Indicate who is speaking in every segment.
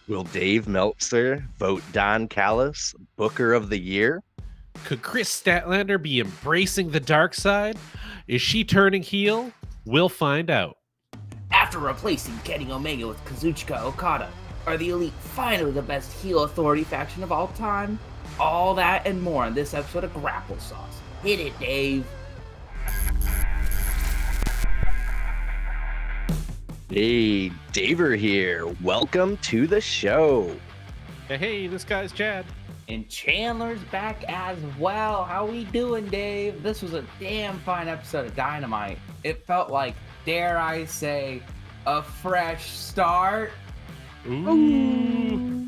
Speaker 1: Will Dave Meltzer vote Don Callis Booker of the Year?
Speaker 2: Could Chris Statlander be embracing the dark side? Is she turning heel? We'll find out.
Speaker 3: After replacing Kenny Omega with Kazuchika Okada, are the Elite finally the best heel authority faction of all time? All that and more on this episode of Grapple-Sauce. Hit it, Dave.
Speaker 1: Hey, Daver here. Welcome to the show.
Speaker 2: Hey, this guy's Chad.
Speaker 3: And Chandler's back as well. How we doing, Dave? This was a damn fine episode of Dynamite. It felt like, dare I say, a fresh start.
Speaker 2: Ooh.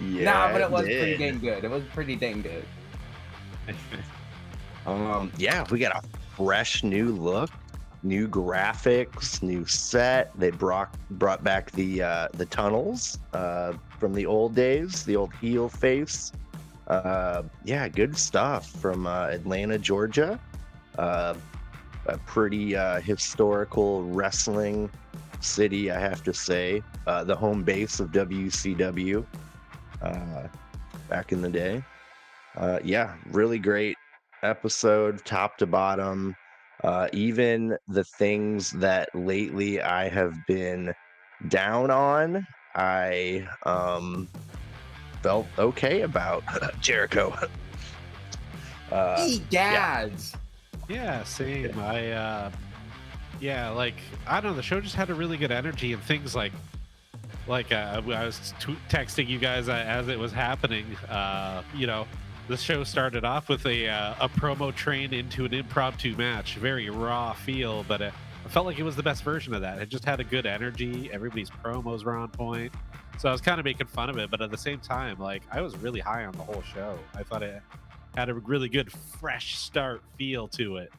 Speaker 1: Yeah,
Speaker 3: But it was
Speaker 1: did.
Speaker 3: pretty dang good. It was pretty dang good.
Speaker 1: Yeah, we got a fresh new look, new graphics, new set. They brought back the tunnels from the old days, the old heel face. Yeah, good stuff from Atlanta, Georgia. A pretty historical wrestling city, I have to say. The home base of WCW back in the day. Yeah, really great episode, top to bottom. Even the things that lately I have been down on, I felt okay about. Jericho.
Speaker 3: Egads!
Speaker 2: Yeah, same. I don't know. The show just had a really good energy and things like I was texting you guys as it was happening. The show started off with a promo train into an impromptu match, very raw feel, but I felt like it was the best version of that. It just had a good energy. Everybody's promos were on point, so I was kind of making fun of it, but at the same time, like I was really high on the whole show. I thought it had a really good fresh start feel to it.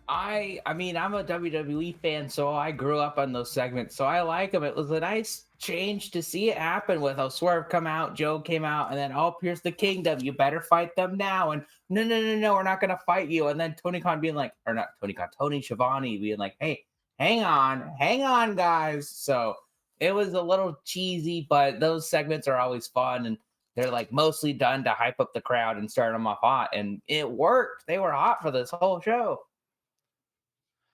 Speaker 3: I mean, I'm a WWE fan, so I grew up on those segments, so I like them. It was a nice change to see it happen with Swerve come out, Joe came out, and then Pierce the Kingdom, you better fight them now. And no, we're not gonna fight you. And then Tony Khan being like, or not Tony Khan, Tony Schiavone being like, hey, hang on, guys. So it was a little cheesy, but those segments are always fun, and they're like mostly done to hype up the crowd and start them off hot, and it worked. They were hot for this whole show.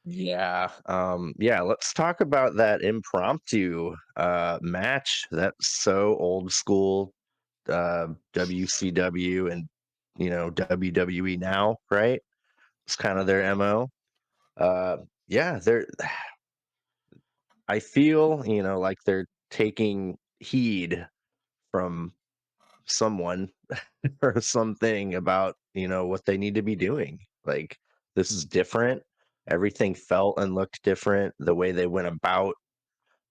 Speaker 1: Yeah. Yeah, let's talk about that impromptu match. That's so old school WCW and WWE now, right? It's kind of their MO. Yeah, I feel, like they're taking heed from someone or something about, what they need to be doing. Like, this is different. Everything felt and looked different. The way they went about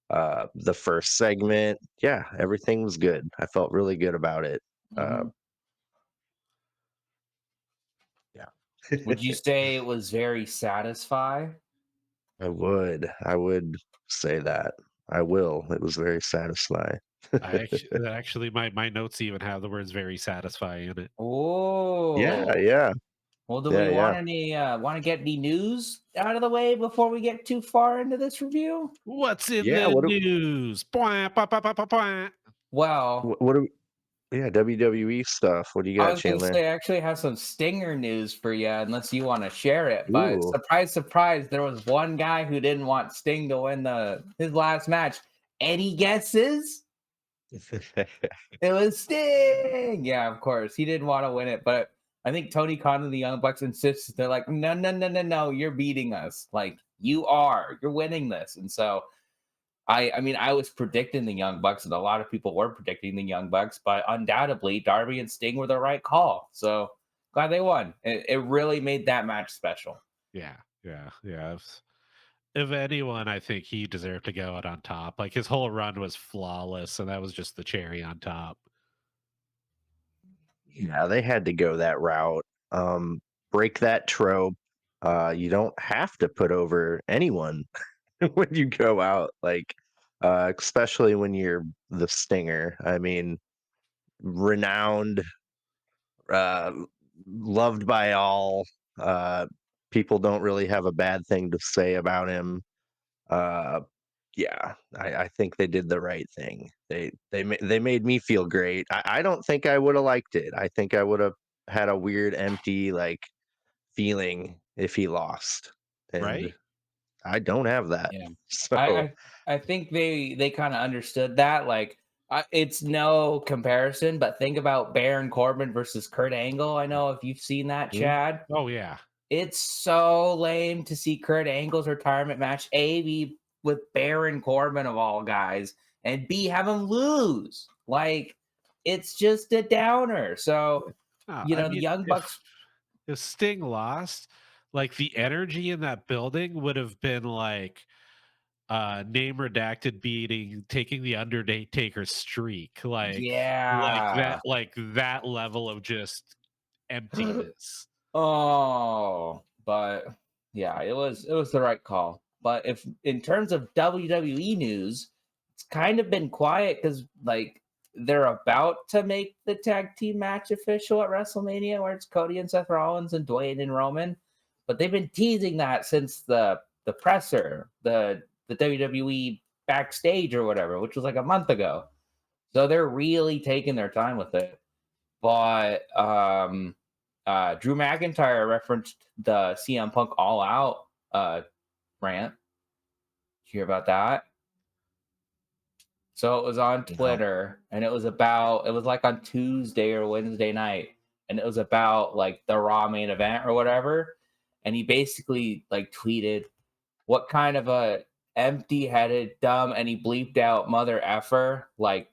Speaker 1: the first segment, yeah, everything was good. I felt really good about it.
Speaker 3: Mhm.
Speaker 1: Yeah.
Speaker 3: Would you say it was very satisfying?
Speaker 1: I would say that. I will. It was very satisfying.
Speaker 2: Actually, my notes even have the words "very satisfying" in it.
Speaker 1: Yeah,
Speaker 3: Oh,
Speaker 1: yeah,
Speaker 3: well, do we
Speaker 1: yeah, yeah.
Speaker 3: want to get the news out of the way before we get too far into this review?
Speaker 2: What's in
Speaker 1: Yeah,
Speaker 2: the news? Bwah, bwah, bwah, bwah, bwah, bwah.
Speaker 3: Well,
Speaker 1: what do we, yeah, WWE stuff. What do you
Speaker 3: I
Speaker 1: got,
Speaker 3: was going to
Speaker 1: Chandler?
Speaker 3: say I actually have some stinger news for you, unless you want to share it. But
Speaker 1: Ooh.
Speaker 3: surprise, surprise, there was one guy who didn't want Sting to win his last match. Any guesses? It was Sting. Yeah, of course. He didn't want to win it, but I think Tony Khan and the Young Bucks insist. They're like, no, you're beating us. Like, you're winning this. And so I mean, I was predicting the Young Bucks, and a lot of people were predicting the Young Bucks, but undoubtedly Darby and Sting were the right call. So glad they won. It really made that match special.
Speaker 2: Yeah. If anyone, I think he deserved to go out on top. Like his whole run was flawless, and that was just the cherry on top.
Speaker 1: Yeah, they had to go that route. Break that trope. You don't have to put over anyone when you go out, like, especially when you're the Stinger. I mean, renowned, uh, loved by all. Uh, People don't really have a bad thing to say about him. Uh, yeah, I think they did the right thing. They made me feel great. I don't think I would have liked it. I think I would have had a weird, empty like feeling if he lost, and
Speaker 2: Right?
Speaker 1: I don't have that.
Speaker 3: Yeah. I
Speaker 1: So,
Speaker 3: I, I think they kind of understood that. Like, it's no comparison, but think about Baron Corbin versus Kurt Angle. I know if you've seen that,
Speaker 1: mm,
Speaker 3: Chad.
Speaker 2: Oh yeah.
Speaker 3: It's so lame to see Kurt Angle's retirement match A be with Baron Corbin of all guys, and B have him lose. Like, it's just a downer. So,
Speaker 2: I
Speaker 3: the
Speaker 2: mean,
Speaker 3: Young Bucks.
Speaker 2: if Sting lost, like the energy in that building would have been like name redacted beating taking the Undertaker's streak.
Speaker 3: Yeah.
Speaker 2: Like that level of just emptiness.
Speaker 3: Oh, but yeah, it was the right call. But if in terms of WWE news, it's kind of been quiet because like they're about to make the tag team match official at WrestleMania, where it's Cody and Seth Rollins and Dwayne and Roman. But they've been teasing that since the presser, the WWE backstage or whatever, which was like a month ago. So they're really taking their time with it. But Drew McIntyre referenced the CM Punk All Out rant. Did you hear about that? So it was on
Speaker 1: no.
Speaker 3: Twitter, and it was like on Tuesday or Wednesday night, and it was about like the Raw main event or whatever. And he basically like tweeted, "What kind of a empty-headed, dumb," and he bleeped out "mother effer," like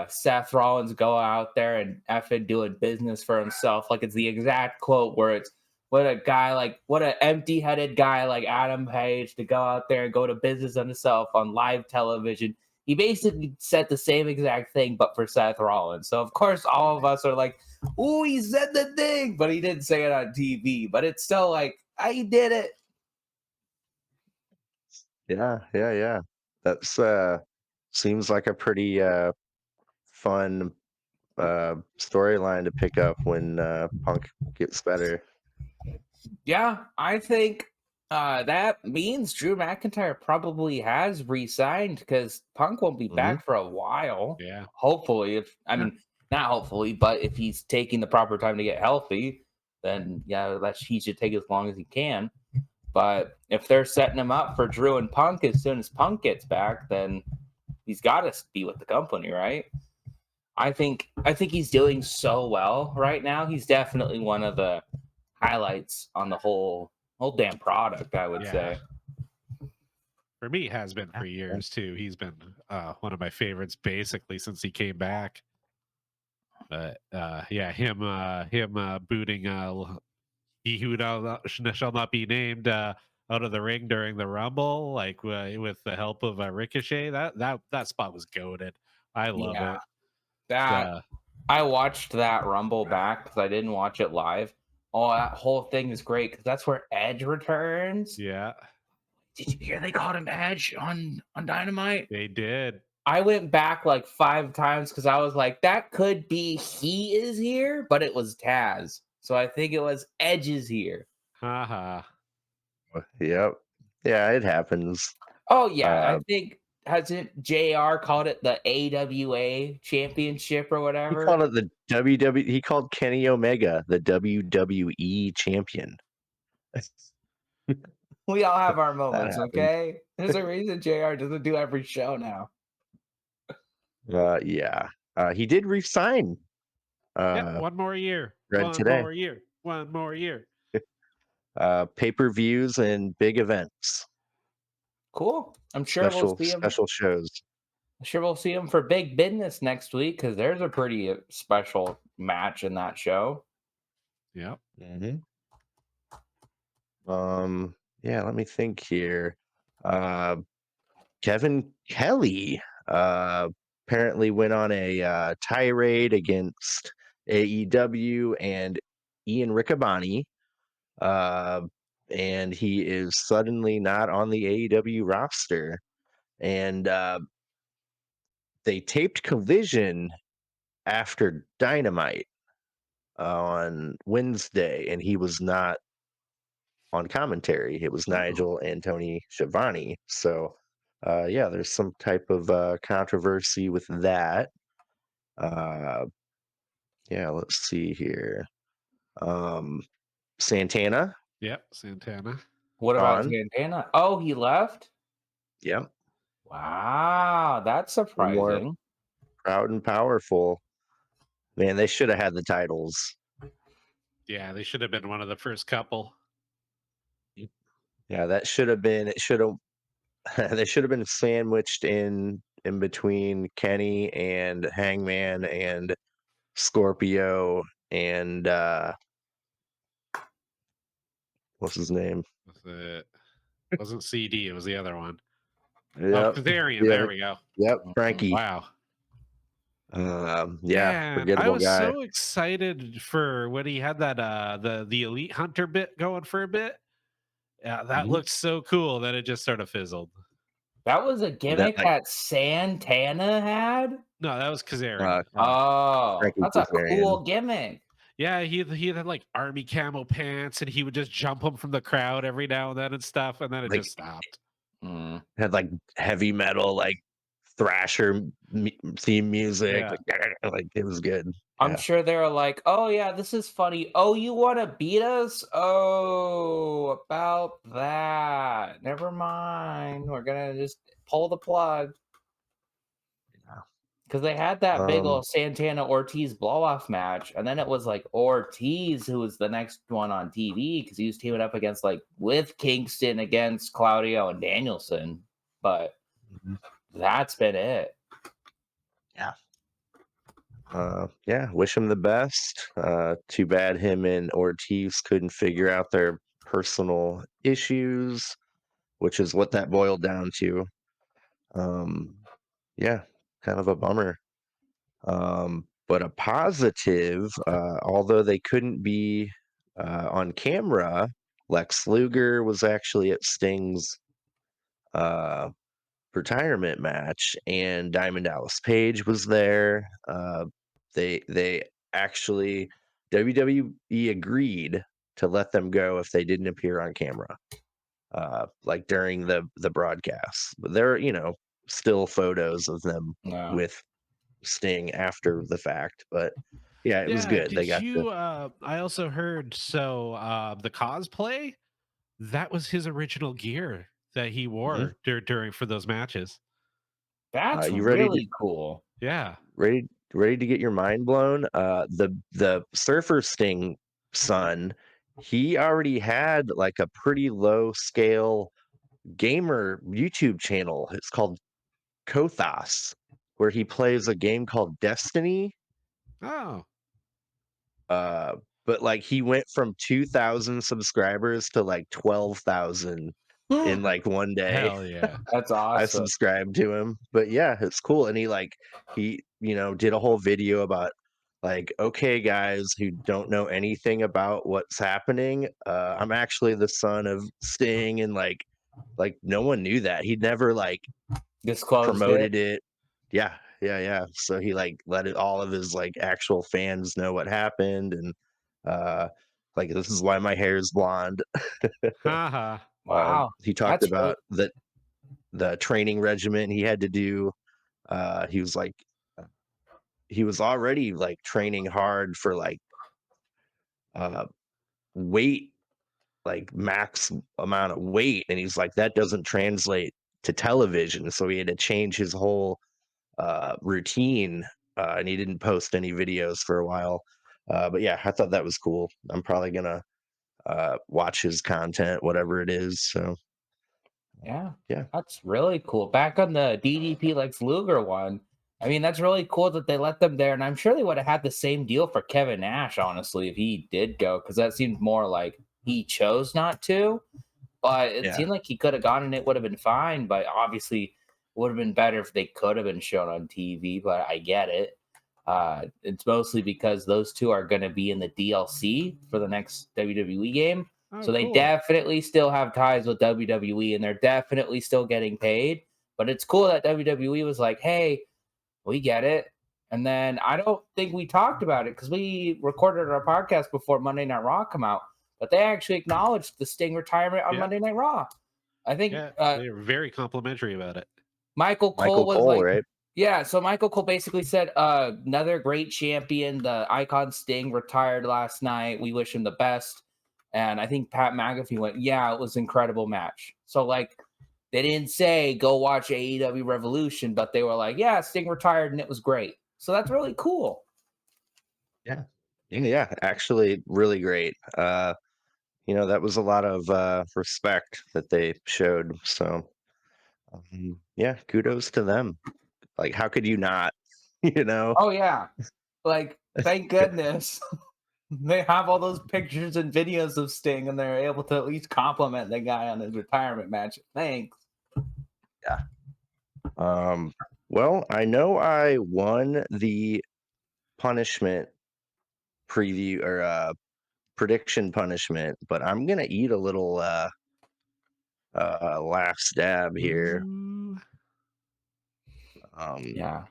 Speaker 3: Seth Rollins go out there and effing doing business for himself. Like, it's the exact quote where it's what an empty-headed guy like Adam Page to go out there and go to business on himself on live television. He basically said the same exact thing, but for Seth Rollins. So of course all of us are like, "Ooh, he said the thing," but he didn't say it on TV. But it's still like, I did it.
Speaker 1: Yeah, yeah, yeah. That's seems like a pretty fun storyline to pick up when Punk gets better.
Speaker 3: Yeah, I think that means Drew McIntyre probably has re-signed because Punk won't be
Speaker 1: Hmm.
Speaker 3: back for a while.
Speaker 2: Yeah.
Speaker 3: Hopefully, if I
Speaker 1: Yeah.
Speaker 3: mean not hopefully, but if he's taking the proper time to get healthy, then yeah, he should take as long as he can. But if they're setting him up for Drew and Punk as soon as Punk gets back, then he's got to be with the company, right? I think he's doing so well right now. He's definitely one of the highlights on the whole damn product, I would
Speaker 2: Yeah.
Speaker 3: say.
Speaker 2: For me, has been for
Speaker 1: Yeah.
Speaker 2: years too. He's been one of my favorites basically since he came back. But yeah, him booting he who shall not be named out of the ring during the Rumble, like with the help of Ricochet. That spot was goaded. I love
Speaker 3: Yeah,
Speaker 2: it.
Speaker 3: that
Speaker 2: Uh,
Speaker 3: I watched that Rumble back because I didn't watch it live. Oh, that whole thing is great because that's where Edge returns.
Speaker 2: yeah,
Speaker 3: Did you hear they called him Edge on Dynamite?
Speaker 2: they did.
Speaker 3: I went back like 5 times because I was like, that could be he is here, but it was Taz. So I think it was Edge is here.
Speaker 2: Haha.
Speaker 1: Yep. Yeah, it happens.
Speaker 3: Oh yeah, I
Speaker 1: Uh,
Speaker 3: think hasn't JR called it the AWA championship or
Speaker 1: he called
Speaker 3: whatever?
Speaker 1: it the WW. He called Kenny Omega the WWE champion.
Speaker 3: We all have our
Speaker 1: That
Speaker 3: moments,
Speaker 1: happened.
Speaker 3: okay? There's a reason JR doesn't do every show now.
Speaker 1: Yeah. He did resign.
Speaker 2: Yeah,
Speaker 1: Uh,
Speaker 2: one more year.
Speaker 1: read
Speaker 2: One
Speaker 1: today.
Speaker 2: more year. One more year.
Speaker 1: Pay-per-views and big events,
Speaker 3: Cool. I'm sure we'll
Speaker 1: special
Speaker 3: see him.
Speaker 1: special shows.
Speaker 3: I'm sure we'll see him for Big Business next week because there's a pretty special match in that show.
Speaker 2: Yep.
Speaker 1: Hmm. Yeah, let me think here. Uh, Kevin Kelly apparently went on a tirade against AEW and Ian Riccaboni, uh, and he is suddenly not on the AEW roster. And they taped Collision after Dynamite on Wednesday, and he was not on commentary. It was
Speaker 2: Oh,
Speaker 1: Nigel and Tony Schiavone. So yeah, there's some type of controversy with that. Uh, yeah, let's see here. Um, Santana
Speaker 2: Yep, Santana.
Speaker 3: What about
Speaker 1: gone.
Speaker 3: Santana? Oh, he left?
Speaker 1: Yep,
Speaker 3: Wow, that's
Speaker 1: no more
Speaker 3: surprising.
Speaker 1: proud and powerful. Man, they should have had the titles.
Speaker 2: Yeah, they should have been one of the first couple.
Speaker 1: Yeah, that should have been. It should have. They should have been sandwiched in between Kenny and Hangman and Scorpio and what's his name?
Speaker 2: Was it wasn't CD, it was the other one. Oh,
Speaker 1: Yep,
Speaker 2: Kazarian,
Speaker 1: the
Speaker 2: there
Speaker 1: other.
Speaker 2: we go.
Speaker 1: Yep,
Speaker 3: Mhm.
Speaker 1: Frankie.
Speaker 2: Wow.
Speaker 1: Yeah,
Speaker 2: Man, I
Speaker 1: forgettable
Speaker 2: was
Speaker 1: guy.
Speaker 2: so excited for when he had that the Elite Hunter bit going for a bit. Yeah, that
Speaker 1: Mhm.
Speaker 2: looked so cool that it just sort of fizzled.
Speaker 3: That was a
Speaker 1: That
Speaker 3: gimmick
Speaker 1: like
Speaker 3: that Santana had?
Speaker 2: No, that was Kazarian.
Speaker 1: uh,
Speaker 3: Oh,
Speaker 1: Frankie
Speaker 3: that's a
Speaker 1: Kazarian.
Speaker 3: cool gimmick.
Speaker 2: Yeah, he had like army camo pants, and he would just jump them from the crowd every now and then and stuff, and then it
Speaker 1: Like
Speaker 2: just stopped.
Speaker 3: Mm.
Speaker 1: had like heavy metal like thrasher theme music.
Speaker 2: Yeah.
Speaker 1: Like it was good.
Speaker 3: I'm
Speaker 1: Yeah.
Speaker 3: sure they're like, "Oh yeah, this is funny. Oh, you want to beat us? Oh, about that. Never mind. We're gonna just pull the plug."
Speaker 1: Yeah.
Speaker 3: Because they had that big
Speaker 1: Um.
Speaker 3: old Santana Ortiz blow off match, and then it was like Ortiz who was the next one on TV because he was teaming up against like with Kingston against Claudio and Danielson. But
Speaker 1: Mhm.
Speaker 3: that's been it.
Speaker 1: Yeah. Yeah. Wish him the best. Too bad him and Ortiz couldn't figure out their personal issues, which is what that boiled down to. Um. Yeah. Kind of a bummer. But a positive, although they couldn't be on camera, Lex Luger was actually at Sting's uh, retirement match, and Diamond Dallas Page was there. They actually WWE agreed to let them go if they didn't appear on camera, like during the broadcast. But there, still photos of them
Speaker 3: No.
Speaker 1: with Sting after the fact, but yeah, it was
Speaker 2: Yeah,
Speaker 1: good. They
Speaker 2: did
Speaker 1: got to.
Speaker 2: you I also heard so the cosplay, that was his original gear that he
Speaker 1: Mhm.
Speaker 2: wore during for those matches.
Speaker 3: That's
Speaker 1: You ready to
Speaker 3: really cool.
Speaker 2: Yeah.
Speaker 1: ready ready to get your mind blown? The Surfer Sting son, he already had like a pretty low scale gamer YouTube channel. It's called Kothas, where he plays a game called Destiny.
Speaker 2: Oh,
Speaker 1: Uh, but like he went from 2,000 subscribers to like 12,000 in like one day.
Speaker 2: hell yeah.
Speaker 3: That's
Speaker 1: I
Speaker 3: awesome.
Speaker 1: subscribed to him. But yeah, it's cool. And he did a whole video about like, okay, guys who don't know anything about what's happening, I'm actually the son of Sting, and like no one knew that. He'd never like
Speaker 3: Disclosed it.
Speaker 1: promoted it. Yeah, yeah, yeah. So he like let all of his like actual fans know what happened, and uh like this is why my hair is blonde.
Speaker 2: Haha.
Speaker 3: Wow.
Speaker 1: He talked
Speaker 3: That's really
Speaker 1: about the training regimen he had to do. He was like he was already like training hard for like uh weight, like max amount of weight, and he's like that doesn't translate to television, so he had to change his whole routine, and he didn't post any videos for a while. But yeah, I thought that was cool. I'm probably gonna watch his content, whatever it is. So
Speaker 3: Yeah,
Speaker 1: yeah,
Speaker 3: that's really cool. Back on the DDP Lex Luger one, I mean, that's really cool that they let them there. And I'm sure they would have had the same deal for Kevin Nash, honestly, if he did go, because that seemed more like he chose not to. But it
Speaker 1: yeah,
Speaker 3: seemed like he could have gone and it would have been fine. But obviously, it would have been better if they could have been shown on TV. But I get it. It's mostly because those two are going to be in the DLC for the next WWE game.
Speaker 2: Oh,
Speaker 3: So they
Speaker 2: cool.
Speaker 3: definitely still have ties with WWE and they're definitely still getting paid. But it's cool that WWE was like, hey, we get it. And then I don't think we talked about it because we recorded our podcast before Monday Night Raw come out, but they actually acknowledged the Sting retirement on
Speaker 2: Yeah.
Speaker 3: Monday Night Raw. I think
Speaker 2: Yeah, they were very complimentary about it.
Speaker 3: Michael Cole
Speaker 1: Michael
Speaker 3: was
Speaker 1: Cole,
Speaker 3: like,
Speaker 1: right?
Speaker 3: yeah, so Michael Cole basically said, another great champion, the Icon Sting retired last night. We wish him the best. And I think Pat McAfee went, yeah, it was an incredible match. So like they didn't say go watch AEW Revolution, but they were like, yeah, Sting retired and it was great. So that's really cool.
Speaker 1: Yeah. Yeah, actually really great. That was a lot of respect that they showed. So yeah, kudos to them. Like, how could you not? You know?
Speaker 3: Oh yeah. Like, thank goodness. They have all those pictures and videos of Sting and they're able to at least compliment the guy on his retirement match. Thanks.
Speaker 1: Yeah. Well, I know I won the punishment preview or prediction punishment, but I'm gonna eat a little last stab here.
Speaker 2: Ooh.
Speaker 1: Um,
Speaker 3: Yeah.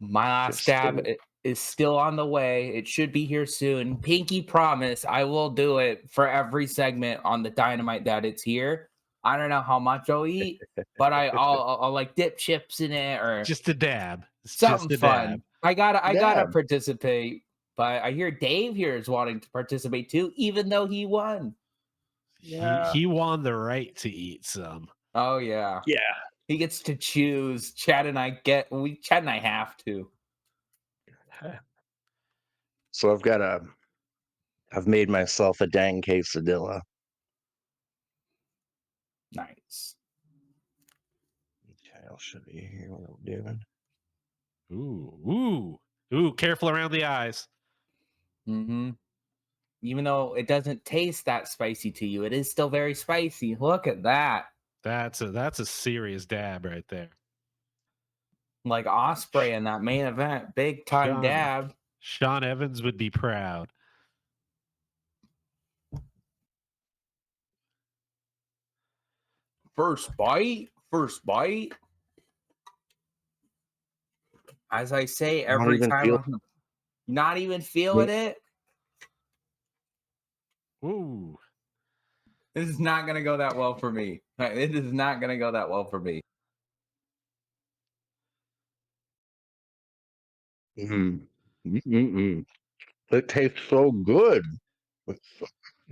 Speaker 3: My last
Speaker 1: just
Speaker 3: stab
Speaker 1: to,
Speaker 3: is still on the way. It should be here soon. Pinky promise I will do it for every segment on the Dynamite that it's here. I don't know how much I'll eat, but I'll like dip chips in it or
Speaker 2: Just a dab. It's
Speaker 3: something
Speaker 2: just a dab.
Speaker 3: fun. I gotta
Speaker 1: yeah,
Speaker 3: participate. But I hear Dave here is wanting to participate too, even though he won.
Speaker 1: yeah,
Speaker 2: He won the right to eat some.
Speaker 3: Oh yeah.
Speaker 1: yeah.
Speaker 3: He gets to choose. Chad and I have to.
Speaker 1: So I've made myself a dang quesadilla.
Speaker 3: Nice.
Speaker 1: Okay, I'll show you here what I'm doing.
Speaker 2: Ooh. Careful around the eyes.
Speaker 3: Mm-hmm. Even though it doesn't taste that spicy to you, it is still very spicy. Look at that.
Speaker 2: That's a serious dab right there.
Speaker 3: Like Osprey in that main event. Big time
Speaker 2: Sean
Speaker 3: dab.
Speaker 2: Sean Evans would be proud.
Speaker 3: First bite. First bite. As I say
Speaker 1: I don't
Speaker 3: every
Speaker 1: even
Speaker 3: time,
Speaker 1: feel.
Speaker 3: not even feeling it.
Speaker 2: Ooh.
Speaker 3: This is not going to go that well for me. It is not going to go that well for me.
Speaker 1: Mm, mm. It tastes so good. It's so-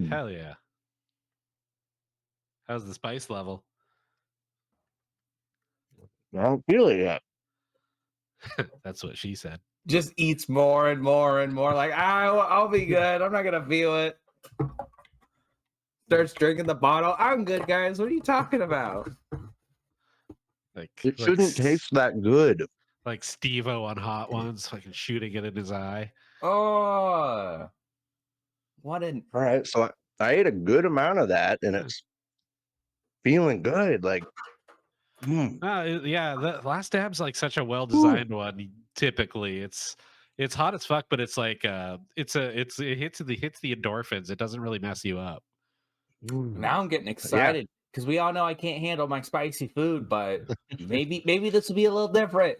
Speaker 2: Hell yeah. How's the spice level?
Speaker 1: I don't feel it yet.
Speaker 2: That's what she said.
Speaker 3: Just eats more and more and more. Like, I'll be good. I'm not going to feel it. Starts drinking the bottle. I'm good, guys. What are you talking about?
Speaker 2: Like
Speaker 1: It
Speaker 2: like
Speaker 1: shouldn't taste that good.
Speaker 2: like Steve-O on Hot Ones, fucking shooting it in his eye.
Speaker 3: Oh, what an
Speaker 1: All right, so I ate a good amount of that, and it's feeling good. Like, mm,
Speaker 2: Yeah, the last dab's like such a well
Speaker 1: ooh,
Speaker 2: designed one. Typically, it's hot as fuck, but it's like it hits the endorphins. It doesn't really mess you up.
Speaker 1: mm.
Speaker 3: now I'm getting
Speaker 1: Yeah,
Speaker 3: excited because we all know I can't handle my spicy food, but maybe this will be a little different.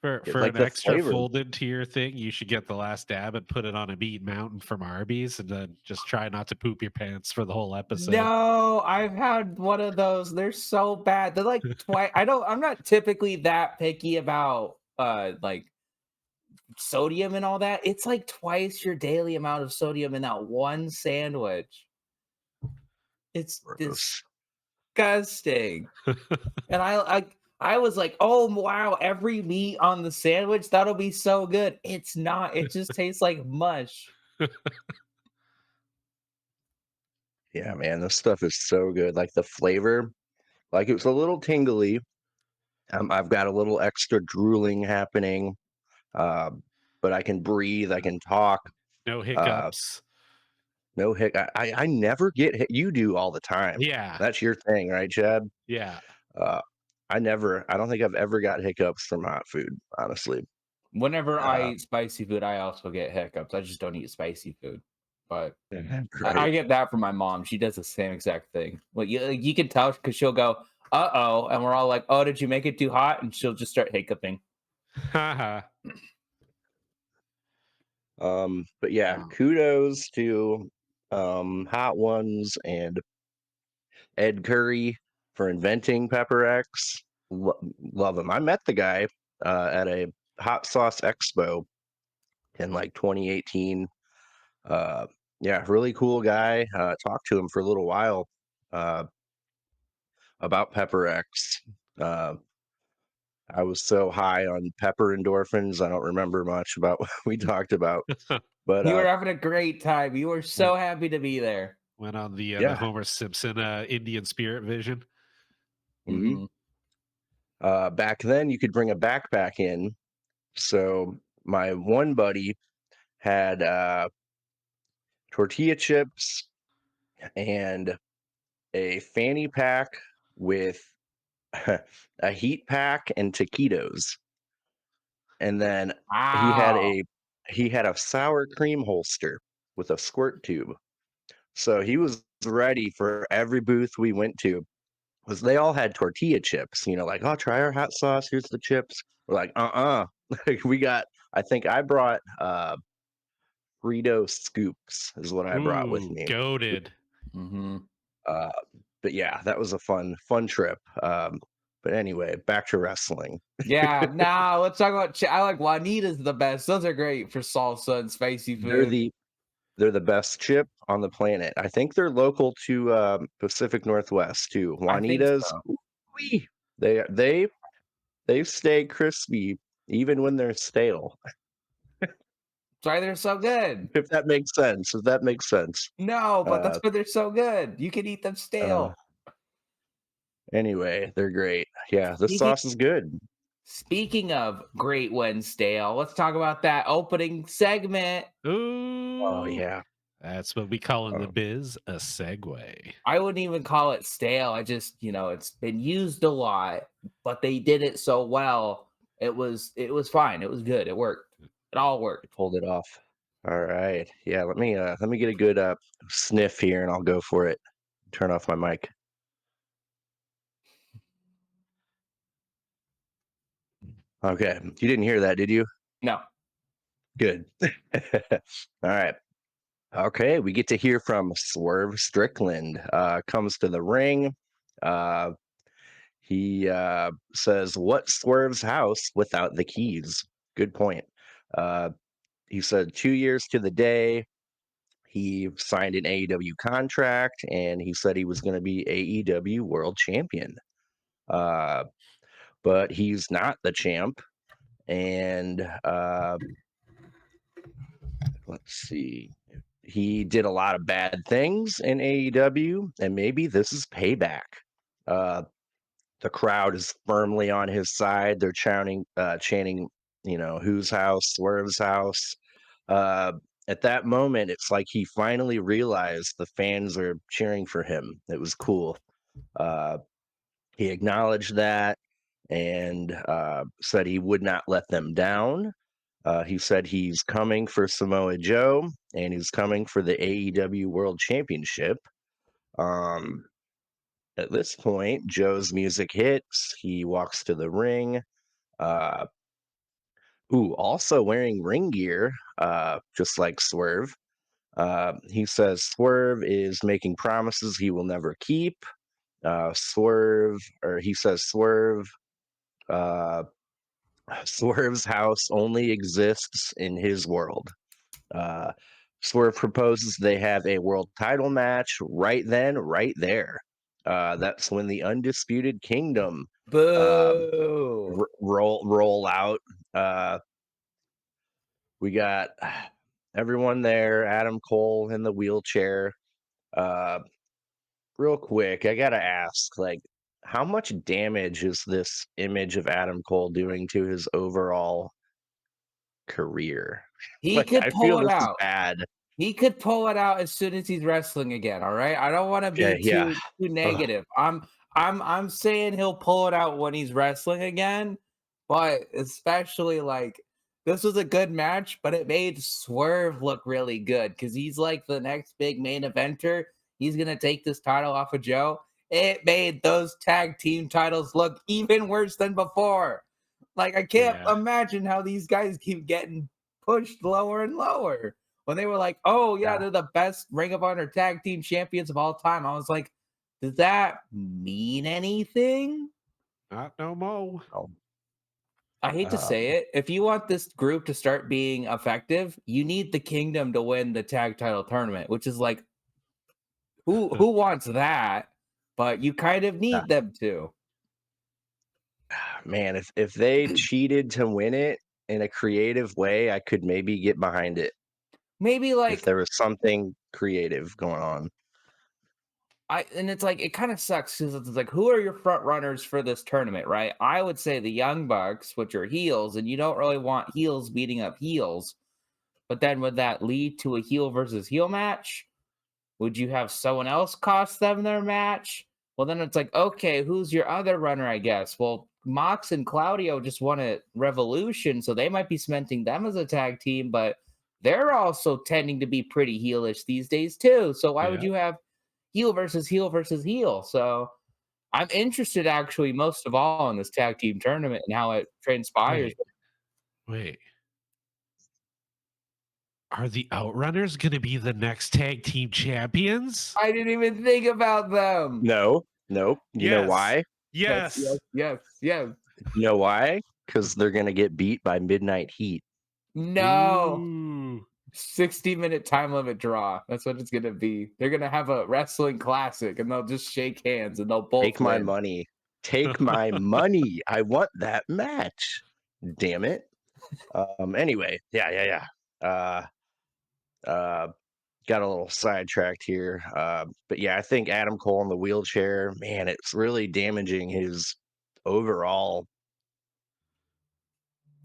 Speaker 2: For
Speaker 1: like
Speaker 2: an
Speaker 1: the
Speaker 2: extra
Speaker 1: flavor.
Speaker 2: folded tier thing, you should get the last dab and put it on a Meat Mountain from Arby's, and then just try not to poop your pants for the whole episode.
Speaker 3: No, I've had one of those. They're so bad. They're like twice. I'm not typically that picky about like sodium and all that. It's like twice your daily amount of sodium in that one sandwich. It's
Speaker 1: Gross.
Speaker 3: disgusting. And I was like, oh wow, every meat on the sandwich, that'll be so good. It's not, it just tastes like mush.
Speaker 1: Yeah, man, this stuff is so good. Like the flavor, like it's a little tingly. I've got a little extra drooling happening, uh, but I can breathe. I can talk.
Speaker 2: No
Speaker 1: Uh,
Speaker 2: hiccups.
Speaker 1: no hic. I never get hit. You do all the time.
Speaker 2: Yeah,
Speaker 1: That's your thing, right, Chad?
Speaker 2: yeah.
Speaker 1: Uh, I don't think I've ever got hiccups from hot food, honestly.
Speaker 3: Whenever I
Speaker 1: Uh,
Speaker 3: eat spicy food, I also get hiccups. I just don't eat spicy food. But I
Speaker 1: right.
Speaker 3: get that from my mom. She does the same exact thing. Well, you can tell because she'll go, "Uh-oh," and we're all like, "Oh, did you make it too hot?" And she'll just start hiccuping.
Speaker 2: Haha.
Speaker 1: But yeah, kudos to Hot Ones and Ed Curry. for inventing Pepper X. Love him. I met the guy at a hot sauce expo in like 2018. Yeah, really cool guy. Talked to him for a little while uh, about Pepper X. Uh, I was so high on pepper endorphins, I don't remember much about what we talked about. But
Speaker 3: You were having a great time. You were so happy to be there.
Speaker 2: Went on the
Speaker 1: yeah,
Speaker 2: Homer Simpson Indian spirit vision.
Speaker 1: mhm.
Speaker 3: Mhm.
Speaker 1: Back then you could bring a backpack in. So my one buddy had tortilla chips and a fanny pack with a heat pack and taquitos. And then he had
Speaker 3: Wow.
Speaker 1: a he had a sour cream holster with a squirt tube. So he was ready for every booth we went to because they all had tortilla chips, like, oh, try our hot sauce. Here's the chips. We're like, Like, I think I brought Frito scoops is what I brought with
Speaker 2: Ooh,
Speaker 1: me.
Speaker 2: goaded.
Speaker 3: Mhm.
Speaker 1: Uh, but yeah, that was a fun trip. But anyway, back to wrestling.
Speaker 3: Yeah, now let's talk about I like Juanita's the best. Those are great for salsa and spicy
Speaker 1: They're
Speaker 3: food.
Speaker 1: the they're the best chip on the planet. I think they're local to Pacific Northwest too.
Speaker 3: I think
Speaker 1: Juanitas,
Speaker 3: so.
Speaker 1: ooh-wee. They stay crispy even when they're stale.
Speaker 3: That's why they're so good.
Speaker 1: If that makes sense. If that makes sense.
Speaker 3: No, but that's
Speaker 1: Uh,
Speaker 3: why they're so good. You can eat them
Speaker 1: uh,
Speaker 3: stale.
Speaker 1: anyway, they're great. Yeah, the
Speaker 3: Speaking
Speaker 1: sauce is good.
Speaker 3: speaking of great when stale, let's talk about that opening segment.
Speaker 1: Oh
Speaker 2: Ooh,
Speaker 1: yeah.
Speaker 2: that's what we call in the
Speaker 1: Oh,
Speaker 2: biz a segue.
Speaker 3: I wouldn't even call it stale. I just, it's been used a lot, but they did it so well. It was fine. It was good. It worked. It all
Speaker 1: I
Speaker 3: worked.
Speaker 1: pulled it off. All right. Yeah, let me get a good sniff here and I'll go for it. Turn off my mic. Okay. You didn't hear that, did you?
Speaker 3: No.
Speaker 1: Good. All right. Okay, we get to hear from Swerve Strickland. Comes to the ring. Uh, he says, "What's Swerve's house without the keys?" Good point. Uh, he said 2 years to the day he signed an AEW contract, and he said he was going to be AEW World Champion. Uh, but he's not the champ, and let's see. He did a lot of bad things in AEW, and maybe this is payback. Uh, the crowd is firmly on his side. They're chanting, whose house, Swerve's house. Uh, at that moment, it's like he finally realized the fans are cheering for him. It was cool. Uh, he acknowledged that and said he would not let them down. He said he's coming for Samoa Joe and he's coming for the AEW World Championship. Um, at this point, Joe's music hits. He walks to the ring. Uh, also wearing ring gear, just like Swerve. He says Swerve is making promises he will never keep. He says uh, Swerve's house only exists in his world. Uh, Swerve proposes they have a world title match right then, right there. That's when the Undisputed Kingdom uh,
Speaker 3: Boo.
Speaker 1: roll out. Uh, we got everyone there. Adam Cole in the wheelchair. Uh, real quick, I gotta ask, like, how much damage is this image of Adam Cole doing to his overall career?
Speaker 3: He
Speaker 1: Like,
Speaker 3: could
Speaker 1: I
Speaker 3: pull
Speaker 1: feel
Speaker 3: it
Speaker 1: this is
Speaker 3: out.
Speaker 1: bad.
Speaker 3: He could pull it out as soon as he's wrestling again, all right? I don't wanna
Speaker 1: Okay,
Speaker 3: be
Speaker 1: yeah.
Speaker 3: too
Speaker 1: Ugh.
Speaker 3: negative. I'm saying he'll pull it out when he's wrestling again, but especially, like, this was a good match, but it made Swerve look really good because he's, like, the next big main eventer. He's gonna take this title off of Joe. It made those tag team titles look even worse than before. Like, I can't
Speaker 2: Yeah.
Speaker 3: imagine how these guys keep getting pushed lower and lower when they were like, "Oh yeah,
Speaker 1: Yeah.
Speaker 3: they're the best Ring of Honor tag team champions of all time." I was like, Does that mean anything?
Speaker 2: Not no mo.
Speaker 1: Oh,
Speaker 3: I hate to
Speaker 1: um,
Speaker 3: say it. If you want this group to start being effective, you need the Kingdom to win the tag title tournament, which is like who wants that? But you kind of
Speaker 1: yeah.
Speaker 3: need them to.
Speaker 1: Man, if they cheated to win it in a creative way, I could maybe get behind it
Speaker 3: Maybe
Speaker 1: if
Speaker 3: like
Speaker 1: there was something creative going on.
Speaker 3: and it's like it kind of sucks because it's like who are your front runners for this tournament, right? I would say the Young Bucks, which are heels, and you don't really want heels beating up heels. But then would that lead to a heel versus heel match? Would you have someone else cost them their match? Well, then it's like, okay, who's your other runner, I guess? Well, Mox and Claudio just won at Revolution, so they might be cementing them as a tag team, but they're also tending to be pretty heelish these days, too. So why would
Speaker 2: Yeah.
Speaker 3: you have heel versus heel versus heel? So I'm interested, actually, most of all in this tag team tournament and how it transpires.
Speaker 2: Wait, wait. Are the Outrunners going to be the next tag team champions?
Speaker 3: I didn't even think about them.
Speaker 1: No, nope. You know
Speaker 2: Yes.
Speaker 1: why?
Speaker 3: Yes, yes,
Speaker 2: Yes.
Speaker 3: yes, yes.
Speaker 1: You know why? Because they're gonna get beat by Midnight Heat.
Speaker 3: No.
Speaker 2: Ooh.
Speaker 3: 60-minute time limit draw. That's what it's gonna be. They're gonna have a wrestling classic and they'll just shake hands and they'll both
Speaker 1: Take my
Speaker 3: win.
Speaker 1: money. Take my money. I want that match. Damn it. Anyway, yeah. Uh, got a little sidetracked here. But yeah, I think Adam Cole in the wheelchair, man, it's really damaging his overall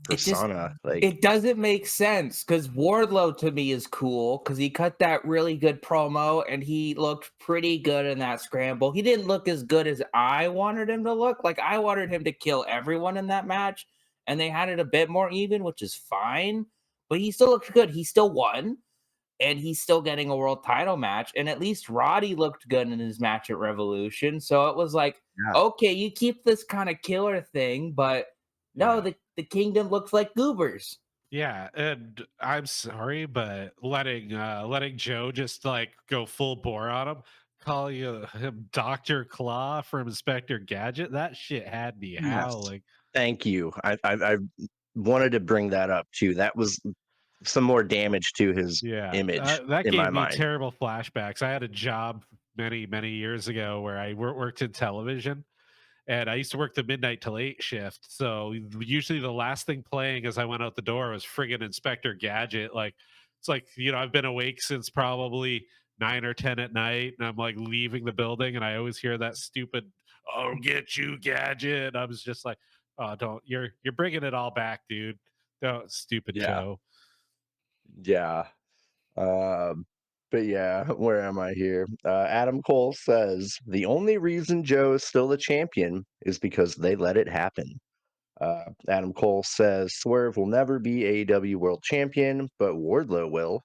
Speaker 3: It just
Speaker 1: persona. Like,
Speaker 3: it doesn't make sense because Wardlow to me is cool because he cut that really good promo and he looked pretty good in that scramble. He didn't look as good as I wanted him to look. Like I wanted him to kill everyone in that match, and they had it a bit more even, which is fine. But he still looked good. He still won. And he's still getting a world title match. And at least Roddy looked good in his match at Revolution. So it was like,
Speaker 1: yeah,
Speaker 3: okay, you keep this kind of killer thing, but no,
Speaker 2: Yeah.
Speaker 3: the kingdom looks like goobers.
Speaker 2: Yeah, and I'm sorry, but letting Joe just like go full bore on him, call you him Dr. Claw from Inspector Gadget, that shit had me
Speaker 1: yes.
Speaker 2: howling.
Speaker 1: Thank you. I wanted to bring that up too. That was some more damage to his
Speaker 2: Yeah,
Speaker 1: image
Speaker 2: that
Speaker 1: in my
Speaker 2: gave me
Speaker 1: mind.
Speaker 2: terrible flashbacks. I had a job many years ago where I worked in television, and I used to work the midnight to late shift. So usually the last thing playing as I went out the door was friggin' Inspector Gadget. Like it's like, I've been awake since probably 9 or 10 at night, and I'm like leaving the building, and I always hear that stupid "I'll get you, Gadget." I was just like, "Oh, don't you're bringing it all back, dude. Don't, stupid
Speaker 1: Yeah,
Speaker 2: Joe."
Speaker 1: yeah. Um, but yeah, where am I here? Adam Cole says the only reason Joe is still the champion is because they let it happen. Adam Cole says Swerve will never be AEW World Champion, but Wardlow will.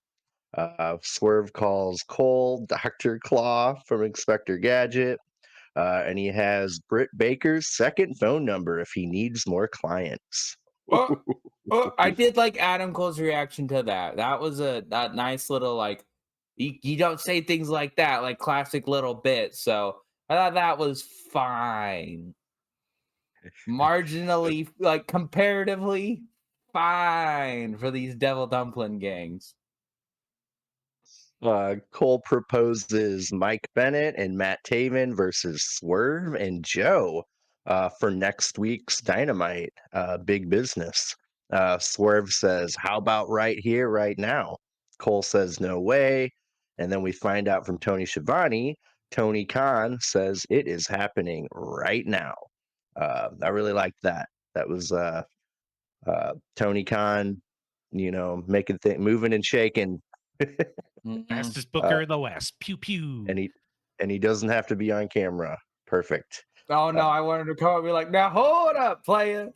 Speaker 1: Swerve calls Cole Dr. Claw from Inspector Gadget, and he has Britt Baker's second phone number if he needs more clients.
Speaker 3: Oh, oh, I did like Adam Cole's reaction to that. That was that nice little like you don't say things like that, like classic little bit. So I thought that was fine. Marginally, like comparatively fine for these devil dumpling gangs.
Speaker 1: Cole proposes Mike Bennett and Matt Taven versus Swerve and Joe for next week's Dynamite. Big business. Swerve says, "How about right here, right now?" Cole says, "No way." And then we find out from Tony Schiavone, Tony Khan says, "It is happening right now." I really liked that. That was Tony Khan, making things, moving and shaking.
Speaker 3: Mhm.
Speaker 2: Fastest
Speaker 1: Uh,
Speaker 2: booker in the West. Pew
Speaker 1: and
Speaker 2: pew.
Speaker 1: he doesn't have to be on camera. Perfect.
Speaker 3: Oh no,
Speaker 1: Uh,
Speaker 3: I wanted to come up and be like, now hold up, player.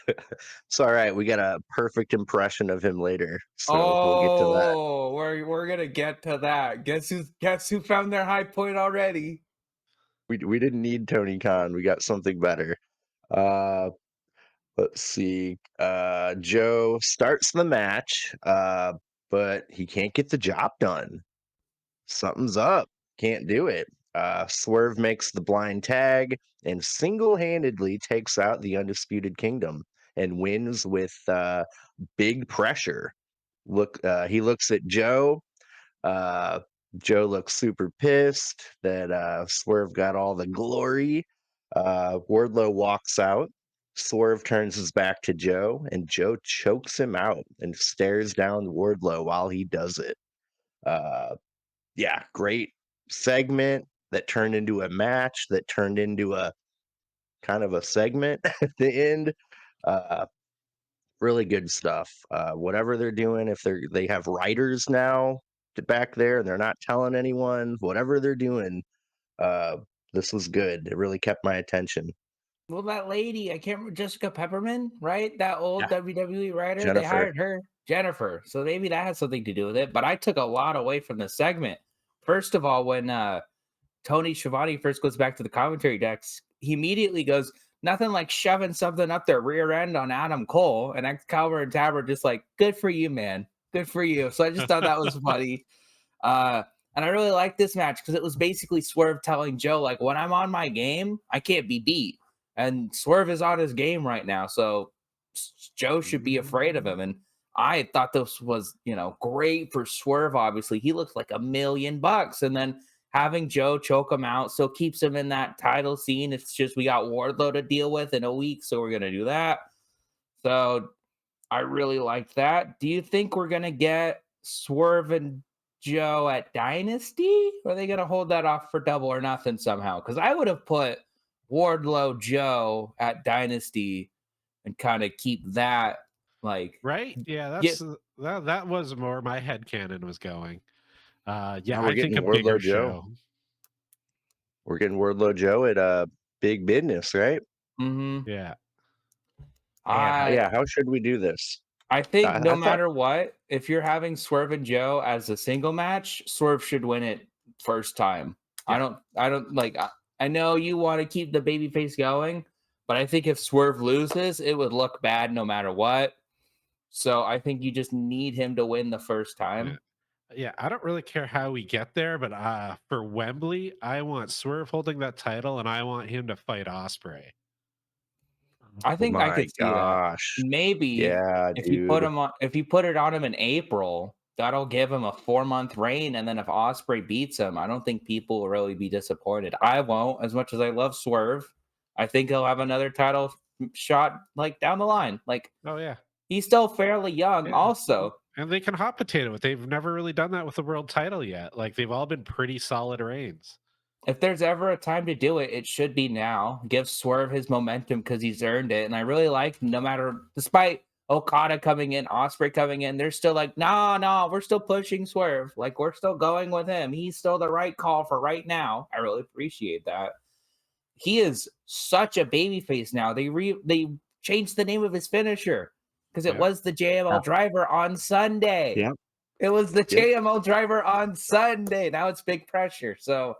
Speaker 1: it's all right. We got a perfect impression of him later, so we'll get to that.
Speaker 3: Oh, we're gonna get to that. Guess who found their high point already?
Speaker 1: We didn't need Tony Khan. We got something better. Uh, let's see. Joe starts the match, but he can't get the job done. Something's up. Can't do it. Swerve makes the blind tag and single-handedly takes out the Undisputed Kingdom and wins with big pressure. He looks at Joe. Uh, Joe looks super pissed that Swerve got all the glory. Wardlow walks out. Swerve turns his back to Joe, and Joe chokes him out and stares down Wardlow while he does it. Uh, yeah, great segment that turned into a match that turned into a kind of a segment at the end. Uh, really good stuff. Whatever they're doing, if they have writers now back there and they're not telling anyone, whatever they're doing, uh, this was good. It really kept my attention.
Speaker 3: Well, that lady, I can't remember, Jessica Pepperman, right? That old
Speaker 1: Yeah,
Speaker 3: WWE writer, they
Speaker 1: Jennifer.
Speaker 3: hired her, Jennifer. So maybe that has something to do with it. But I took a lot away from the segment. First of all, when Tony Schiavone first goes back to the commentary decks, he immediately goes, nothing like shoving something up their rear end on Adam Cole. And Excalibur and Tab are just like, good for you, man. Good for you. So I just thought that was funny. Uh, and I really liked this match because it was basically Swerve telling Joe, like, when I'm on my game, I can't be beat. And Swerve is on his game right now. So Joe should be afraid of him. And I thought this was, great for Swerve, obviously. He looks like $1,000,000. And then having Joe choke him out still keeps him in that title scene. It's just we got Wardlow to deal with in a week. So we're going to do that. So I really liked that. Do you think we're going to get Swerve and Joe at Dynasty? Or are they going to hold that off for Double or Nothing somehow? Because I would have put Wardlow Joe at Dynasty and kind of keep that like
Speaker 2: Right? Yeah,
Speaker 3: get.
Speaker 2: that was more my headcanon was going. Yeah,
Speaker 1: Now
Speaker 2: I
Speaker 1: we're
Speaker 2: think
Speaker 1: getting
Speaker 2: a bigger
Speaker 1: Wardlow Joe.
Speaker 2: show.
Speaker 1: We're getting Wardlow Joe at Big Business, right?
Speaker 3: Mhm.
Speaker 2: Yeah.
Speaker 1: Man,
Speaker 3: I
Speaker 1: yeah. How should we do this?
Speaker 3: I think no
Speaker 1: I thought,
Speaker 3: matter what, if you're having Swerve and Joe as a single match, Swerve should win it first time.
Speaker 1: yeah.
Speaker 3: I don't like I know you want to keep the babyface going, but I think if Swerve loses, it would look bad no matter what. So I think you just need him to win the first
Speaker 2: Yeah.
Speaker 3: time.
Speaker 2: Yeah, I don't really care how we get there, but for Wembley, I want Swerve holding that title and I want him to fight Osprey.
Speaker 3: I
Speaker 1: Oh
Speaker 3: think I
Speaker 1: my
Speaker 3: could see that.
Speaker 1: gosh.
Speaker 3: Maybe
Speaker 1: Yeah,
Speaker 3: if you put
Speaker 1: dude.
Speaker 3: him on, if you put it on him in April, that'll give him a 4-month reign. And then if Osprey beats him, I don't think people will really be disappointed. I won't, as much as I love Swerve. I think he'll have another title shot like down the line. Like
Speaker 2: Oh yeah.
Speaker 3: he's still fairly young,
Speaker 2: Yeah.
Speaker 3: also.
Speaker 2: And they can hot potato it. They've never really done that with the world title yet. Like they've all been pretty solid reigns.
Speaker 3: If there's ever a time to do it, it should be now. Give Swerve his momentum because he's earned it. And I really like, no matter, despite Okada coming in, Osprey coming in, they're still like, no, we're still pushing Swerve. Like, we're still going with him. He's still the right call for right now. I really appreciate that. He is such a babyface now. They changed the name of his finisher because it
Speaker 2: Yeah.
Speaker 3: was the JML driver on Sunday.
Speaker 1: Yeah.
Speaker 3: It was the
Speaker 1: Yep.
Speaker 3: JML driver on Sunday. Now it's big pressure. So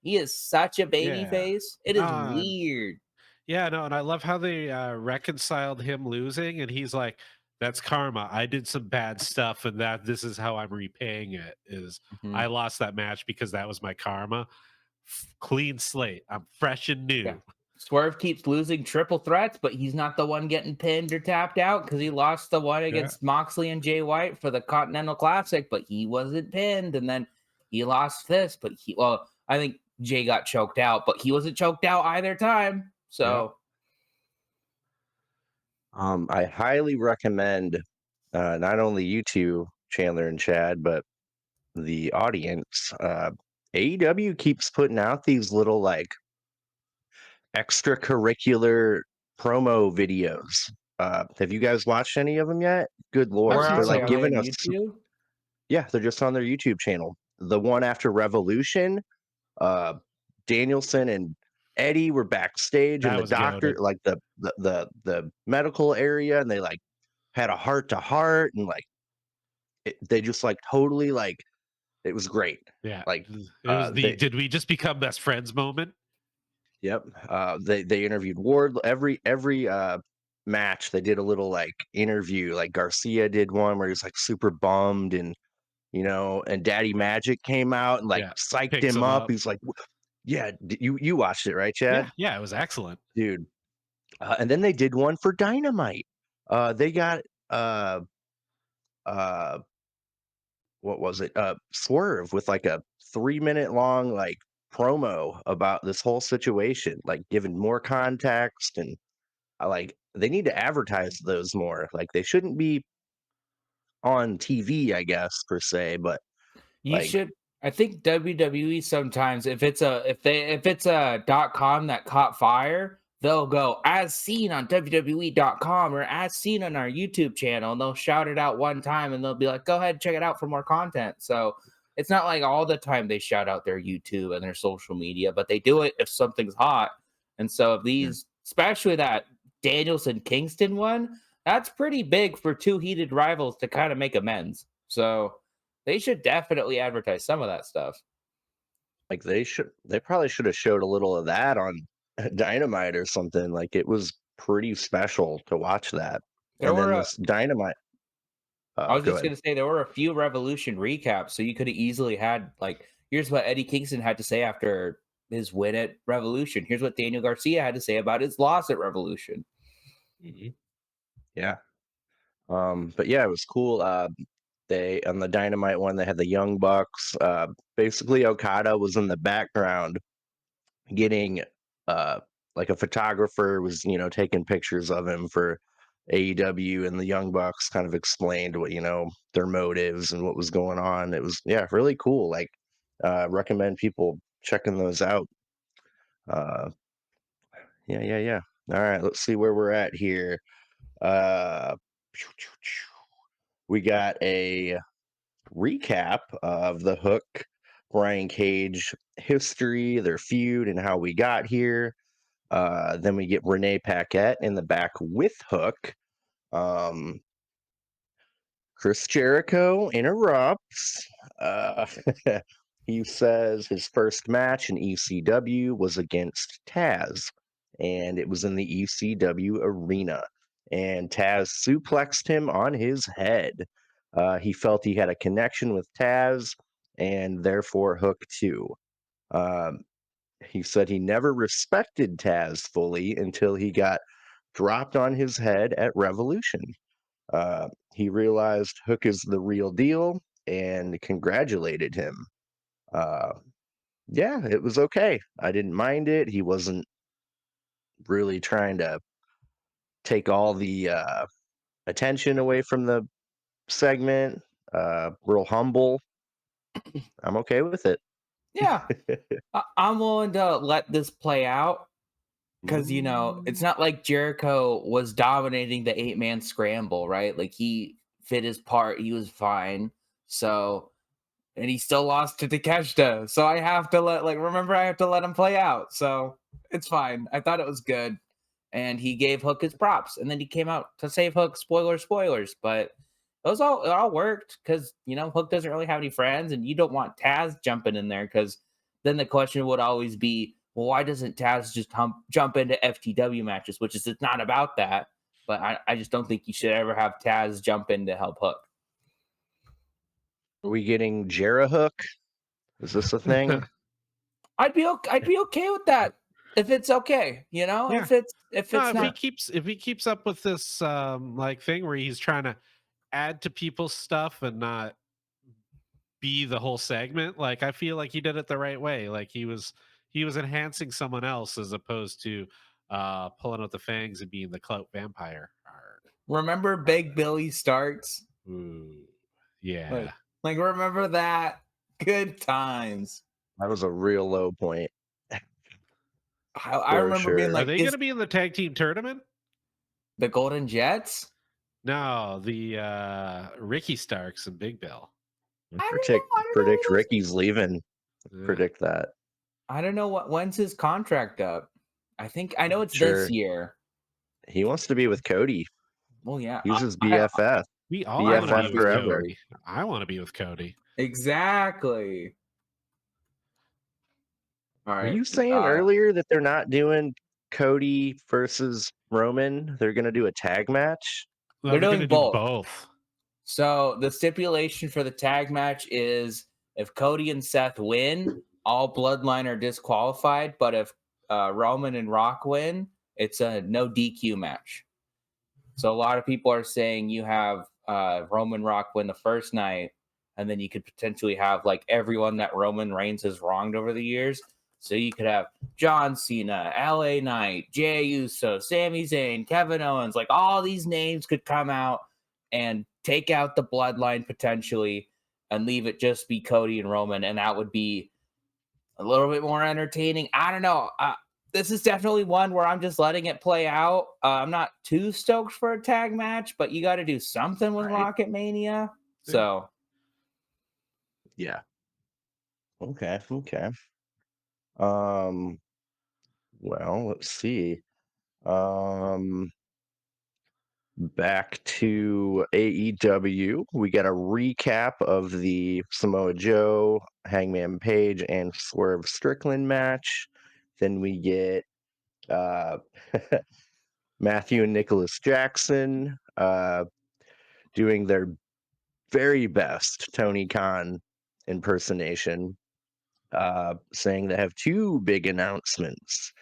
Speaker 3: he is such a baby
Speaker 2: Yeah.
Speaker 3: face. It is
Speaker 2: Uh,
Speaker 3: weird.
Speaker 2: yeah, no, and I love how they reconciled him losing, and he's like, "That's karma. I did some bad stuff, and this is how I'm repaying it. Is
Speaker 3: Mhm.
Speaker 2: I lost that match because that was my karma. Clean slate. I'm fresh and
Speaker 3: Yeah.
Speaker 2: new."
Speaker 3: Swerve keeps losing triple threats, but he's not the one getting pinned or tapped out because he lost the one
Speaker 2: Yeah,
Speaker 3: against Moxley and Jay White for the Continental Classic, but he wasn't pinned. And then he lost this, but I think Jay got choked out, but he wasn't choked out either time.
Speaker 2: yeah.
Speaker 3: So
Speaker 1: I highly recommend not only you two, Chandler and Chad, but the audience. AEW keeps putting out these little like extracurricular promo videos. Have you guys watched any of them yet? Good
Speaker 2: I've
Speaker 1: lord,
Speaker 3: where
Speaker 2: seen
Speaker 1: they're
Speaker 3: are they?
Speaker 1: like
Speaker 2: some
Speaker 3: Are
Speaker 2: of
Speaker 3: they
Speaker 2: them.
Speaker 3: on
Speaker 1: giving us.
Speaker 3: YouTube?
Speaker 1: Yeah, they're just on their YouTube channel. The one after Revolution, uh, Danielson and Eddie were backstage in
Speaker 2: That
Speaker 1: the
Speaker 2: was
Speaker 1: doctor,
Speaker 2: goaded.
Speaker 1: like the medical area, and they like had a heart to heart, and like they just like totally like it was great.
Speaker 2: Yeah,
Speaker 1: Like
Speaker 2: it was the
Speaker 1: they
Speaker 2: "Did we just become best friends" moment.
Speaker 1: yep. They interviewed Ward every match. They did a little like interview. Like Garcia did one where he's like super bummed and and Daddy Magic came out and like
Speaker 2: Yeah,
Speaker 1: psyched
Speaker 2: picks
Speaker 1: him
Speaker 2: him
Speaker 1: up.
Speaker 2: up.
Speaker 1: He's like, Yeah, you watched it, right, Chad?
Speaker 2: Yeah, it was excellent.
Speaker 1: Dude. And then they did one for Dynamite. They got uh what was it? Swerve with like a 3-minute long like promo about this whole situation, like giving more context. And I like they need to advertise those more. Like they shouldn't be on TV, I guess, per se, but
Speaker 3: You
Speaker 1: like
Speaker 3: should. I think WWE sometimes, if it's a .com that caught fire, they'll go as seen on WWE.com or as seen on our YouTube channel, and they'll shout it out one time, and they'll be like, "Go ahead, check it out for more content." So it's not like all the time they shout out their YouTube and their social media, but they do it if something's hot. And so if
Speaker 1: yeah,
Speaker 3: these, especially that Danielson Kingston one, that's pretty big for two heated rivals to kind of make amends. So they should definitely advertise some of that stuff.
Speaker 1: like they probably should have showed a little of that on Dynamite or something. Like it was pretty special to watch that.
Speaker 3: There
Speaker 1: And
Speaker 3: were
Speaker 1: then
Speaker 3: a
Speaker 1: this Dynamite
Speaker 3: I was
Speaker 1: go
Speaker 3: just
Speaker 1: ahead.
Speaker 3: gonna say there were a few Revolution recaps, so you could have easily had like, here's what Eddie Kingston had to say after his win at Revolution. Here's what Daniel Garcia had to say about his loss at Revolution.
Speaker 2: Mhm.
Speaker 1: Yeah. But yeah, it was cool. They on the Dynamite one, they had the Young Bucks. Basically, Okada was in the background getting uh like a photographer was taking pictures of him for AEW, and the Young Bucks kind of explained what their motives and what was going on. It was really cool. Like recommend people checking those out. Uh, yeah. All right, let's see where we're at here. Uh, we got a recap of the Hook Brian Cage history, their feud, and how we got here. Then we get Renee Paquette in the back with Hook. Um, Chris Jericho interrupts. Uh, he says his first match in ECW was against Taz, and it was in the ECW arena. And Taz suplexed him on his head. He felt he had a connection with Taz, and therefore Hook too. Um, he said he never respected Taz fully until he got dropped on his head at Revolution. He realized Hook is the real deal and congratulated him. Uh, yeah, it was okay. I didn't mind it. He wasn't really trying to take all the attention away from the segment. Real humble. I'm okay with it.
Speaker 3: Yeah, I'm willing to let this play out because it's not like Jericho was dominating the 8-man scramble, right? Like he fit his part, he was fine. So and he still lost to Takeshita. So I have to remember I have to let him play out. So it's fine. I thought it was good. And he gave Hook his props. And then he came out to save Hook. Spoilers. But it all worked because Hook doesn't really have any friends, and you don't want Taz jumping in there because then the question would always be, well, why doesn't Taz just jump into FTW matches? Which is it's not about that. But I just don't think you should ever have Taz jump in to help Hook.
Speaker 1: Are we getting Jera Hook? Is this a thing?
Speaker 3: I'd be okay with that if it's okay,
Speaker 2: Yeah.
Speaker 3: if
Speaker 2: No,
Speaker 3: it's not.
Speaker 2: if he keeps up with this like thing where he's trying to add to people's stuff and not be the whole segment, like I feel like he did it the right way. Like he was enhancing someone else as opposed to pulling out the fangs and being the clout vampire. Arr.
Speaker 3: Remember Big Billy Starks?
Speaker 2: Ooh. Yeah.
Speaker 3: Like remember that? Good times.
Speaker 1: That was a real low point
Speaker 3: I
Speaker 1: for
Speaker 3: remember being
Speaker 1: sure.
Speaker 2: Are
Speaker 3: like,
Speaker 2: they
Speaker 3: is
Speaker 2: gonna be in the tag team tournament?
Speaker 3: the Golden Jets?
Speaker 2: No, the Ricky Starks and Big Bill.
Speaker 3: I don't
Speaker 1: Predict
Speaker 3: know.
Speaker 1: Ricky's leaving.
Speaker 2: Yeah.
Speaker 1: Predict that.
Speaker 3: I don't know when's his contract up. I know it's
Speaker 1: Sure.
Speaker 3: this year.
Speaker 1: He wants to be with Cody.
Speaker 3: Well, yeah.
Speaker 1: He's his BFF.
Speaker 2: We all want to
Speaker 1: BFF
Speaker 2: be with
Speaker 1: forever.
Speaker 2: Cody. I want to be with Cody.
Speaker 3: Exactly. All
Speaker 1: Were
Speaker 3: right.
Speaker 1: you saying earlier that they're not doing Cody versus Roman? They're going to do a tag match?
Speaker 2: No,
Speaker 3: They're
Speaker 2: gonna
Speaker 3: doing
Speaker 2: do
Speaker 3: both.
Speaker 2: both.
Speaker 3: So the stipulation for the tag match is if Cody and Seth win, all Bloodline are disqualified, but if Roman and Rock win, it's a no DQ match. So a lot of people are saying you have Roman Rock win the first night, and then you could potentially have like everyone that Roman Reigns has wronged over the years. So you could have John Cena, LA Knight, Jey Uso, Sami Zayn, Kevin Owens, like all these names could come out and take out the Bloodline potentially and leave it just be Cody and Roman, and that would be a little bit more entertaining. I don't know. This is definitely one where I'm just letting it play out. I'm not too stoked for a tag match, but you got to do something with
Speaker 1: Right.
Speaker 3: Rocket Mania.
Speaker 2: Yeah.
Speaker 3: So
Speaker 1: Yeah. Okay. Um. Well, let's see. Um. Back to AEW, we got a recap of the Samoa Joe, Hangman Page, and Swerve Strickland match. Then we get uh, Matthew and Nicholas Jackson doing their very best Tony Khan impersonation, saying they have two big announcements.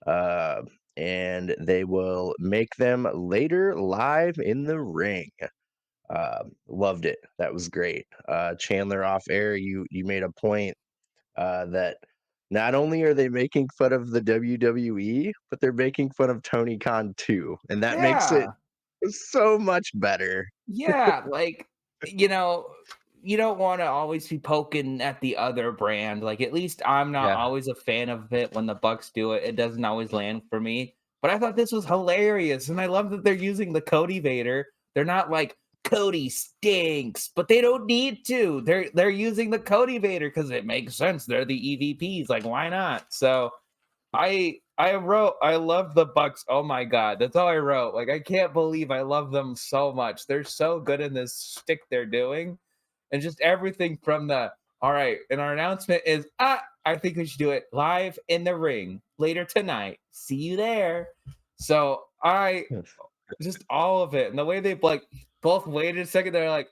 Speaker 1: Uh, and they will make them later live in the ring. Loved it. That was great. Chandler, off air, you made a point that not only are they making fun of the WWE, but they're making fun of Tony Khan too, and that makes it
Speaker 3: yeah,
Speaker 1: so much better.
Speaker 3: yeah, like you don't want to always be poking at the other brand. Like at least I'm not
Speaker 1: Yeah.
Speaker 3: always a fan of it when the Bucks do it. It doesn't always land for me. But I thought this was hilarious, and I love that they're using the Cody Vader. They're not like Cody stinks, but they don't need to. They're using the Cody Vader because it makes sense. They're the EVPs. Like why not? So I wrote I love the Bucks. Oh my god, that's all I wrote. Like I can't believe I love them so much. They're so good in this stick they're doing, and just everything from the all right. And our announcement is I think we should do it live in the ring later tonight. See you there. So I just all of it and the way they like both waited a second. They're like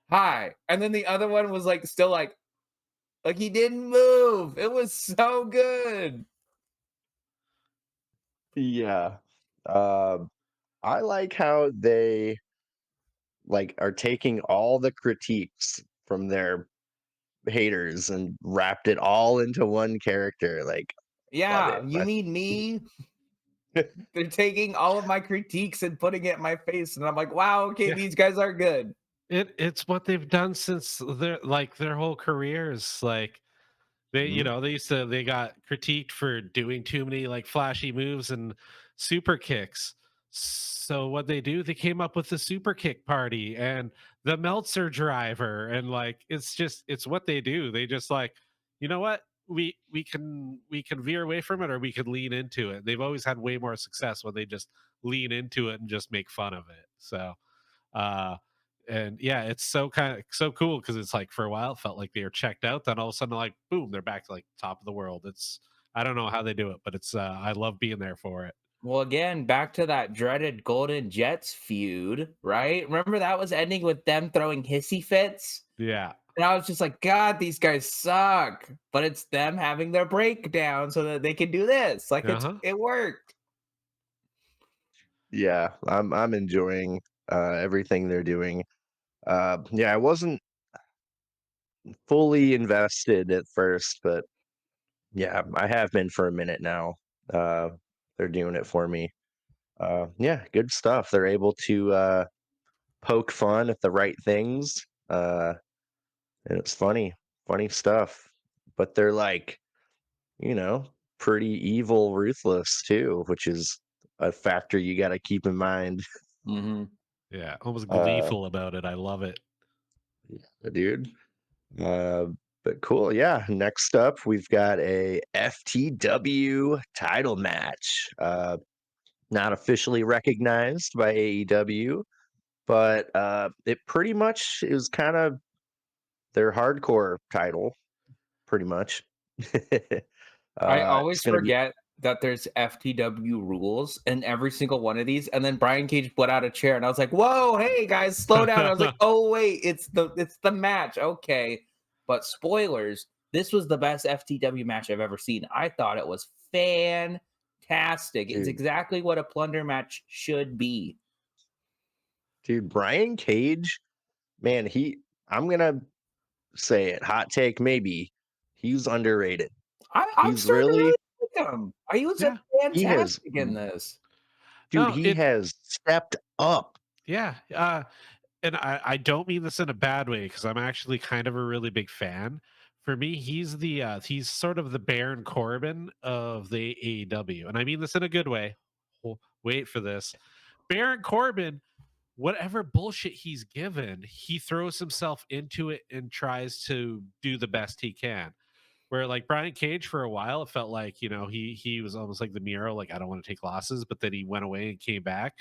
Speaker 3: hi, and then the other one was like still like he didn't move. It was so good.
Speaker 1: Yeah. Um, I like how they like are taking all the critiques from their haters and wrapped it all into one character. Like, love
Speaker 3: Yeah,
Speaker 1: it.
Speaker 3: you mean me? They're taking all of my critiques and putting it in my face, and I'm like, wow, okay,
Speaker 2: Yeah.
Speaker 3: these guys are good.
Speaker 2: It's what they've done since their whole careers. Like
Speaker 1: Mhm.
Speaker 2: they got critiqued for doing too many like flashy moves and super kicks. So what they do, they came up with the super kick party and the Meltzer driver, and like it's what they do. They just like, you know what? We can veer away from it or we could lean into it. They've always had way more success when they just lean into it and just make fun of it. So uh and yeah, it's so cool because it's like for a while it felt like they were checked out, then all of a sudden like boom, they're back to like top of the world. It's I don't know how they do it, but it's I love being there for it.
Speaker 3: Well, again, back to that dreaded Golden Jets feud, right? Remember that was ending with them throwing hissy fits?
Speaker 2: Yeah.
Speaker 3: And I was just like, God, these guys suck. But it's them having their breakdown so that they can do this. Like
Speaker 2: Uh-huh.
Speaker 3: it worked.
Speaker 1: Yeah, I'm enjoying everything they're doing. Yeah, I wasn't fully invested at first, but yeah, I have been for a minute now. Uh, they're doing it for me. Yeah, good stuff. They're able to poke fun at the right things. And it's funny stuff. But they're like, you know, pretty evil, ruthless too, which is a factor you got to keep in mind,
Speaker 3: Mm-hmm.
Speaker 2: Yeah. Almost
Speaker 1: uh,
Speaker 2: gleeful about it. I love it.
Speaker 1: dude. Uh, but cool, yeah. Next up, we've got a FTW title match. Not officially recognized by AEW, but it pretty much is kind of their hardcore title, pretty much.
Speaker 3: I
Speaker 1: It's
Speaker 3: always
Speaker 1: gonna be
Speaker 3: forget that there's FTW rules in every single one of these. And then Brian Cage put out a chair, and I was like, "Whoa, hey guys, slow down!" And I was like, "Oh wait, it's the match, okay." But spoilers: this was the best FTW match I've ever seen. I thought it was fantastic. It's
Speaker 1: Dude,
Speaker 3: exactly what a plunder match should be.
Speaker 1: dude, Brian Cage, man, I'm gonna say it, hot take maybe, he's underrated.
Speaker 3: I'm
Speaker 1: He's
Speaker 3: starting to
Speaker 1: really
Speaker 3: really like him. He was
Speaker 2: Yeah.
Speaker 1: he has
Speaker 3: fantastic in this.
Speaker 1: dude,
Speaker 2: No,
Speaker 1: he
Speaker 2: it
Speaker 1: has stepped up.
Speaker 2: yeah. And I don't mean this in a bad way because I'm actually kind of a really big fan. For me, he's sort of the Baron Corbin of the AEW, and I mean this in a good way. Wait for this, Baron Corbin. Whatever bullshit he's given, he throws himself into it and tries to do the best he can. Where like Brian Cage for a while, it felt like he was almost like the Miro, like I don't want to take losses, but then he went away and came back,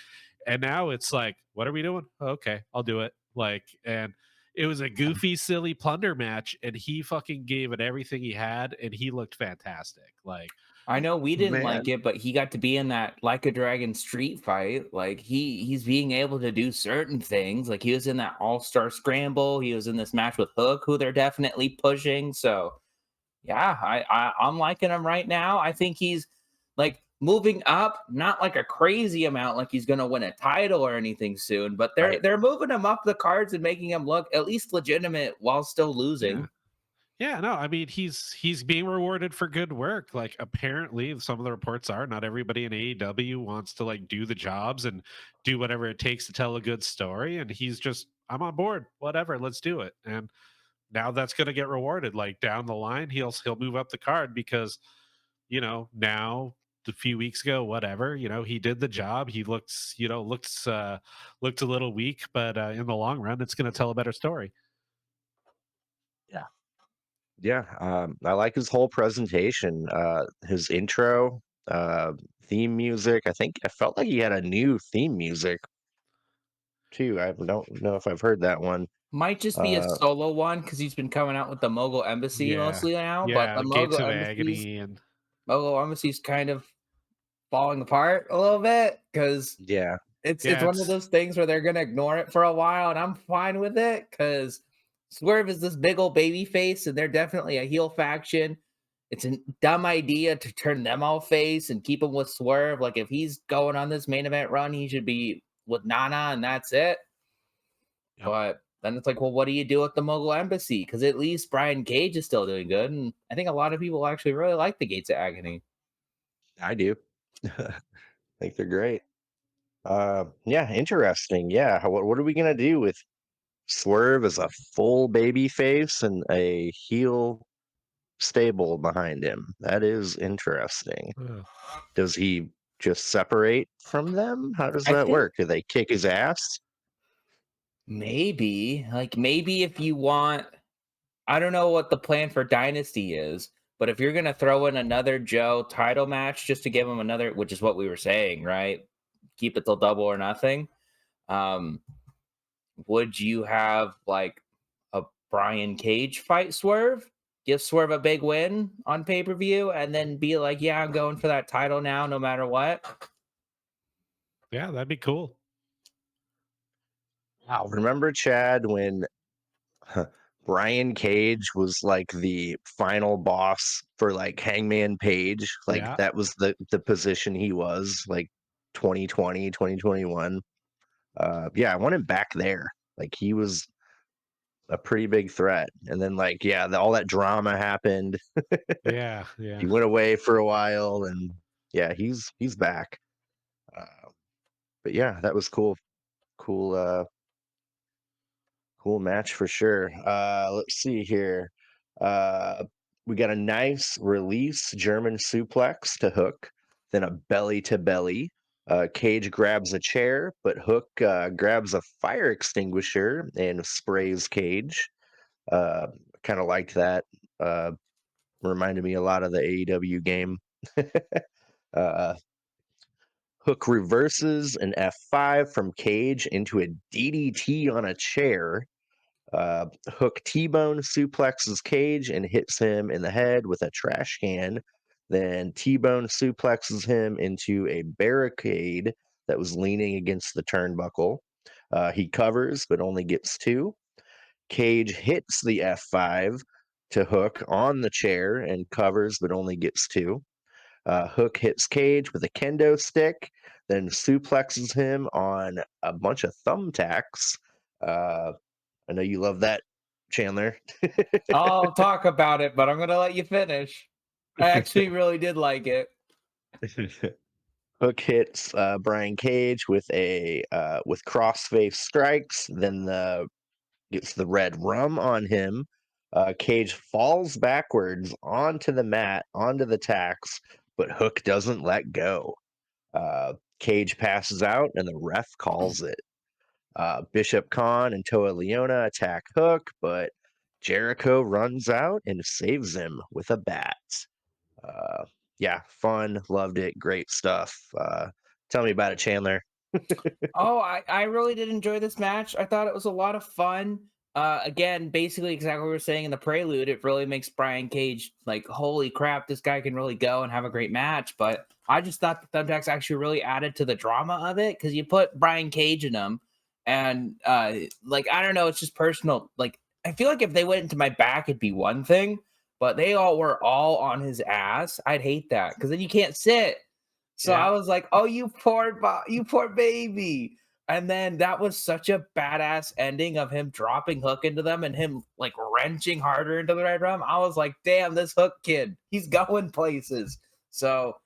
Speaker 2: and now it's like, what are we doing? Okay, I'll do it. Like, and it was a goofy, silly plunder match, and he fucking gave it everything he had, and he looked fantastic. Like,
Speaker 3: I know we didn't like
Speaker 1: Man,
Speaker 3: it, but he got to be in that Like a Dragon street fight. Like he's being able to do certain things. Like he was in that All-Star Scramble. He was in this match with Hook, who they're definitely pushing. So yeah, I'm liking him right now. I think he's like moving up, not like a crazy amount, like he's gonna win a title or anything soon, but they're
Speaker 1: right.
Speaker 3: they're moving him up the cards and making him look at least legitimate while still
Speaker 2: yeah,
Speaker 3: losing.
Speaker 2: yeah, no, I mean he's being rewarded for good work. Like apparently some of the reports are not everybody in AEW wants to like do the jobs and do whatever it takes to tell a good story. And he's just, I'm on board, whatever, let's do it. And now that's gonna get rewarded. Like down the line, he'll move up the card because now a few weeks ago, whatever, he did the job. He looked a little weak, but in the long run, it's gonna tell a better story.
Speaker 1: Yeah. Yeah, I like his whole presentation, his intro, theme music. I felt like he had a new theme music too. I don't know if I've heard that one.
Speaker 3: Might just be a
Speaker 1: Uh,
Speaker 3: solo one because he's been coming out with the Mogul Embassy
Speaker 2: Yeah.
Speaker 3: mostly now, but
Speaker 2: Yeah,
Speaker 3: the
Speaker 2: the Gates of Agony and
Speaker 3: Mogul Embassy's kind of falling apart a little bit because
Speaker 1: yeah,
Speaker 3: it's
Speaker 2: yeah,
Speaker 3: one of
Speaker 2: it's
Speaker 3: those things where they're gonna ignore it for a while, and I'm fine with it because Swerve is this big old baby face, and they're definitely a heel faction. It's a dumb idea to turn them all face and keep him with Swerve. Like if he's going on this main event run, he should be with Nana, and that's it.
Speaker 2: yep.
Speaker 3: But then it's like, well, what do you do with the Mogul Embassy? Because at least Brian Cage is still doing good, and I think a lot of people actually really like the Gates of Agony.
Speaker 1: I do. I think they're great. Yeah, interesting. Yeah, what are we gonna do with Swerve as a full baby face and a heel stable behind him? That is interesting.
Speaker 2: Ugh.
Speaker 1: Does he just separate from them? How does
Speaker 3: I
Speaker 1: that
Speaker 3: think
Speaker 1: work? Do they kick his ass?
Speaker 3: maybe if you want, I don't know what the plan for Dynasty is, but if you're gonna throw in another Joe title match just to give him another, which is what we were saying, right? Keep it till double or nothing. Um, would you have like a Brian Cage fight Swerve? Give Swerve a big win on pay per view, and then be like, "Yeah, I'm going for that title now, no matter what."
Speaker 2: Yeah, that'd be cool.
Speaker 1: Wow. Remember, Chad, when Brian Cage was like the final boss for like Hangman Page? Like
Speaker 2: Yeah.
Speaker 1: that was the position he was, like 2020, 2021. Yeah, I want him back there. Like he was a pretty big threat. And then like, yeah, all that drama happened.
Speaker 2: Yeah, yeah.
Speaker 1: He went away for a while and yeah, he's back. Uh, but yeah, that was cool. Cool Cool match for sure. Let's see here. Uh, we got a nice release German suplex to Hook, then a belly to belly. Cage grabs a chair, but Hook grabs a fire extinguisher and sprays Cage. Uh, kind of liked that. Uh, Reminded me a lot of the AEW game. uh, Hook reverses an F5 from Cage into a DDT on a chair. Hook T-bone suplexes Cage and hits him in the head with a trash can. Then T-bone suplexes him into a barricade that was leaning against the turnbuckle. He covers, but only gets two. Cage hits the F5, to Hook on the chair and covers, but only gets 2. Hook hits Cage with a kendo stick, then suplexes him on a bunch of thumbtacks. I know you love that, Chandler.
Speaker 3: I'll talk about it, but I'm gonna let you finish. I actually really did like it.
Speaker 1: Hook hits Brian Cage with crossface strikes, then gets the red rum on him. Cage falls backwards onto the mat, onto the tacks, but Hook doesn't let go. Cage passes out, and the ref calls it. Bishop Khan and Toa Leona attack Hook, but Jericho runs out and saves him with a bat. Uh, yeah, fun, loved it, great stuff. Tell me about it, Chandler.
Speaker 3: Oh, I really did enjoy this match. I thought it was a lot of fun. Again, basically exactly what we were saying in the prelude. It really makes Brian Cage like, holy crap, this guy can really go and have a great match. But I just thought the thumbtacks actually really added to the drama of it because you put Brian Cage in them, and like I don't know, it's just personal. Like I feel like if they went into my back, it'd be one thing, but they all were all on his ass. I'd hate that because then you can't sit. So I
Speaker 2: Yeah.
Speaker 3: was like, "Oh, you poor baby." And then that was such a badass ending of him dropping Hook into them and him like wrenching harder into the red rum. I was like, "Damn, this Hook kid, he's going places." So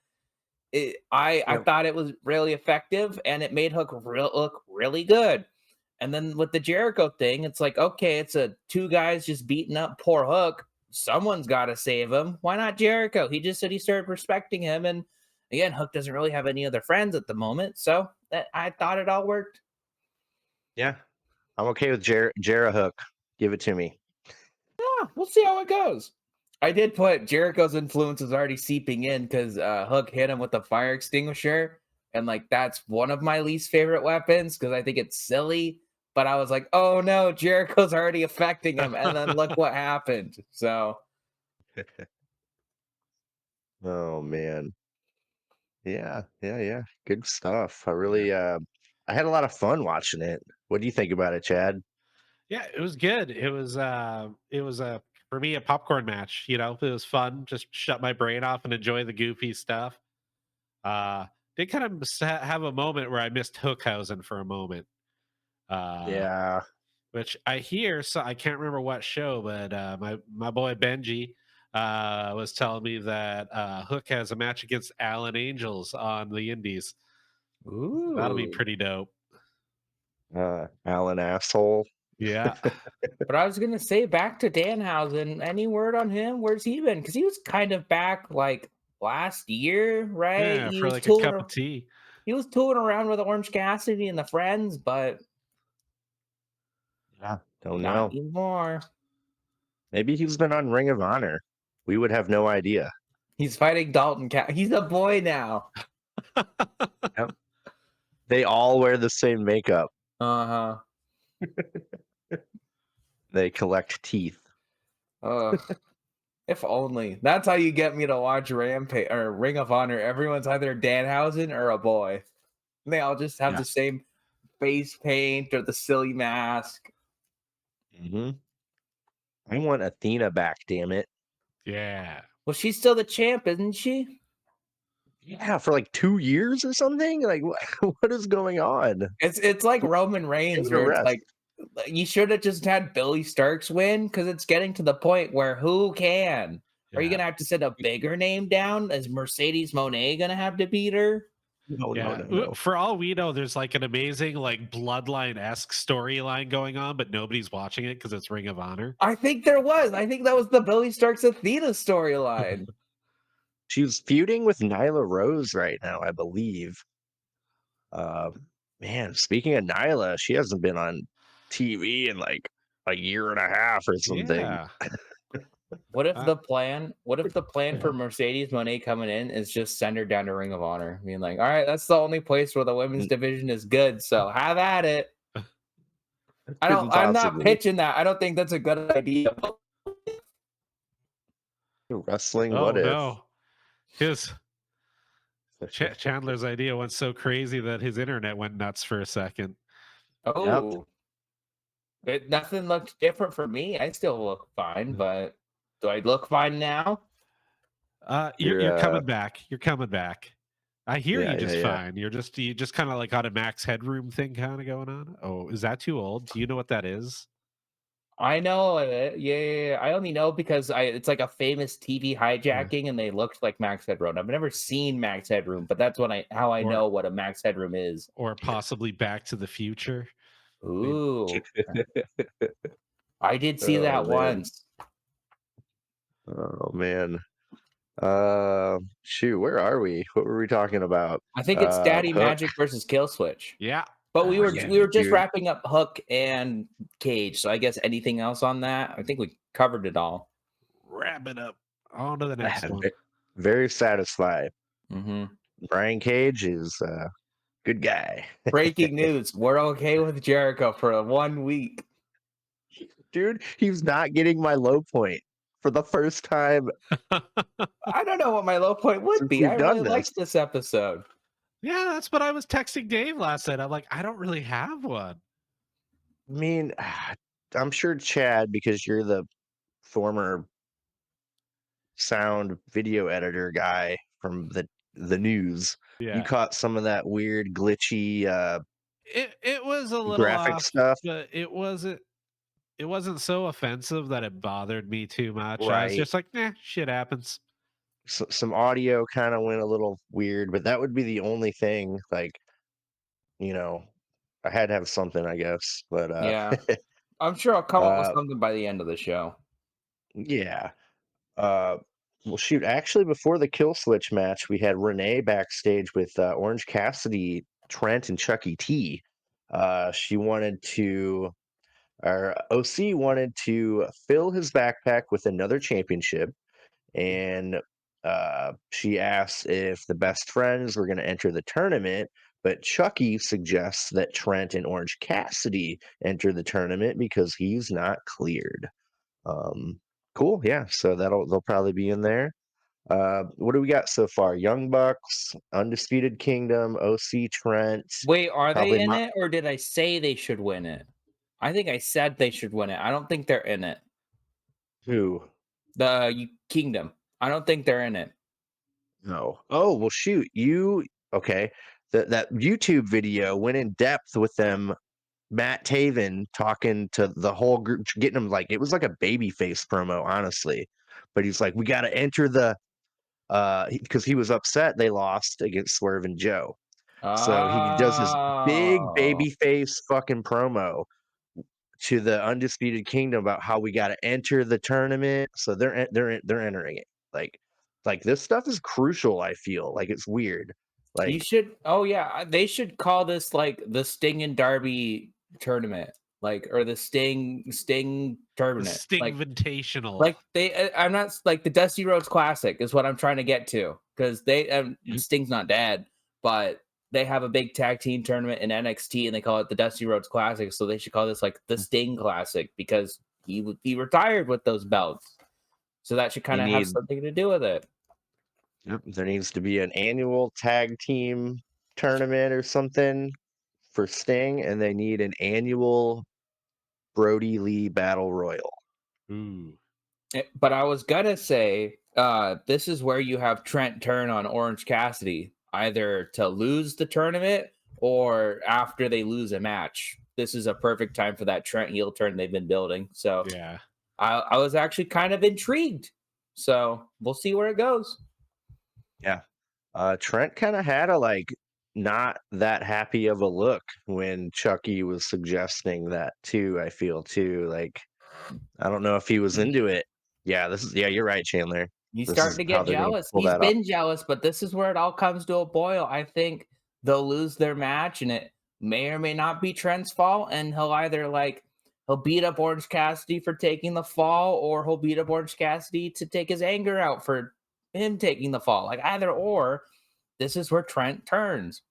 Speaker 3: I
Speaker 1: Yep.
Speaker 3: thought it was really effective and it made Hook look really good. And then with the Jericho thing, it's like, okay, it's a 2 guys just beating up poor Hook. Someone's got to save him. Why not Jericho? He just said he started respecting him, and again, Hook doesn't really have any other friends at the moment, so I thought it all worked.
Speaker 1: Yeah, I'm okay with Hook. Give it to me.
Speaker 3: Yeah, we'll see how it goes. I did put Jericho's influence is already seeping in because Hook hit him with a fire extinguisher, and like that's one of my least favorite weapons because I think it's silly. But I was like, oh no, Jericho's already affecting him, and then look what happened. So
Speaker 1: Oh man. Yeah, yeah, yeah. Good stuff.
Speaker 2: Yeah.
Speaker 1: I had a lot of fun watching it. What do you think about it, Chad?
Speaker 2: Yeah, it was good. It was a for me a popcorn match, you know. It was fun. Just shut my brain off and enjoy the goofy stuff. Uh did kind of have a moment where I missed Hookhausen for a moment. Uh
Speaker 1: Yeah.
Speaker 2: which I hear, so I can't remember what show, but my boy Benji was telling me that Hook has a match against Alan Angels on the Indies. That'll be
Speaker 3: ooh.
Speaker 2: pretty dope.
Speaker 1: Alan asshole.
Speaker 2: Yeah.
Speaker 3: But I was gonna say back to Danhausen. Any word on him? Where's he been? Because he was kind of back like last year, right?
Speaker 2: Yeah, for like a cup of tea.
Speaker 3: He was tooling around with Orange Cassidy and the Friends, but
Speaker 1: Yeah. Don't
Speaker 3: not
Speaker 1: know.
Speaker 3: anymore.
Speaker 1: Maybe he's been on Ring of Honor. We would have no idea.
Speaker 3: He's fighting Dalton Cat. He's a boy now.
Speaker 1: Yep. They all wear the same makeup.
Speaker 3: Uh
Speaker 1: They collect teeth.
Speaker 3: huh. If only. That's how you get me to watch Rampage or Ring of Honor. Everyone's either Danhausen or a boy. They all just have
Speaker 1: Yeah.
Speaker 3: the same face paint or the silly mask.
Speaker 1: hmm I want Athena back, damn it.
Speaker 2: Yeah.
Speaker 3: Well, she's still the champ, isn't she?
Speaker 1: Yeah, for like 2 years or something. Like, what is going on?
Speaker 3: It's like Roman
Speaker 1: Give
Speaker 3: Reigns,
Speaker 1: it a
Speaker 3: where it's
Speaker 1: rest.
Speaker 3: like you should have just had Billy Starks win because it's getting to the point where who can? Are you
Speaker 2: Yeah.
Speaker 3: gonna have to send a bigger name down? Is Mercedes Monet gonna have to beat her?
Speaker 1: No, no,
Speaker 2: Yeah.
Speaker 1: no, no.
Speaker 2: For all we know, there's like an amazing like bloodline-esque storyline going on, but nobody's watching it because it's Ring of Honor.
Speaker 3: I think there was. I think that was the Billy Starks Athena storyline.
Speaker 1: She's feuding with Nyla Rose right now, I believe. Uh, man, speaking of Nyla, she hasn't been on TV in like a year and a half or something.
Speaker 2: Yeah.
Speaker 3: What if
Speaker 2: Uh,
Speaker 3: the plan? What if the plan for Mercedes Monet coming in is just send her down to Ring of Honor? Being like, all right, that's the only place where the women's division is good, so have at it.
Speaker 1: Couldn't
Speaker 3: I'm not
Speaker 1: possibly.
Speaker 3: pitching that. I don't think that's a good idea.
Speaker 1: Wrestling, what
Speaker 2: oh
Speaker 1: if?
Speaker 2: no. His Chandler's idea went so crazy that his internet went nuts for a second.
Speaker 3: Oh, nothing looked different for me. I still look fine, but Do I look fine now?
Speaker 2: You're coming back. You're coming back. I hear
Speaker 1: Yeah,
Speaker 2: you just
Speaker 1: yeah.
Speaker 2: fine. You just kind of like got a max headroom thing kind of going on. Oh, is that too old? Do you know what that is?
Speaker 3: I know it. Yeah, yeah, yeah. I only know because it's like a famous TV
Speaker 2: Yeah.
Speaker 3: hijacking and they looked like Max Headroom. I've never seen Max Headroom, but that's how I
Speaker 2: Or
Speaker 3: know what a Max Headroom is.
Speaker 2: or possibly Back to the Future. Maybe.
Speaker 3: Ooh. I did see
Speaker 1: Oh
Speaker 3: that
Speaker 1: man.
Speaker 3: once.
Speaker 1: Oh man. Shoot, where are we? What were we talking about?
Speaker 3: I think it's Daddy
Speaker 1: Hook.
Speaker 3: Magic versus Kill Switch.
Speaker 2: Yeah.
Speaker 3: But we
Speaker 1: Oh
Speaker 3: were
Speaker 1: yeah,
Speaker 3: we were just
Speaker 1: dude.
Speaker 3: wrapping up Hook and Cage. So I guess anything else on that? I think we covered it all.
Speaker 2: Wrap it up. On to the next one.
Speaker 1: Very satisfied.
Speaker 3: Hmm.
Speaker 1: Brian Cage is good guy.
Speaker 3: Breaking news: we're okay with Jericho for 1 week.
Speaker 1: Dude, he's not getting my low point for the first time
Speaker 3: I don't know what my low point would
Speaker 1: since
Speaker 3: be. I
Speaker 1: we've
Speaker 3: really
Speaker 1: done this.
Speaker 3: liked this episode.
Speaker 2: Yeah, that's what I was texting Dave last night. I'm like, I don't really have one.
Speaker 1: I mean, I'm sure Chad, because you're the former sound video editor guy from the news, you
Speaker 2: Yeah.
Speaker 1: caught some of that weird glitchy
Speaker 2: It was a little
Speaker 1: graphic
Speaker 2: off,
Speaker 1: stuff.
Speaker 2: but it wasn't so offensive that it bothered me too much. I was
Speaker 1: Right.
Speaker 2: just like, nah, shit happens.
Speaker 1: Some audio kind of went a little weird, but that would be the only thing. Like, you know, I had to have something, I guess. But
Speaker 3: Yeah, I'm sure I'll come up with
Speaker 1: uh,
Speaker 3: something by the end of the show.
Speaker 1: yeah. Uh, well, shoot. Actually, before the kill switch match, we had Renee backstage with Orange Cassidy, Trent, and Chucky T. She wanted to, our OC wanted to fill his backpack with another championship, and she asked if the best friends were going to enter the tournament. But Chucky suggests that Trent and Orange Cassidy enter the tournament because he's not cleared. Um, cool, yeah. So they'll probably be in there. What do we got so far? Young Bucks, Undisputed Kingdom, OC Trent,
Speaker 3: Wait, are they
Speaker 1: probably
Speaker 3: in it, or did I say they should win it? I think I said they should win it. I don't think they're in it.
Speaker 1: who?
Speaker 3: Kingdom. I don't think they're in it.
Speaker 1: No. Oh, well, shoot. Okay. That YouTube video went in depth with them. Matt Taven talking to the whole group, getting them like it was like a baby face promo, honestly. But he's like, we got to enter the because he was upset they lost against Swerve and Joe. So he does this big
Speaker 3: Oh,
Speaker 1: baby face fucking promo to the Undisputed Kingdom about how we got to enter the tournament. So they're entering it. Like this stuff is crucial. I feel like it's weird.
Speaker 3: you
Speaker 1: Like
Speaker 3: should. Oh yeah, they should call this like the Sting and Darby tournament, like or the Sting
Speaker 2: The
Speaker 3: tournament,
Speaker 2: Sting Invitational.
Speaker 3: like they. I'm not like the Dusty Rhodes Classic is what I'm trying to get to because they Sting's not dead, but they have a big tag team tournament in NXT and they call it the Dusty Rhodes Classic. So they should call this like the Sting Classic because he retired with those belts. So that should kind
Speaker 1: you
Speaker 3: of have
Speaker 1: need
Speaker 3: something to do with it.
Speaker 1: there needs to be an annual tag team tournament or something for Sting, and they need an annual Brody Lee Battle Royal.
Speaker 2: Ooh.
Speaker 3: But I was gonna say, this is where you have Trent turn on Orange Cassidy, either to lose the tournament or after they lose a match. This is a perfect time for that Trent heel turn they've been building. So
Speaker 2: Yeah.
Speaker 3: I was actually kind of intrigued. So we'll see where it goes.
Speaker 1: Yeah. Trent kind of had a like not that happy of a look when Chucky was suggesting that too. I feel too like I don't know if he was into it. Yeah, you're right, Chandler.
Speaker 3: He's
Speaker 1: This
Speaker 3: starting
Speaker 1: is
Speaker 3: to
Speaker 1: how
Speaker 3: get
Speaker 1: they're gonna
Speaker 3: jealous.
Speaker 1: pull
Speaker 3: He's
Speaker 1: that off.
Speaker 3: been jealous, but this is where it all comes to a boil. I think they'll lose their match, and it may or may not be Trent's fault. And he'll either he'll beat up Orange Cassidy for taking the fall, or he'll beat up Orange Cassidy to take his anger out for him taking the fall. Like either or, this is where Trent turns,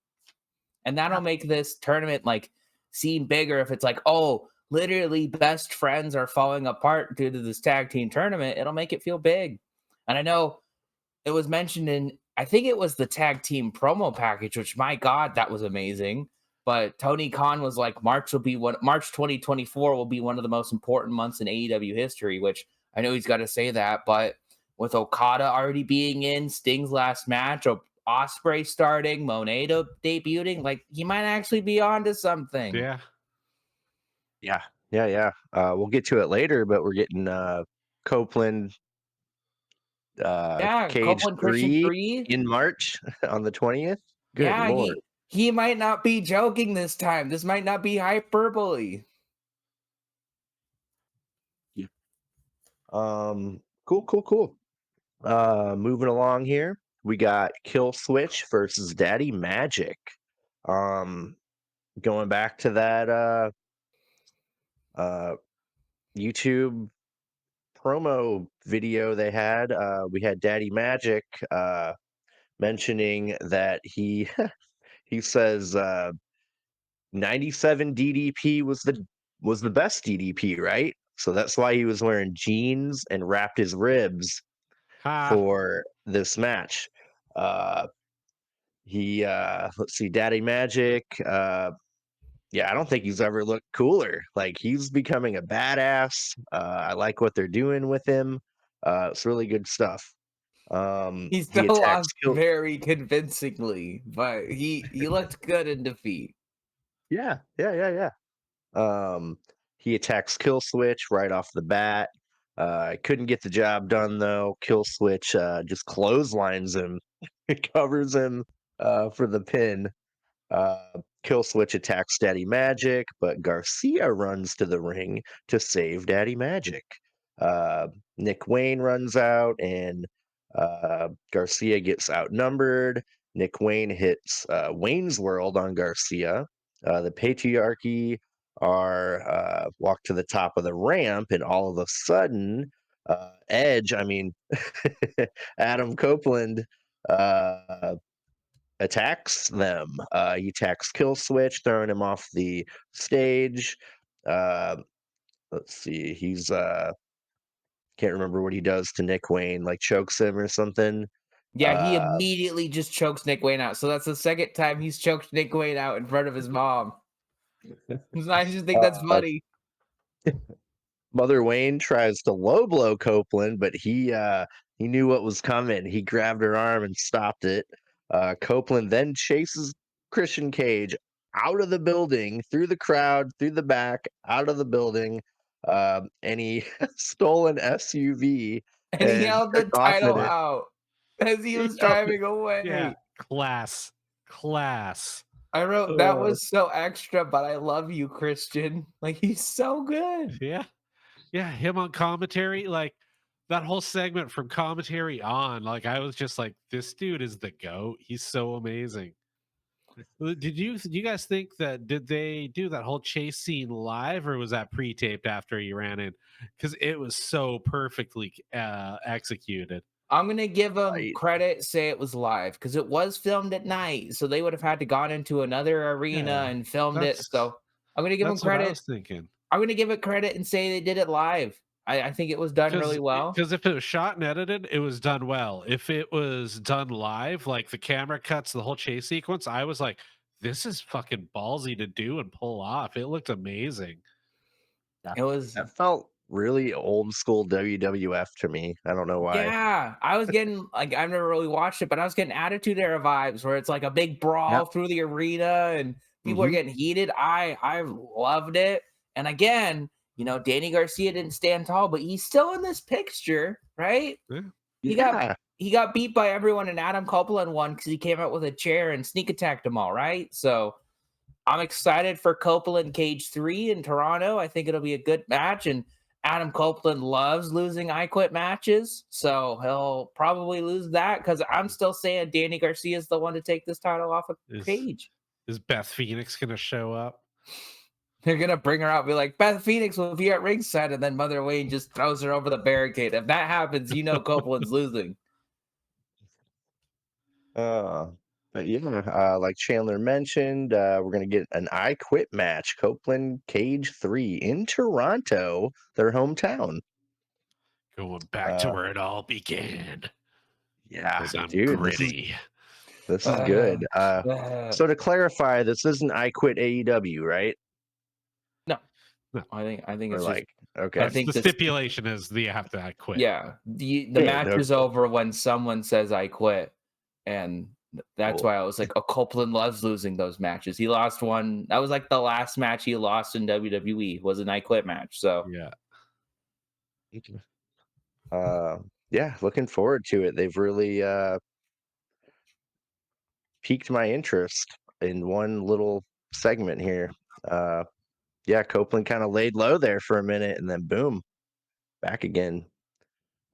Speaker 3: and that'll make this tournament like seem bigger. If it's like, oh, literally best friends are falling apart due to this tag team tournament, it'll make it feel big. And I know it was mentioned in, I think it was the tag team promo package, which my God, that was amazing. But Tony Khan was like, March 2024 will be one of the most important months in AEW history, which I know he's got to say that, but with Okada already being in, Sting's last match, Osprey starting, Monedo debuting, like he might actually be onto something.
Speaker 2: Yeah.
Speaker 1: Yeah, yeah. We'll get to it later, but we're getting Copeland
Speaker 3: Yeah,
Speaker 1: Cage
Speaker 3: Copeland Christian
Speaker 1: 3
Speaker 3: 3.
Speaker 1: in March on the 20th. Good
Speaker 3: Yeah,
Speaker 1: lord.
Speaker 3: he might not be joking this time. This might not be hyperbole.
Speaker 1: Yeah. Cool. Moving along here, we got Kill Switch versus Daddy Magic. Um, Going back to that uh YouTube promo video they had, we had Daddy Magic mentioning that he he says 97 DDP was the best DDP, right? So that's why he was wearing jeans and wrapped his ribs
Speaker 2: Ha.
Speaker 1: for this match. Uh he let's see, Daddy Magic, yeah, I don't think he's ever looked cooler. Like he's becoming a badass. I like what they're doing with him. It's really good stuff.
Speaker 3: He
Speaker 1: He
Speaker 3: still
Speaker 1: attacks
Speaker 3: lost
Speaker 1: kill.
Speaker 3: very convincingly, but he looked good in defeat.
Speaker 1: Yeah. He attacks Kill Switch right off the bat. Couldn't get the job done though. Kill Switch just clotheslines him, covers him for the pin. Uh, Kill Switch attacks Daddy Magic, but Garcia runs to the ring to save Daddy Magic. Uh, Nick Wayne runs out, and Garcia gets outnumbered. Nick Wayne hits Wayne's World on Garcia. The Patriarchy are walk to the top of the ramp, and all of a sudden, Edge, I mean, Adam Copeland, attacks them. He attacks Kill Switch, throwing him off the stage. Uh, let's see, he's can't remember what he does to Nick Wayne, like chokes him or something.
Speaker 3: Yeah, he
Speaker 1: Uh,
Speaker 3: immediately just chokes Nick Wayne out. So that's the second time he's choked Nick Wayne out in front of his mom. I just think that's
Speaker 1: uh,
Speaker 3: funny.
Speaker 1: Mother Wayne tries to low blow Copeland, but he knew what was coming. He grabbed her arm and stopped it. Copeland then chases Christian Cage out of the building, through the crowd, through the back, out of the building, and he stole an SUV
Speaker 3: And he
Speaker 1: and
Speaker 3: held the
Speaker 1: took off in
Speaker 3: title
Speaker 1: it.
Speaker 3: out as he
Speaker 1: He
Speaker 3: was
Speaker 1: held
Speaker 3: driving
Speaker 2: Yeah.
Speaker 3: away.
Speaker 2: Class.
Speaker 3: I wrote that
Speaker 1: it.
Speaker 3: was so extra, but I love you, Christian. Like he's so good.
Speaker 2: Yeah. Yeah. Him on commentary, like that whole segment from commentary on, like I was just like, this dude is the GOAT. He's so amazing. Did you guys think that did they do that whole chase scene live or was that pre-taped after he ran in? Because it was so perfectly executed.
Speaker 3: I'm gonna give him
Speaker 1: Right.
Speaker 3: credit, say it was live because it was filmed at night, so they would have had to gone into another arena
Speaker 2: Yeah,
Speaker 3: and filmed it.
Speaker 2: that's
Speaker 3: So I'm gonna give him
Speaker 2: that's what I
Speaker 3: credit.
Speaker 2: was thinking.
Speaker 3: I'm gonna give it credit and say they did it live. I think it was done really well.
Speaker 2: Because if it was shot and edited, it was done well. If it was done live, like the camera cuts the whole chase sequence, I was like, this is fucking ballsy to do and pull off. It looked amazing.
Speaker 1: That
Speaker 3: It was
Speaker 1: that felt really old school WWF to me. I don't know why.
Speaker 3: Yeah, I was getting like I've never really watched it, but I was getting Attitude Era vibes where it's like a big brawl
Speaker 1: Yep.
Speaker 3: through the arena and people are
Speaker 1: Mhm.
Speaker 3: getting heated. I loved it. And again, Danny Garcia didn't stand tall, but he's still in this picture, right?
Speaker 2: Yeah.
Speaker 3: He got
Speaker 1: Yeah.
Speaker 3: he got beat by everyone, and Adam Copeland won because he came out with a chair and sneak attacked them all, right? So I'm excited for Copeland Cage 3 in Toronto. I think it'll be a good match. And Adam Copeland loves losing I Quit matches. So he'll probably lose that because I'm still saying Danny Garcia is the one to take this title off of
Speaker 2: Is
Speaker 3: Cage.
Speaker 2: is Beth Phoenix gonna show up?
Speaker 3: They're going to bring her out and be like, Beth Phoenix will be at ringside. And then Mother Wayne just throws her over the barricade. If that happens, Copeland's losing.
Speaker 1: Uh, but yeah, like Chandler mentioned, we're gonna get an I Quit match, Copeland Cage 3 in Toronto, their hometown.
Speaker 2: Going back to
Speaker 1: Uh,
Speaker 2: where it all began.
Speaker 1: yeah,
Speaker 2: Because I'm
Speaker 1: dude,
Speaker 2: gritty.
Speaker 1: this is
Speaker 3: Uh,
Speaker 1: good.
Speaker 3: uh,
Speaker 1: So to clarify, this isn't I Quit AEW, right?
Speaker 3: no. I think
Speaker 1: Or
Speaker 3: it's just
Speaker 1: like, okay,
Speaker 3: I
Speaker 2: That's
Speaker 3: think
Speaker 2: the
Speaker 3: this
Speaker 2: stipulation is you have to quit.
Speaker 3: yeah, the
Speaker 1: hey,
Speaker 3: match
Speaker 1: no,
Speaker 3: is over when someone says I quit. And that's
Speaker 1: cool.
Speaker 3: why I was like, oh, Copeland loves losing those matches. He lost one. That was like the last match he lost in WWE was an I quit match. So
Speaker 2: Yeah.
Speaker 1: Yeah, looking forward to it. They've really piqued my interest in one little segment here. Uh, yeah, Copeland kind of laid low there for a minute, and then boom, back again.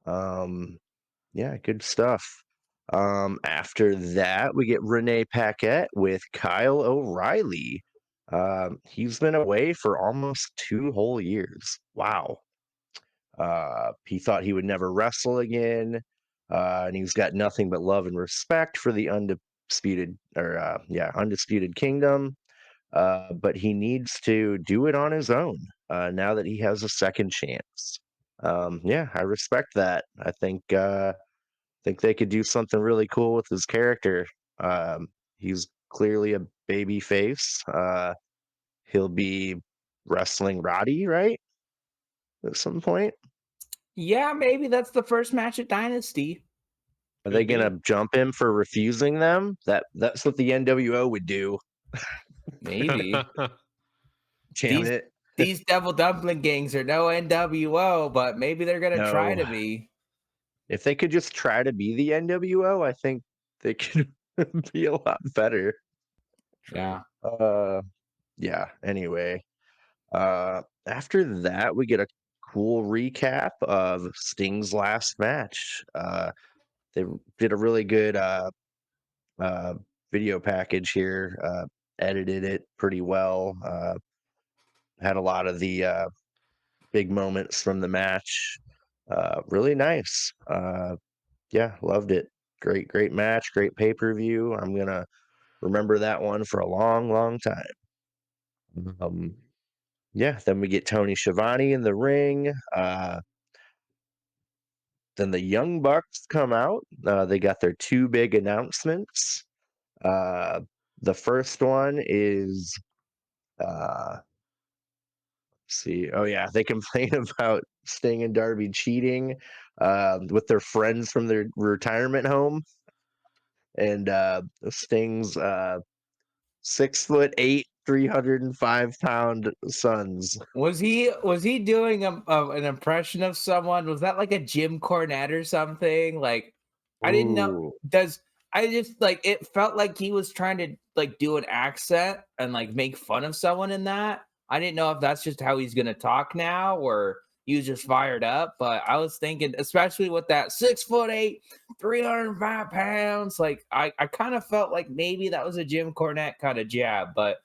Speaker 1: Um, yeah, good stuff. After that, we get Renee Paquette with Kyle O'Reilly. He's been away for almost 2 whole years. Wow. He thought he would never wrestle again, and he's got nothing but love and respect for the undisputed kingdom. But he needs to do it on his own now that he has a second chance. Yeah, I respect that. I think they could do something really cool with his character. He's clearly a baby face. He'll be wrestling Roddy, right? At some point.
Speaker 3: yeah, maybe that's the first match at Dynasty.
Speaker 1: Are they
Speaker 2: Could be.
Speaker 1: gonna jump him for refusing them? That's what the NWO would do.
Speaker 3: Maybe
Speaker 1: Damn
Speaker 3: these
Speaker 1: it.
Speaker 3: these Devil Dumpling Gangs are no NWO, but maybe they're gonna try
Speaker 1: No.
Speaker 3: to be.
Speaker 1: If they could just try to be the NWO, I think they could be a lot better.
Speaker 2: True.
Speaker 3: Yeah.
Speaker 1: Uh yeah, anyway. After that we get a cool recap of Sting's last match. They did a really good uh video package here, edited it pretty well. Had a lot of the big moments from the match. Really nice. Yeah, loved it. Great match, great pay-per-view. I'm gonna remember that one for a long time. Um, yeah, then we get Tony Schiavone in the ring. Then the Young Bucks come out. They got their two big announcements. Uh, the first one is see. Oh yeah, they complain about Sting and Darby cheating with their friends from their retirement home, and Sting's 6'8", 305-pound sons.
Speaker 3: Was he doing an impression of someone? Was that like a Jim Cornette or something? Like I didn't know.
Speaker 1: Ooh,
Speaker 3: Does I just like it felt like he was trying to like do an accent and like make fun of someone in that. I didn't know if that's just how he's gonna talk now or he was just fired up. But I was thinking, especially with that 6'8", 305 pounds, like I kind of felt like maybe that was a Jim Cornette kind of jab, but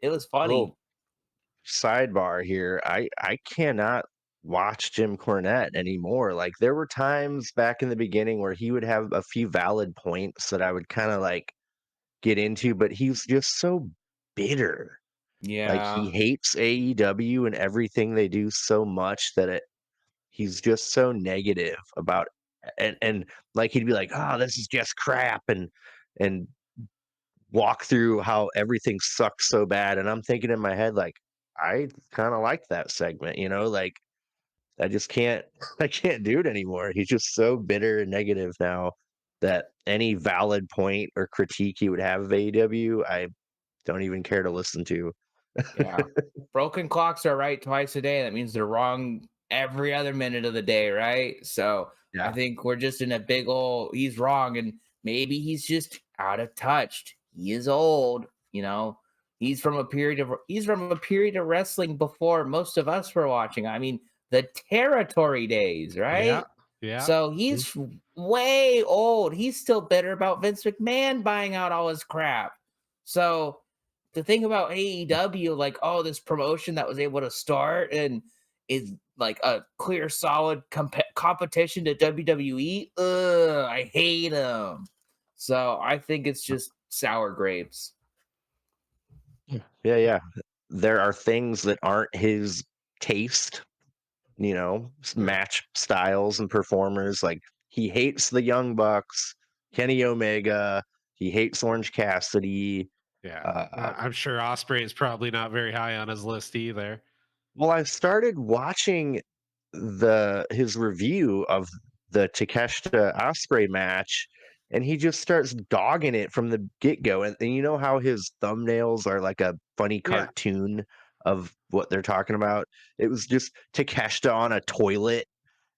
Speaker 3: it was funny.
Speaker 1: little sidebar here. I cannot watch Jim Cornette anymore. Like there were times back in the beginning where he would have a few valid points that I would kind of like get into, but he's just so bitter. Like
Speaker 3: Yeah.
Speaker 1: he hates AEW and everything they do so much that he's just so negative about and like he'd be like, "Oh, this is just crap," and walk through how everything sucks so bad. And I'm thinking in my head, like, I kind of like that segment, like I just can't I can't do it anymore. He's just so bitter and negative now that any valid point or critique he would have of AEW, I don't even care to listen to.
Speaker 3: Yeah. Broken clocks are right twice a day. That means they're wrong every other minute of the day, right? So I
Speaker 1: Yeah.
Speaker 3: think we're just in a big old he's wrong and maybe he's just out of touch. He is old, you know. He's from a period of wrestling before most of us were watching. I mean, the territory days,
Speaker 2: Yeah.
Speaker 3: right?
Speaker 2: Yeah.
Speaker 3: So
Speaker 1: Mhm.
Speaker 3: he's way old. He's still bitter about Vince McMahon buying out all his crap. So the thing about AEW, like, oh, this promotion that was able to start and is like a clear, solid competition to WWE. Ugh, I hate them. So I think it's just sour grapes.
Speaker 1: Yeah. There are things that aren't his taste,
Speaker 2: Yeah.
Speaker 1: match styles and performers. Like he hates the Young Bucks, Kenny Omega. He hates Orange Cassidy.
Speaker 2: Yeah.
Speaker 1: Uh,
Speaker 2: I'm sure Osprey is probably not very high on his list either.
Speaker 1: Well, I started watching his review of the Takeshita Osprey match, and he just starts dogging it from the get go. And you know how his thumbnails are like a funny
Speaker 2: Yeah.
Speaker 1: cartoon of what they're talking about? It was just Takeshita on a toilet,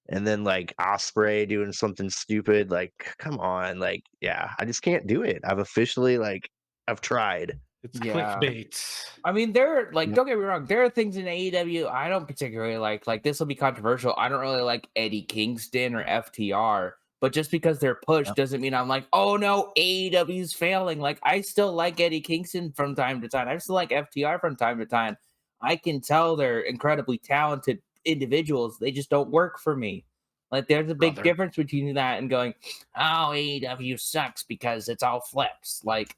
Speaker 1: and then like Osprey doing something stupid. Like, come on, like, yeah, I just can't do it. I've officially like I've tried.
Speaker 2: It's
Speaker 3: Yeah.
Speaker 2: clickbait.
Speaker 3: I mean, there like
Speaker 1: Yeah.
Speaker 3: don't get me wrong, there are things in AEW I don't particularly like. Like this will be controversial. I don't really like Eddie Kingston or FTR, but just because they're pushed doesn't mean I'm like, oh no, AEW's failing. Like I still like Eddie Kingston from time to time. I still like FTR from time to time. I can tell they're incredibly talented individuals. They just don't work for me. Like there's a big
Speaker 2: Brother.
Speaker 3: difference between that and going, oh, AEW sucks because it's all flips. Like,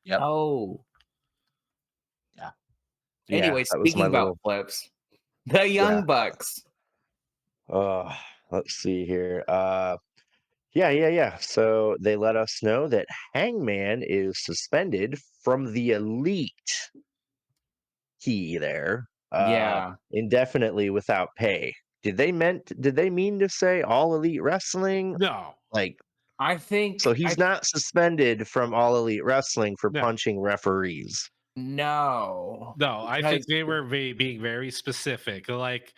Speaker 1: Yep.
Speaker 3: oh.
Speaker 1: Yeah,
Speaker 3: Anyway,
Speaker 1: that was my
Speaker 3: speaking about
Speaker 1: little
Speaker 3: flips, the
Speaker 1: yeah.
Speaker 3: Young Bucks.
Speaker 1: Let's see here. Yeah. So they let us know that Hangman is suspended from the Elite key there,
Speaker 3: Yeah,
Speaker 1: indefinitely without pay. Did they mean to say all Elite Wrestling?
Speaker 2: No.
Speaker 1: Like,
Speaker 3: I
Speaker 1: so
Speaker 3: think
Speaker 1: he's
Speaker 3: I
Speaker 1: not suspended from all Elite Wrestling for
Speaker 2: No.
Speaker 1: punching referees.
Speaker 3: no
Speaker 2: No, I think
Speaker 3: because
Speaker 2: they were being very specific. Like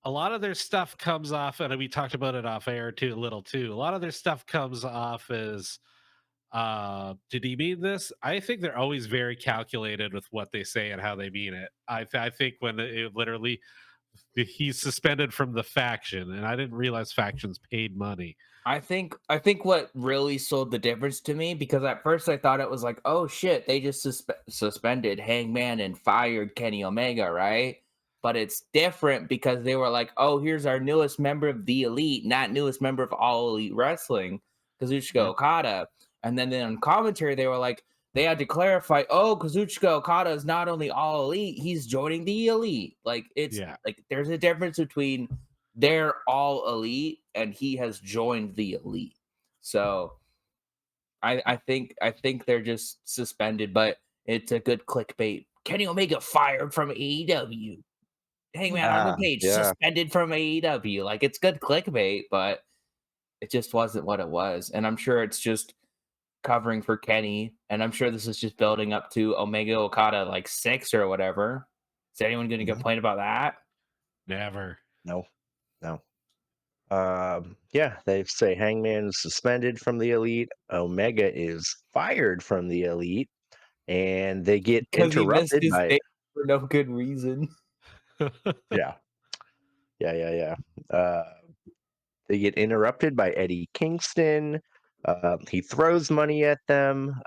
Speaker 2: a lot of their stuff comes off, and we talked about it off air too, a little too. A lot of their stuff comes off as, did he mean this? I think they're always very calculated with what they say and how they mean it. I think when it literally he's suspended from the faction, and I didn't realize factions paid money.
Speaker 3: I think what really sold the difference to me because at first I thought it was like, oh shit, they just suspended Hangman and fired Kenny Omega, right? But it's different because they were like, oh, here's our newest member of the Elite, not newest member of All Elite Wrestling, Kazuchika
Speaker 1: Mhm.
Speaker 3: Okada. And then on commentary, they were like, they had to clarify, oh, Kazuchika Okada is not only All Elite, he's joining the Elite. Like it's
Speaker 2: Yeah.
Speaker 3: like there's a difference between they're all elite and he has joined the elite. So I think they're just suspended, but it's a good clickbait. Kenny Omega fired from AEW. Hangman on the
Speaker 1: Yeah,
Speaker 3: page
Speaker 1: yeah.
Speaker 3: suspended from AEW. Like it's good clickbait, but it just wasn't what it was. And I'm sure it's just covering for Kenny. And I'm sure this is just building up to Omega Okada like 6 or whatever. Is anyone going to
Speaker 1: Mhm.
Speaker 3: complain about that?
Speaker 2: Never.
Speaker 1: No, no. Yeah, they say Hangman is suspended from the Elite. Omega is fired from the Elite, and they get
Speaker 3: Because he missed
Speaker 1: interrupted
Speaker 3: his
Speaker 1: by
Speaker 3: date for no good reason.
Speaker 1: yeah, yeah. They get interrupted by Eddie Kingston. He throws money at them.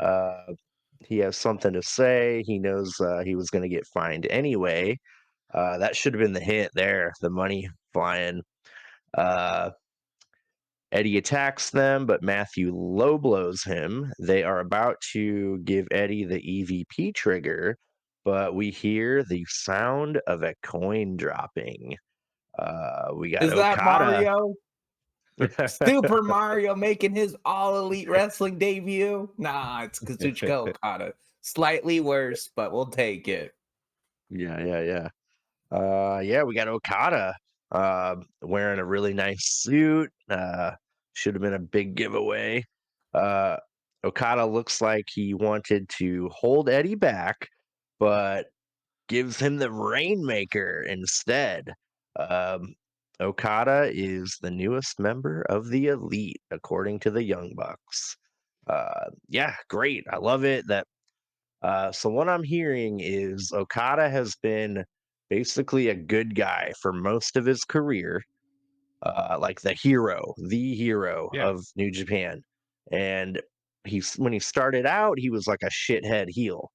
Speaker 1: He has something to say. He knows he was going to get fined anyway. That should have been the hint there. The money flying. Uh, Eddie attacks them, but Matthew low blows him. They are about to give Eddie the EVP trigger, but we hear the sound of a coin dropping. We got
Speaker 3: Is that
Speaker 1: Okada.
Speaker 3: Mario? Super Mario making his all elite wrestling debut? Nah, it's Kazuchika Okada. Slightly worse, but we'll take it.
Speaker 1: Yeah. Yeah, we got Okada wearing a really nice suit. Should have been a big giveaway. Uh, Okada looks like he wanted to hold Eddie back, but gives him the Rainmaker instead. Um, Okada is the newest member of the Elite, according to the Young Bucks. Yeah, great. I love it. So what I'm hearing is Okada has been basically a good guy for most of his career, like the hero
Speaker 2: Yeah.
Speaker 1: of New Japan. And he's when he started out, he was like a shithead heel.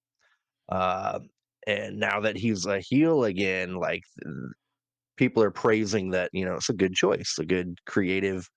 Speaker 1: Uh, and now that he's a heel again, like people are praising that, it's a good choice, a good creative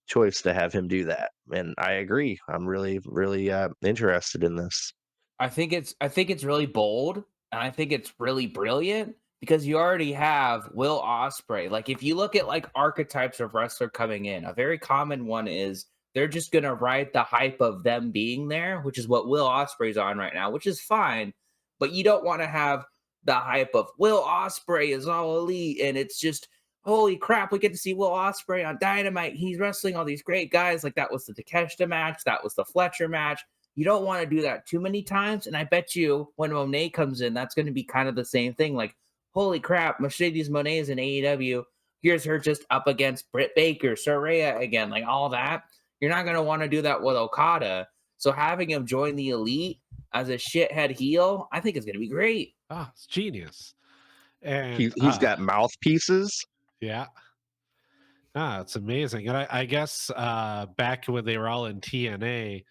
Speaker 1: choice to have him do that. And I agree. I'm really, really interested in this.
Speaker 3: I think it's really bold and I think it's really brilliant because you already have Will Osprey. Like if you look at like archetypes of wrestler coming in, a very common one is they're just gonna ride the hype of them being there, which is what Will Osprey's on right now, which is fine. But you don't want to have the hype of Will Ospreay is all elite, and it's just holy crap, we get to see Will Ospreay on Dynamite. He's wrestling all these great guys. Like that was the Takeshita match, that was the Fletcher match. You don't want to do that too many times. And I bet you when Monet comes in, that's going to be kind of the same thing. Like, holy crap, Mercedes Monet is in AEW. Here's her just up against Britt Baker, Saraya again, like all that. You're not going to want to do that with Okada. So having him join the Elite as a shithead heel, I think is going to be great.
Speaker 2: Oh, it's genius. And
Speaker 1: He's got mouthpieces.
Speaker 2: yeah. It's amazing. And I guess back when they were all in TNA,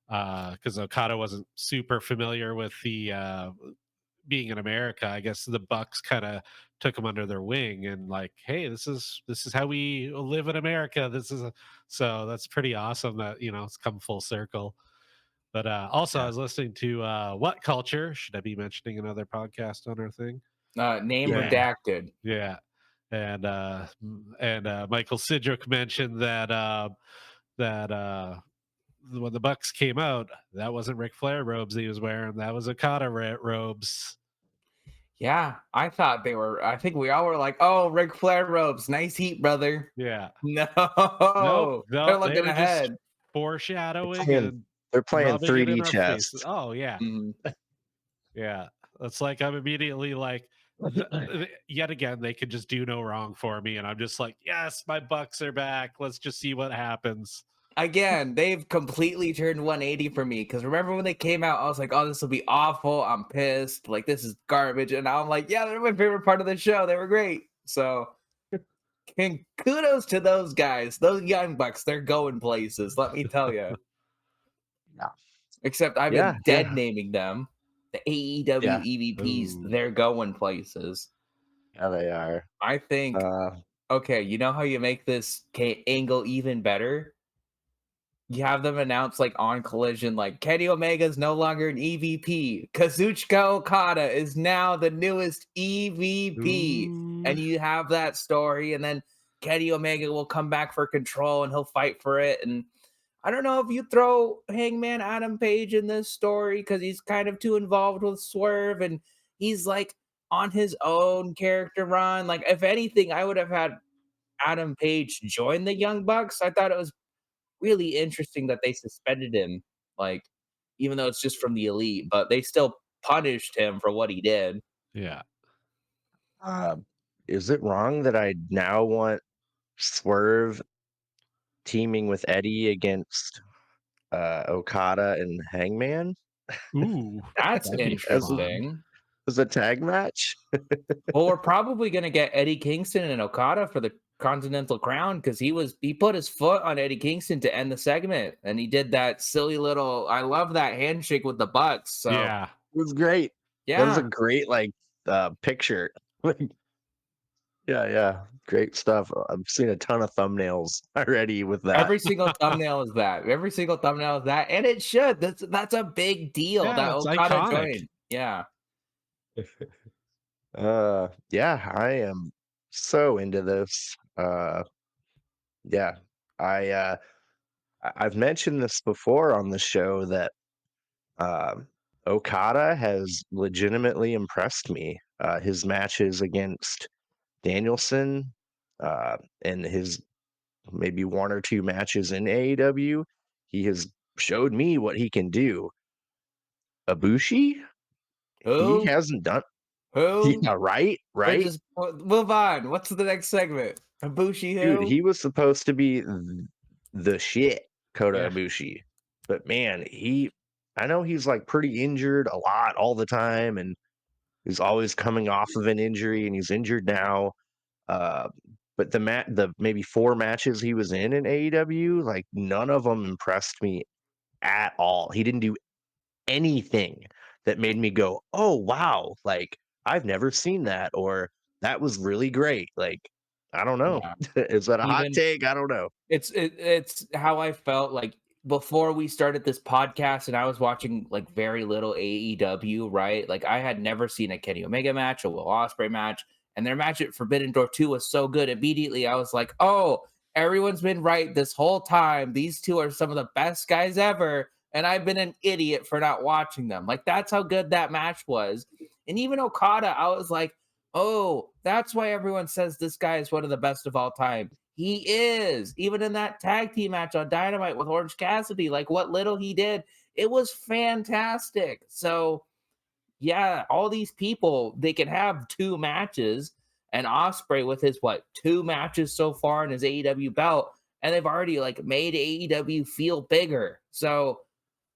Speaker 2: because Okada wasn't super familiar with the being in America, I guess the Bucks kind of took him under their wing and like, hey, this is how we live in America. So that's pretty awesome that it's come full circle. But also, I was listening to What Culture. Should I be mentioning another podcast on our thing?
Speaker 3: Name redacted.
Speaker 2: Yeah. And Michael Sidgwick mentioned that when the Bucks came out, that wasn't Ric Flair robes he was wearing. That was Okada robes.
Speaker 3: Yeah, I thought they were. I think we all were like, "Oh, Ric Flair robes, nice heat, brother."
Speaker 2: Yeah.
Speaker 3: No, they're looking ahead,
Speaker 2: foreshadowing.
Speaker 1: They're playing 3D chess.
Speaker 2: Oh yeah, yeah. That's like I'm immediately like, yet again, they could just do no wrong for me, and I'm just like, yes, my Bucks are back. Let's just see what happens.
Speaker 3: Again, they've completely turned 180 for me. Because remember when they came out, I was like, "Oh, this will be awful. I'm pissed. Like this is garbage." And now I'm like, "Yeah, they're my favorite part of the show. They were great." So, kudos to those guys, those young Bucks. They're going places. Let me tell you.
Speaker 1: Yeah.
Speaker 3: Except I've been dead naming them. The AEW EVPs, they're going places.
Speaker 1: Yeah, they are.
Speaker 3: I think, okay, you know how you make this angle even better? You have them announce, like, on Collision, like, Kenny Omega is no longer an EVP. Kazuchika Okada is now the newest EVP. And you have that story, and then Kenny Omega will come back for Control, and he'll fight for it, and I don't know if you throw Hangman Adam Page in this story because he's kind of too involved with Swerve and he's like on his own character run. Like, if anything, I would have had Adam Page join the Young Bucks. I thought it was really interesting that they suspended him, like, even though it's just from the Elite, but they still punished him for what he did.
Speaker 2: Yeah.
Speaker 1: Is it wrong that I now want Swerve teaming with Eddie against Okada and Hangman?
Speaker 2: Ooh,
Speaker 3: that's interesting.
Speaker 1: As a tag match?
Speaker 3: Well, we're probably gonna get Eddie Kingston and Okada for the Continental Crown because he put his foot on Eddie Kingston to end the segment, and he did that silly little. I love that handshake with the Bucks. So
Speaker 2: yeah,
Speaker 1: it was great.
Speaker 3: Yeah,
Speaker 1: that was a great picture. Yeah, great stuff. I've seen a ton of thumbnails already with that.
Speaker 3: Every single thumbnail is that. Every single thumbnail is that, and it should. That's a big deal.
Speaker 2: Yeah,
Speaker 3: that
Speaker 2: it's
Speaker 3: Okada
Speaker 2: iconic.
Speaker 3: joined. Yeah.
Speaker 1: Yeah, I am so into this. Yeah, I've mentioned this before on the show that Okada has legitimately impressed me. His matches against Danielson, and his maybe one or two matches in AEW, he has showed me what he can do. Ibushi,
Speaker 3: Who?
Speaker 1: he hasn't done.
Speaker 3: Who?
Speaker 1: Yeah, right.
Speaker 3: Just move on. What's the next segment? Ibushi who?
Speaker 1: Dude, he was supposed to be the shit, Kota
Speaker 2: Yeah.
Speaker 1: Ibushi. But man, I know he's like pretty injured a lot all the time, and he's always coming off of an injury, and he's injured now. But the maybe 4 matches he was in AEW, like none of them impressed me at all. He didn't do anything that made me go, "Oh wow, like I've never seen that," or "That was really great." Like, I don't know.
Speaker 3: Yeah.
Speaker 1: Is that a hot take? I don't know.
Speaker 3: It's how I felt like before we started this podcast, and I was watching like very little AEW, right? Like I had never seen a Kenny Omega match, a Will Ospreay match, and their match at Forbidden Door 2 was so good. Immediately, I was like, "Oh, everyone's been right this whole time. These two are some of the best guys ever. and I've been an idiot for not watching them. Like that's how good that match was. And even Okada, I was like, oh, that's why everyone says this guy is one of the best of all time. He is. Even in that tag team match on Dynamite with Orange Cassidy, like what little he did, it was fantastic. So yeah, all these people, they can have two matches, and Osprey with his two matches so far in his AEW belt, and they've already like made AEW feel bigger. So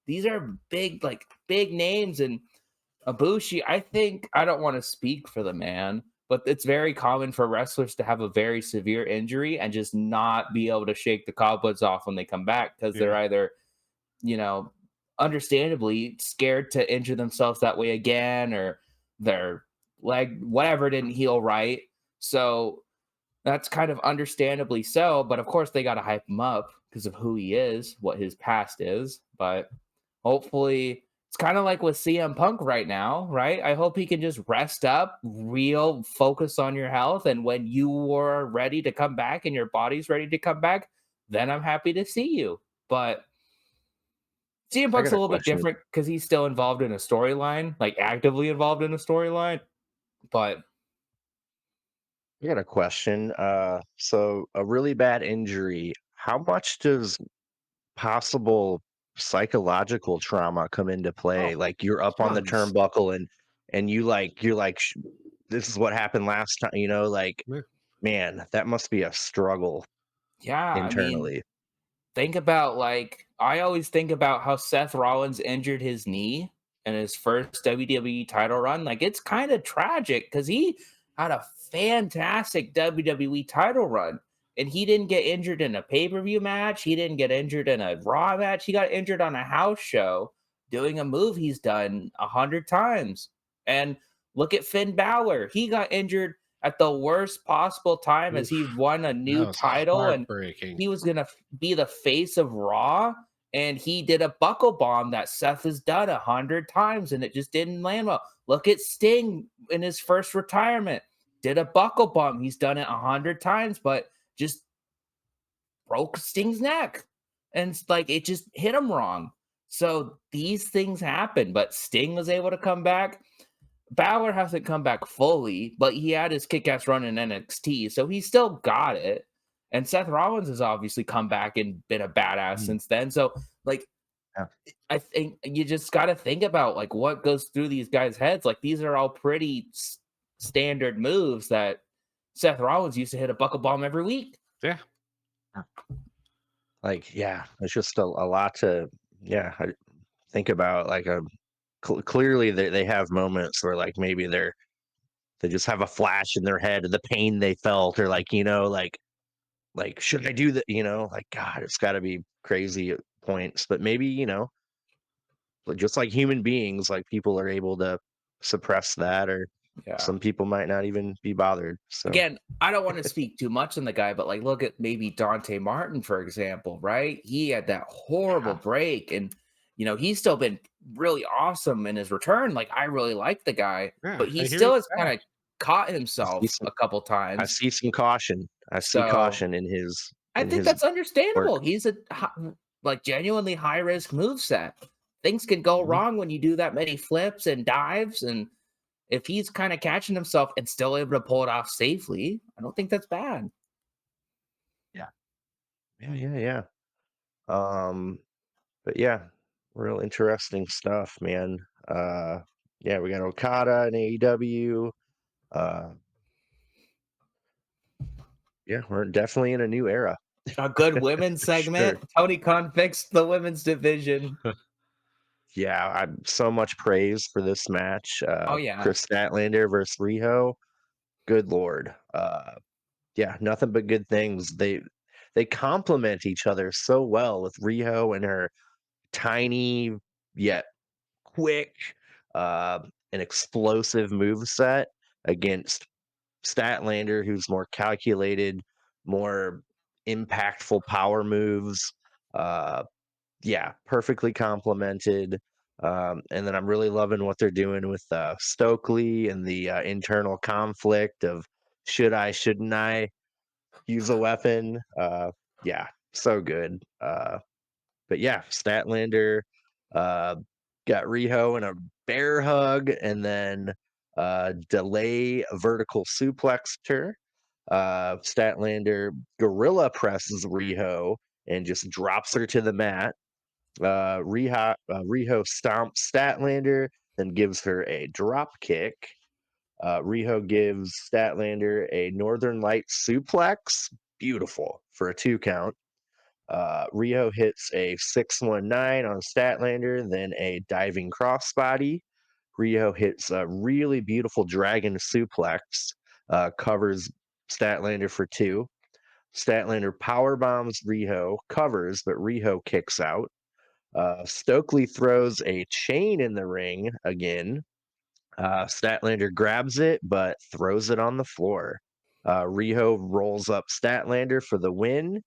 Speaker 3: these are big, like big names. And Ibushi, I think, I don't want to speak for the man, but it's very common for wrestlers to have a very severe injury and just not be able to shake the cobwebs off when they come back because they're
Speaker 2: Yeah.
Speaker 3: either, you know, understandably scared to injure themselves that way again, or their leg, whatever, didn't heal right. So that's kind of understandably so. But of course, they got to hype him up because of who he is, what his past is. But hopefully, it's kind of like with CM Punk right now, right? I hope he can just rest up, real focus on your health. And when you are ready to come back and your body's ready to come back, then I'm happy to see you. But CM
Speaker 1: I
Speaker 3: Punk's
Speaker 1: got
Speaker 3: a
Speaker 1: a
Speaker 3: little bit
Speaker 1: question.
Speaker 3: different because he's still involved in a storyline, like actively involved in a storyline. But
Speaker 1: I got a question. So a really bad injury, how much does possible psychological trauma come into play?
Speaker 3: oh,
Speaker 1: Like you're up on the
Speaker 3: tons.
Speaker 1: turnbuckle and you're like this is what happened last time, like
Speaker 2: Yeah.
Speaker 1: man, that must be a struggle
Speaker 3: Yeah, I mean,
Speaker 1: internally.
Speaker 3: think about like I always think about how Seth Rollins injured his knee in his first WWE title run. Like it's kind of tragic because he had a fantastic WWE title run. And he didn't get injured in a pay-per-view match. He didn't get injured in a Raw match. He got injured on a house show doing a move he's done 100 times. And look at Finn Balor. He got injured at the worst possible time as he
Speaker 2: Oof.
Speaker 3: won a
Speaker 2: That
Speaker 3: new
Speaker 2: was
Speaker 3: title, and
Speaker 2: heartbreaking.
Speaker 3: he was gonna be the face of Raw, and he did a buckle bomb that Seth has done 100 times, and it just didn't land well. Look at Sting in his first retirement, did a buckle bomb. He's done it 100 times, but just broke Sting's neck, and like it just hit him wrong. So these things happen, but Sting was able to come back. Balor hasn't come back fully, but he had his kick-ass run in NXT, so he still got it. And Seth Rollins has obviously come back and been a badass
Speaker 1: Mm,
Speaker 3: since then. So, like,
Speaker 1: yeah.
Speaker 3: I think you just got to think about like what goes through these guys' heads. Like, these are all pretty standard moves that Seth Rollins used to hit a buckle bomb every week.
Speaker 2: Yeah.
Speaker 1: Like, yeah, it's just a lot to, yeah, think about. Like, clearly they have moments where like maybe they just have a flash in their head of the pain they felt, or like, like should I do that? Like God, it's got to be crazy at points, but maybe like, just like human beings, like people are able to suppress that, or
Speaker 3: Yeah.
Speaker 1: some people might not even be bothered. So
Speaker 3: Again, I don't want to speak too much on the guy, but like look at maybe Dante Martin, for example, right? He had that horrible
Speaker 1: yeah,
Speaker 3: break, and he's still been really awesome in his return. Like I really like the guy,
Speaker 2: Yeah.
Speaker 3: but he
Speaker 2: I hear
Speaker 3: still
Speaker 2: he's
Speaker 3: has kind
Speaker 2: back.
Speaker 3: of caught
Speaker 1: I see
Speaker 3: himself
Speaker 1: some,
Speaker 3: a couple
Speaker 1: I
Speaker 3: times.
Speaker 1: see some caution. I see
Speaker 3: So
Speaker 1: caution in his
Speaker 3: I
Speaker 1: in
Speaker 3: think
Speaker 1: his
Speaker 3: that's understandable.
Speaker 1: work.
Speaker 3: He's a like genuinely high risk move set. Things can go
Speaker 1: Mhm.
Speaker 3: wrong when you do that many flips and dives, and if he's kind of catching himself and still able to pull it off safely, I don't think that's bad.
Speaker 1: Yeah, yeah, yeah, yeah. Um, but yeah, real interesting stuff, man. Uh, yeah, we got Okada and AEW. Uh, yeah, we're definitely in a new era
Speaker 3: A good women's
Speaker 1: for sure.
Speaker 3: segment. Tony Khan fixed the women's division.
Speaker 1: Yeah, I'm so much praise for this match.
Speaker 3: Oh yeah.
Speaker 1: Chris Statlander versus Riho. Good lord. Yeah, nothing but good things. They complement each other so well, with Riho and her tiny yet quick, uh, and explosive move set, against Statlander, who's more calculated, more impactful power moves. Uh, yeah, perfectly complemented. And then I'm really loving what they're doing with Stokely and the internal conflict of should I, shouldn't I use a weapon? Yeah, so good. But yeah, Statlander. Uh, got Riho in a bear hug, and then delay vertical suplexed her. Statlander gorilla presses Riho and just drops her to the mat. Riho stomps Statlander, then gives her a drop kick. Riho gives Statlander a Northern Light suplex, beautiful for a 2 count. Riho hits a 619 on Statlander, then a diving crossbody. Riho hits a really beautiful dragon suplex, covers Statlander for 2. Statlander power bombs Riho, covers, but Riho kicks out. Stokely throws a chain in the ring again. Statlander grabs it, but throws it on the floor. Riho rolls up Statlander for the win.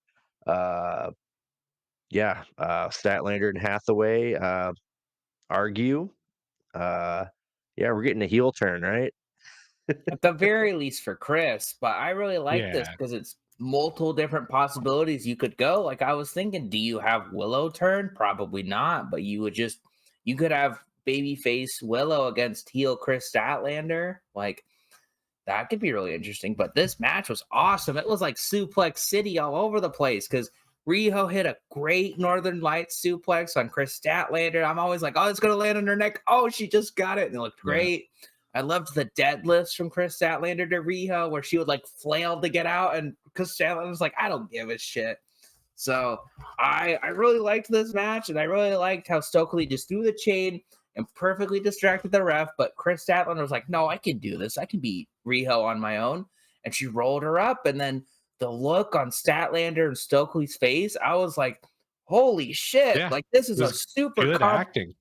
Speaker 1: Uh, Statlander and Hathaway argue. We're getting a heel turn, right?
Speaker 3: At the very least for Chris, but I really like this
Speaker 2: Yeah.
Speaker 3: because it's multiple different possibilities you could go. Like I was thinking, do you have Willow turn? Probably not, but you could have babyface Willow against heel Chris Statlander. Like that could be really interesting. But this match was awesome. It was like Suplex City all over the place because Riho hit a great Northern Lights suplex on Chris Statlander. I'm always like, oh, it's gonna land on her neck. Oh, she just got it, and it looked great. I loved the deadlifts from Chris Statlander to Riho, where she would like flail to get out, and Chris Statlander was like, I don't give a shit. So I really liked this match, and I really liked how Stokely just threw the chain and perfectly distracted the ref. But Chris Statlander was like, no, I can do this. I can beat Riho on my own. And she rolled her up, and then the look on Statlander and Stokely's face, I was like, holy shit.
Speaker 2: Yeah,
Speaker 3: Like this is
Speaker 2: it
Speaker 3: a
Speaker 2: was
Speaker 3: super
Speaker 2: good acting.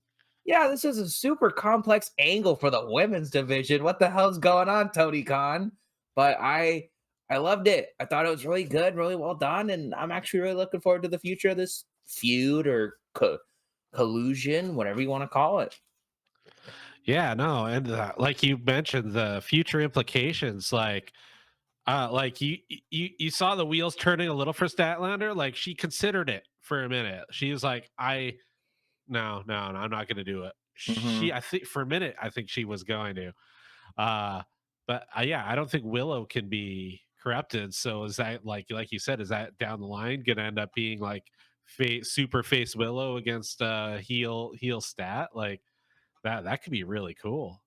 Speaker 3: yeah, this is a super complex angle for the women's division. What the hell's going on, Tony Khan? But I loved it. I thought it was really good, really well done, and I'm actually really looking forward to the future of this feud or collusion, whatever you want to call it.
Speaker 2: Yeah, no, and like you mentioned, the future implications, like you saw the wheels turning a little for Statlander. Like she considered it for a minute. She was like, no, I'm not going to do it.
Speaker 3: Mhm.
Speaker 2: I think for a minute, I think she was going to. But yeah, I don't think Willow can be corrupted. So is that like you said, is that down the line going to end up being like super face Willow against heel Stat? Like that could be really cool.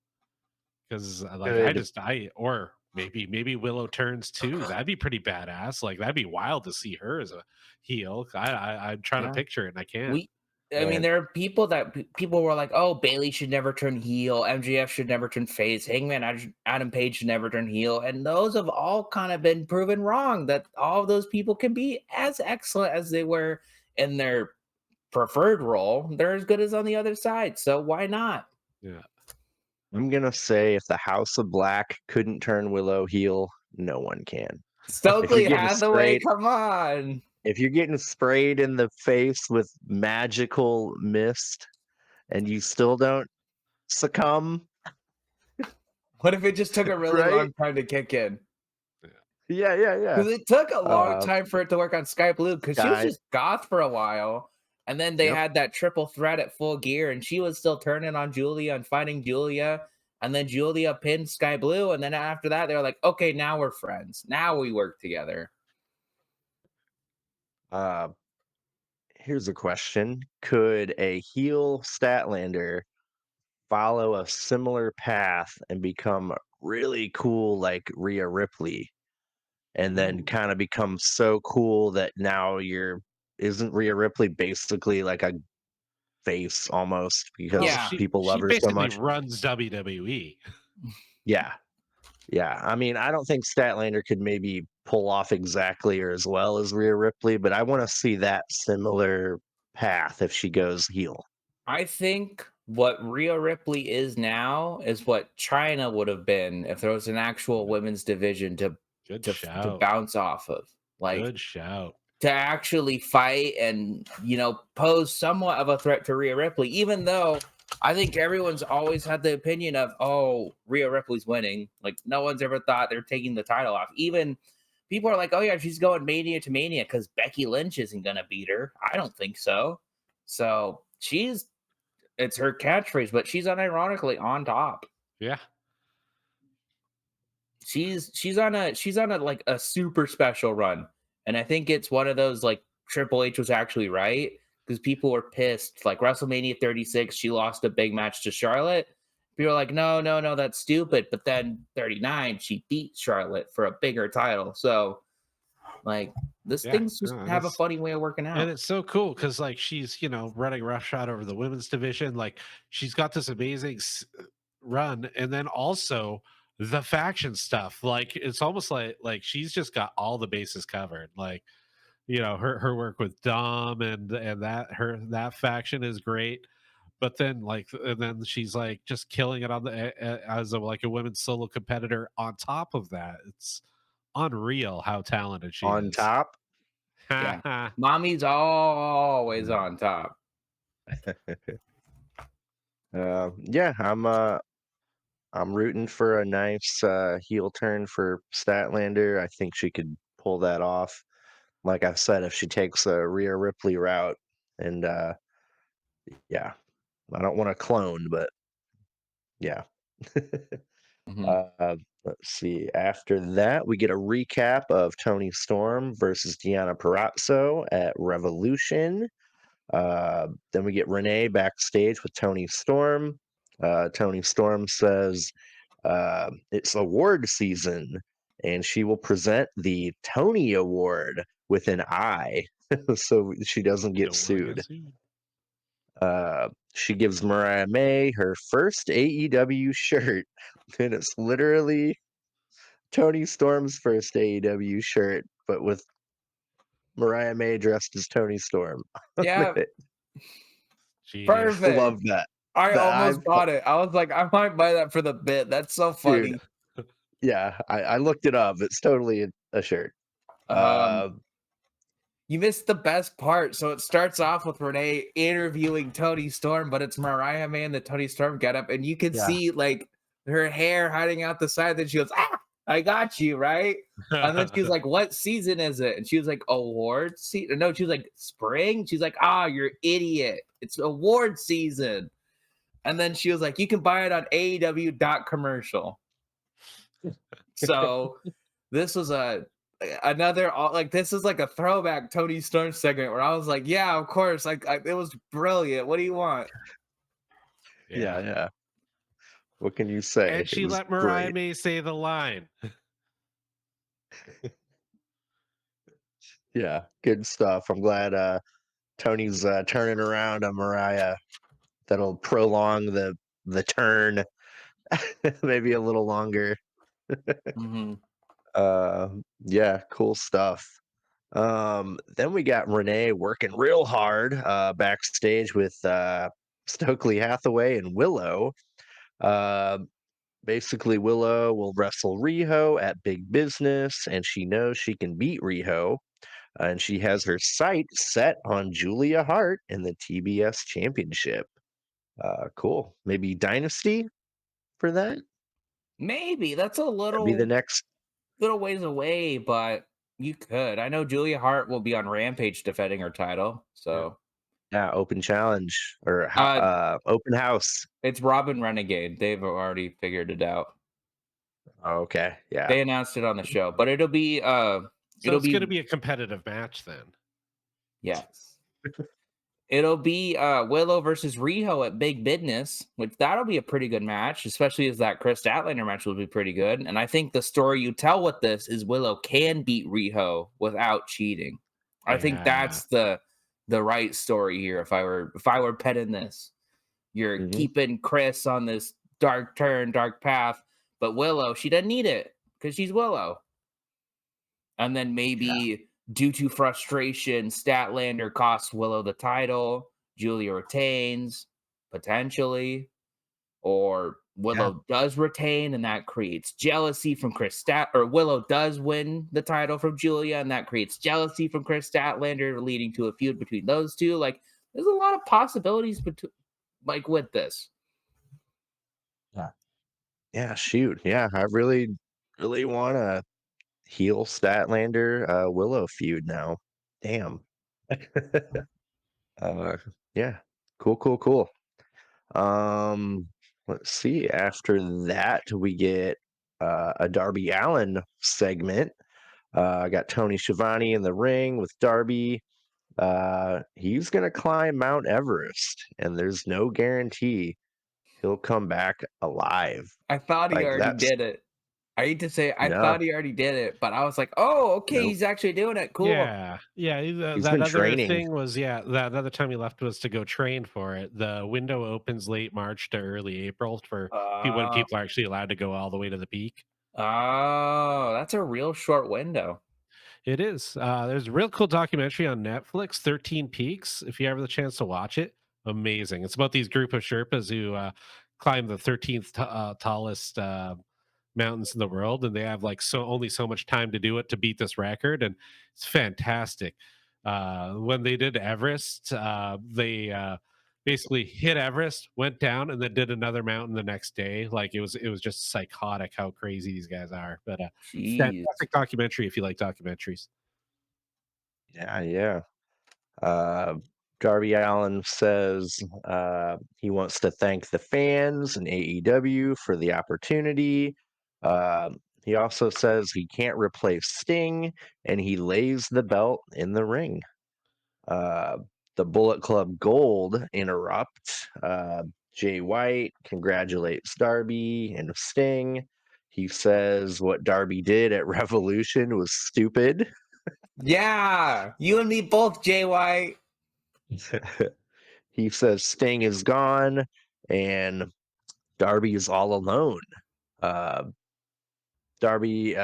Speaker 2: Because like
Speaker 1: Good.
Speaker 2: or maybe Willow turns too. That'd be pretty badass. Like that'd be wild to see her as a heel. I'm trying to
Speaker 3: Yeah.
Speaker 2: picture it and I can't.
Speaker 3: I mean,
Speaker 1: And
Speaker 3: there are people that people were like, "Oh, Bailey should never turn heel. MJF should never turn face. Hangman Adam Page should never turn heel." And those have all kind of been proven wrong. That all of those people can be as excellent as they were in their preferred role. They're as good as on the other side. So why not?
Speaker 2: Yeah.
Speaker 1: I'm gonna say if the House of Black couldn't turn Willow heel, no one can. If you're
Speaker 3: Stokely
Speaker 1: getting
Speaker 3: Hathaway,
Speaker 1: sprayed,
Speaker 3: come on.
Speaker 1: if you're getting sprayed in the face with magical mist and you still don't succumb,
Speaker 3: What if it just took a really
Speaker 1: right?
Speaker 3: long time to kick in?
Speaker 1: Yeah.
Speaker 3: Because it took a long
Speaker 1: Uh,
Speaker 3: time for it to work on Sky Blue because she was
Speaker 1: guy,
Speaker 3: just goth for a while. And then they
Speaker 1: yep.
Speaker 3: had that triple threat at Full Gear, and she was still turning on Julia and fighting Julia. And then Julia pinned Sky Blue. And then after that, they were like, okay, now we're friends. Now we work together.
Speaker 1: Uh, here's a question: could a heel Statlander follow a similar path and become really cool like Rhea Ripley, and then
Speaker 3: Ooh.
Speaker 1: kind of become so cool that now isn't Rhea Ripley basically like a face almost because
Speaker 2: Well,
Speaker 3: Yeah.
Speaker 1: people love
Speaker 2: she
Speaker 1: her so
Speaker 2: basically
Speaker 1: much?
Speaker 2: runs WWE.
Speaker 1: Yeah. Yeah. I mean, I don't think Statlander could maybe pull off exactly or as well as Rhea Ripley, but I want to see that similar path if she goes heel.
Speaker 3: I think what Rhea Ripley is now is what China would have been if there was an actual women's division
Speaker 2: Good
Speaker 3: to
Speaker 2: shout.
Speaker 3: bounce off of. Like
Speaker 2: Good shout.
Speaker 3: to actually fight and pose somewhat of a threat to Rhea Ripley, even though I think everyone's always had the opinion of, oh, Rhea Ripley's winning. Like no one's ever thought they're taking the title off. Even people are like, oh yeah, she's going mania to mania because Becky Lynch isn't gonna beat her. I don't think so. So it's her catchphrase, but she's unironically on top.
Speaker 2: Yeah.
Speaker 3: She's on a like a super special run. And I think it's one of those like Triple H was actually right because people were pissed. Like WrestleMania 36, she lost a big match to Charlotte. People are like, no, no, no, that's stupid. But then 39, she beat Charlotte for a bigger title. So like this
Speaker 2: Yeah.
Speaker 3: things just
Speaker 2: No,
Speaker 3: have a funny way of working
Speaker 2: and
Speaker 3: out.
Speaker 2: it's so cool because like she's running roughshod over the women's division. Like she's got this amazing run, and then also the faction stuff. Like it's almost like she's just got all the bases covered. Like her work with Dom and that faction is great. But then and then she's like just killing it on as like a women's solo competitor. On top of that, it's unreal how talented she
Speaker 1: On
Speaker 2: is.
Speaker 1: top.
Speaker 3: Yeah. Mommy's always on top.
Speaker 1: Yeah, I'm rooting for a nice heel turn for Statlander. I think she could pull that off. Like I said, if she takes a Rhea Ripley route, and yeah, I don't want to clone, but yeah.
Speaker 3: Mhm.
Speaker 1: Let's see. After that, we get a recap of Tony Storm versus Deanna Parazzo at Revolution. Then we get Renee backstage with Tony Storm. Tony Storm says it's award season, and she will present the Tony Award with an I, so she doesn't
Speaker 2: You
Speaker 1: get
Speaker 2: don't want to get
Speaker 1: sued.
Speaker 2: sued.
Speaker 1: She gives Mariah May her first AEW shirt, and it's literally Tony Storm's first AEW shirt, but with Mariah May dressed as Tony Storm.
Speaker 3: Yeah,
Speaker 2: Genius.
Speaker 3: perfect.
Speaker 1: Love that.
Speaker 3: I
Speaker 1: That I,
Speaker 3: almost bought it. I was like, I might buy that for the bit. That's so
Speaker 1: dude,
Speaker 3: funny.
Speaker 1: yeah, I looked it up. It's totally a shirt.
Speaker 3: Um, you missed the best part. So it starts off with Renee interviewing Tony Storm, but it's Mariah May in the Tony Storm getup, and you can
Speaker 1: Yeah.
Speaker 3: see like her hair hiding out the side. Then she goes, "Ah, I got you right." And then she was like, "What season is it?" And she was like, "Award season." No, she was like, "Spring." She's like, "Ah, you're an idiot. It's award season." And then she was like, "You can buy it on AEW.commercial." So this was another like this is like a throwback Tony Storm segment where I was like, yeah, of course, like it was brilliant. What do you want?
Speaker 1: Yeah,
Speaker 2: Yeah.
Speaker 1: yeah. What can you say?
Speaker 2: And
Speaker 1: It
Speaker 2: she
Speaker 1: was
Speaker 2: let Mariah
Speaker 1: great.
Speaker 2: May say the line.
Speaker 1: Yeah, good stuff. I'm glad Tony's turning around on Mariah. That'll prolong the turn maybe a little longer.
Speaker 3: Mm-hmm.
Speaker 1: Yeah, cool stuff. Then we got Renee working real hard backstage with Stokely Hathaway and Willow. Uh, Basically, Willow will wrestle Riho at Big Business, and she knows she can beat Riho. And she has her sight set on Julia Hart in the TBS Championship. Cool. Maybe Dynasty for that?
Speaker 3: Maybe that's a
Speaker 1: That'd be the
Speaker 3: little
Speaker 1: next.
Speaker 3: ways away, but you could. I know Julia Hart will be on Rampage defending her title,
Speaker 2: Yeah.
Speaker 3: so
Speaker 1: Yeah, open challenge or
Speaker 3: uh,
Speaker 1: open house.
Speaker 3: it's Robin Renegade. They've already figured it out.
Speaker 1: Oh, okay. Yeah.
Speaker 3: They announced it on the show, but
Speaker 2: So
Speaker 3: it'll
Speaker 2: it's going to
Speaker 3: be
Speaker 2: be a competitive match then.
Speaker 3: yes. It'll be Willow versus Riho at Big Business, which that'll be a pretty good match, especially as that Chris Statlander match will be pretty good. And I think the story you tell with this is Willow can beat Riho without cheating. I think
Speaker 2: Yeah.
Speaker 3: that's the right story here. If I were petting this, you're
Speaker 1: Hmm.
Speaker 3: keeping Chris on this dark turn, dark path, but Willow, she doesn't need it because she's Willow. And then
Speaker 1: Yeah.
Speaker 3: maybe due to frustration, Statlander costs Willow the title. Julia retains, potentially, or
Speaker 1: Yeah.
Speaker 3: Willow does retain, and that creates jealousy from Chris Stat. Or Willow does win the title from Julia, and that creates jealousy from Chris Statlander, leading to a feud between those two. Like, there's a lot of possibilities, like with this.
Speaker 1: Yeah. Yeah. Shoot. Yeah. I really, really want to heel Statlander Willow feud now. Damn. uh, yeah. Cool. Cool. Cool. Let's see. After that, we get a Darby Allen segment. I got Tony Schiavone in the ring with Darby. He's gonna climb Mount Everest, and there's no guarantee he'll come back alive.
Speaker 3: I thought he
Speaker 1: Like
Speaker 3: already
Speaker 1: that's
Speaker 3: did it. I hate to say I
Speaker 1: no,
Speaker 3: thought he already did it, but I was like, "Oh, okay,
Speaker 1: nope.
Speaker 3: he's actually doing it. Cool."
Speaker 2: Yeah, yeah.
Speaker 1: He's
Speaker 2: That
Speaker 1: been
Speaker 2: other
Speaker 1: training.
Speaker 2: thing was, yeah, that other time he left was to go train for it. The window opens late March to early April for when
Speaker 3: Uh,
Speaker 2: people are actually allowed to go all the way to the peak.
Speaker 3: oh, that's a real short window.
Speaker 2: It is. There's a real cool documentary on Netflix, 13 Peaks. If you ever have the chance to watch it, amazing. It's about these group of Sherpas who climb the 13th tallest mountains in the world, and they have like only so much time to do it to beat this record, and it's fantastic. When they did Everest, they basically hit Everest, went down, and then did another mountain the next day. Like it was just psychotic how crazy these guys are. But
Speaker 3: Jeez.
Speaker 2: fantastic documentary if you like documentaries.
Speaker 1: Yeah, yeah. Uh, Darby Allen says he wants to thank the fans and AEW for the opportunity. He also says he can't replace Sting, and he lays the belt in the ring. Uh, the Bullet Club Gold interrupt. Jay White congratulates Darby and Sting. He says what Darby did at Revolution was stupid.
Speaker 3: Yeah, you and me both, JY.
Speaker 1: He says Sting is gone and Darby is all alone. Uh, Darby,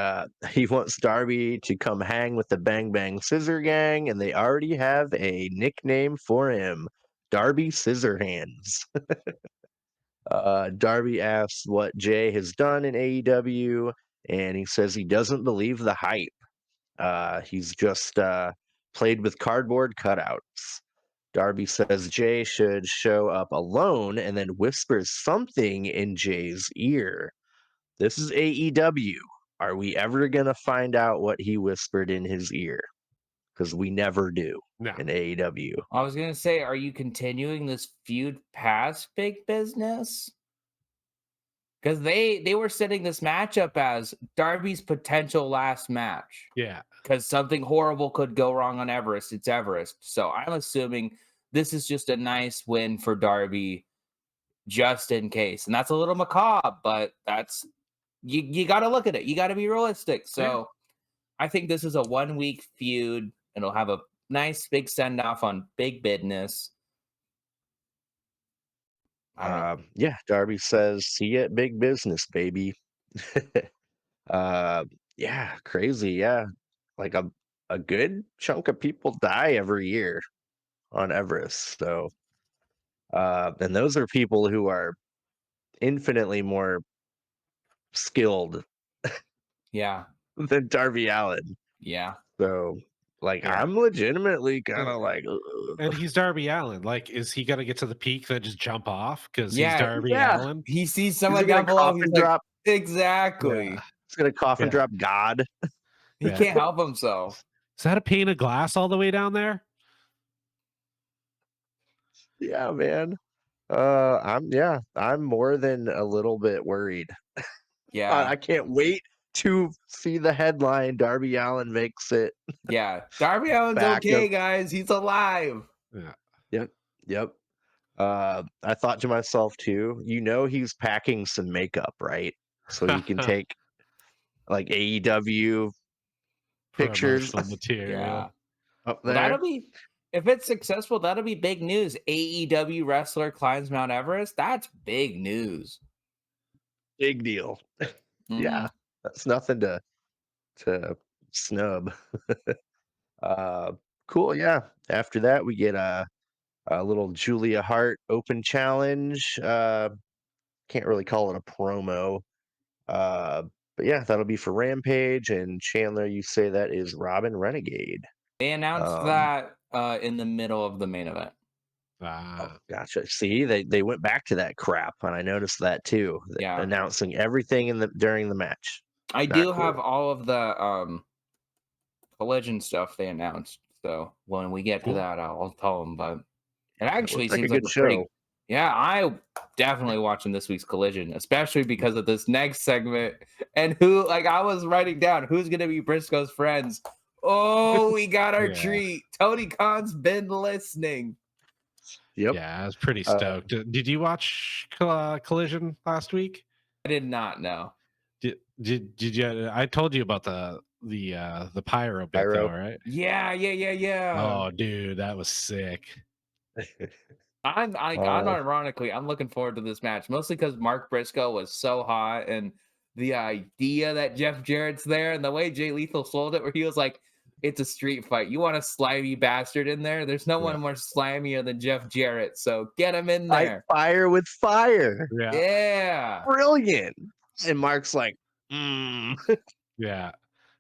Speaker 1: he wants Darby to come hang with the Bang Bang Scissor Gang, and they already have a nickname for him, Darby Scissorhands. Darby asks what Jay has done in AEW, and he says he doesn't believe the hype. He's just played with cardboard cutouts. Darby says Jay should show up alone and then whispers something in Jay's ear. This is AEW. Are we ever going to find out what he whispered in his ear? Because we never do
Speaker 2: No,
Speaker 1: in AEW.
Speaker 3: I was gonna say, are you continuing this feud past Big Business? Because they were setting this matchup as Darby's potential last match.
Speaker 2: yeah,
Speaker 3: Because something horrible could go wrong on Everest. It's Everest. So I'm assuming this is just a nice win for Darby just in case. And that's a little macabre, but that's you gotta look at it. You gotta be realistic.
Speaker 2: yeah.
Speaker 3: So I think this is a 1 week feud. It'll have a nice big send off on Big Business. I don't know.
Speaker 1: Yeah, Darby says, see you at Big Business, baby. uh, yeah, crazy. Yeah. Like a good chunk of people die every year on Everest. So, and those are people who are infinitely more skilled
Speaker 3: Yeah.
Speaker 1: than Darby Allen.
Speaker 3: Yeah.
Speaker 1: So, like,
Speaker 2: Yeah.
Speaker 1: I'm legitimately kind
Speaker 2: Uh,
Speaker 1: of like,
Speaker 2: And he's Darby Allen. Like, is he gonna get to the peak then just jump off because he's
Speaker 3: Yeah.
Speaker 2: Darby
Speaker 1: yeah,
Speaker 2: Allen?
Speaker 3: He sees
Speaker 1: he's
Speaker 3: someone
Speaker 1: gonna
Speaker 3: down below.
Speaker 1: coffin
Speaker 3: He's like,
Speaker 1: drop.
Speaker 3: exactly.
Speaker 2: Yeah,
Speaker 1: He's gonna coffin
Speaker 2: yeah,
Speaker 1: drop God.
Speaker 3: He
Speaker 2: yeah.
Speaker 3: can't help himself.
Speaker 2: Is that a pane of glass all the way down there?
Speaker 1: Yeah, man. I'm more than a little bit worried.
Speaker 3: Yeah.
Speaker 1: I can't wait to see the headline. Darby Allen makes it
Speaker 3: Yeah. Darby Allen's
Speaker 1: back.
Speaker 3: okay, guys. He's alive.
Speaker 2: Yeah.
Speaker 1: Yep, yep. I thought to myself too, he's packing some makeup, right? So he can take like AEW pictures
Speaker 2: Promotional material.
Speaker 3: Yeah.
Speaker 1: up
Speaker 3: Well, that'll
Speaker 1: there.
Speaker 3: be, if it's successful, that'll be big news. AEW wrestler climbs Mount Everest. That's big news.
Speaker 1: Big deal.
Speaker 3: Mhm.
Speaker 1: Yeah, that's nothing to snub. Uh, cool. Yeah. After that, we get a little Julia Hart open challenge. Can't really call it a promo. Uh, but yeah, that'll be for Rampage and Chandler. You say that is Robin Renegade.
Speaker 3: They announced
Speaker 1: Um,
Speaker 3: that in the middle of the main event.
Speaker 1: oh,
Speaker 2: Ah,
Speaker 1: gotcha. See, they went back to that crap, and I noticed that too.
Speaker 3: Yeah.
Speaker 1: Announcing everything during the match.
Speaker 3: I
Speaker 1: Not
Speaker 3: do have
Speaker 1: cool.
Speaker 3: all of the collision stuff they announced. So when we get to
Speaker 2: cool.
Speaker 3: that, I'll tell them. But it
Speaker 1: It
Speaker 3: actually
Speaker 1: looked like a
Speaker 3: seems like
Speaker 1: good
Speaker 3: a pretty
Speaker 1: show.
Speaker 3: Yeah, I definitely watching this week's Collision, especially because of this next segment and who, like, I was writing down who's gonna be Briscoe's friends. Oh, we got our
Speaker 2: Yeah.
Speaker 3: treat. Tony Khan's been listening.
Speaker 1: Yep.
Speaker 2: Yeah, I was pretty stoked. Did you watch Collision last week?
Speaker 3: I did not know.
Speaker 2: Did you? I told you about the pyro bit though,
Speaker 1: Pyro.
Speaker 2: right?
Speaker 3: Yeah.
Speaker 2: Oh, dude, that was sick.
Speaker 3: I'm
Speaker 1: Uh,
Speaker 3: ironically, I'm looking forward to this match, mostly because Mark Briscoe was so hot, and the idea that Jeff Jarrett's there, and the way Jay Lethal sold it, where he was like, "It's a street fight. You want a slimy bastard in there? There's no
Speaker 2: Yeah.
Speaker 3: one more slimier than Jeff Jarrett. So get him in
Speaker 1: fight
Speaker 3: there."
Speaker 1: fire with fire.
Speaker 2: Yeah,
Speaker 3: Yeah.
Speaker 1: Brilliant. And Mark's like, mm.
Speaker 2: yeah.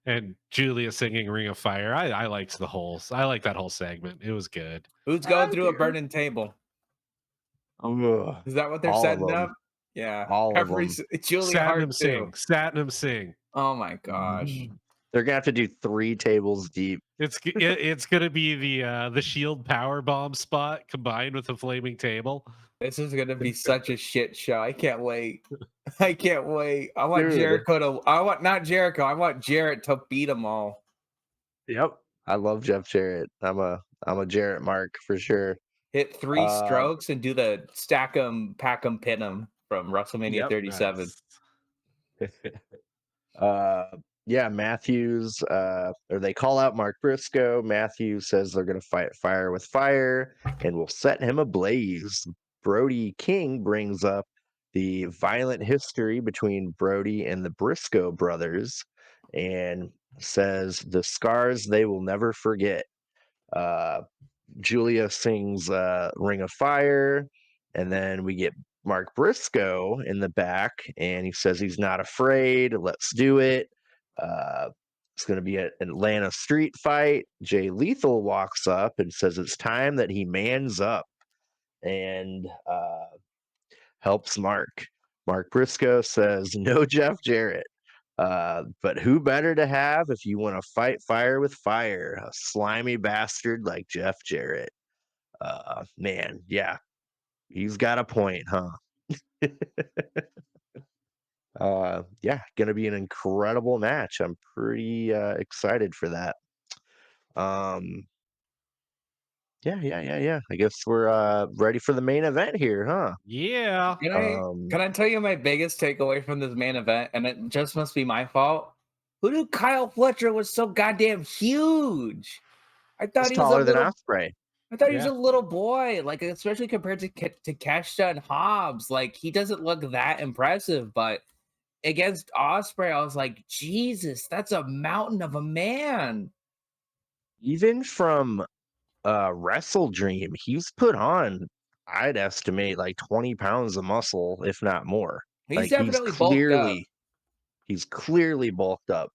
Speaker 2: And Julia singing "Ring of Fire." I liked I liked that whole segment. It was good.
Speaker 3: Who's going
Speaker 1: I
Speaker 3: through a
Speaker 1: do.
Speaker 3: burning table?
Speaker 1: Ugh.
Speaker 3: Is that what they're
Speaker 1: All of
Speaker 3: setting
Speaker 1: them.
Speaker 3: up? Yeah.
Speaker 1: All of them.
Speaker 3: Julia Hart too.
Speaker 2: Satnam sing.
Speaker 3: Oh my gosh.
Speaker 1: They're gonna have to do 3 tables deep.
Speaker 2: It's gonna be the Shield power bomb spot combined with a flaming table.
Speaker 3: This is gonna be such a shit show. I can't wait. I can't wait. I want
Speaker 1: Dude.
Speaker 3: Jericho to. I want not Jericho. I want Jarrett to beat them all.
Speaker 1: Yep. I love Jeff Jarrett. I'm a Jarrett mark for sure.
Speaker 3: Hit 3 strokes and do the stack 'em, pack 'em, pin 'em from WrestleMania
Speaker 1: Yep.
Speaker 3: 37.
Speaker 1: Yeah, Matthews, or they call out Mark Briscoe. Matthews says they're going to fight fire with fire and will set him ablaze. Brody King brings up the violent history between Brody and the Briscoe brothers and says the scars they will never forget. Julia sings Ring of Fire, and then we get Mark Briscoe in the back, and he says he's not afraid. Let's do it. It's going to be an Atlanta street fight. Jay Lethal walks up and says it's time that he mans up and helps Mark. Mark Briscoe says, no Jeff Jarrett. But who better to have if you want to fight fire with fire? A slimy bastard like Jeff Jarrett. Man, yeah, he's got a point, huh? Yeah, gonna be an incredible match. I'm pretty excited for that. Yeah. I guess we're ready for the main event here, huh?
Speaker 2: Yeah.
Speaker 3: Can I tell you my biggest takeaway from this main event? And it just must be my fault. Who knew Kyle Fletcher was so goddamn huge? I thought
Speaker 1: He's
Speaker 3: he was
Speaker 1: taller
Speaker 3: a
Speaker 1: than
Speaker 3: little.
Speaker 1: Ospreay.
Speaker 3: I thought he was
Speaker 2: Yeah.
Speaker 3: a little boy, like especially compared to Keshta and Hobbs. Like he doesn't look that impressive, but against Osprey, I was like, Jesus, that's a mountain of a man.
Speaker 1: Even from Wrestle Dream, he's put on, I'd estimate, like 20 pounds of muscle, if not more.
Speaker 3: He's
Speaker 1: Like
Speaker 3: definitely bulked up.
Speaker 1: he's clearly bulked up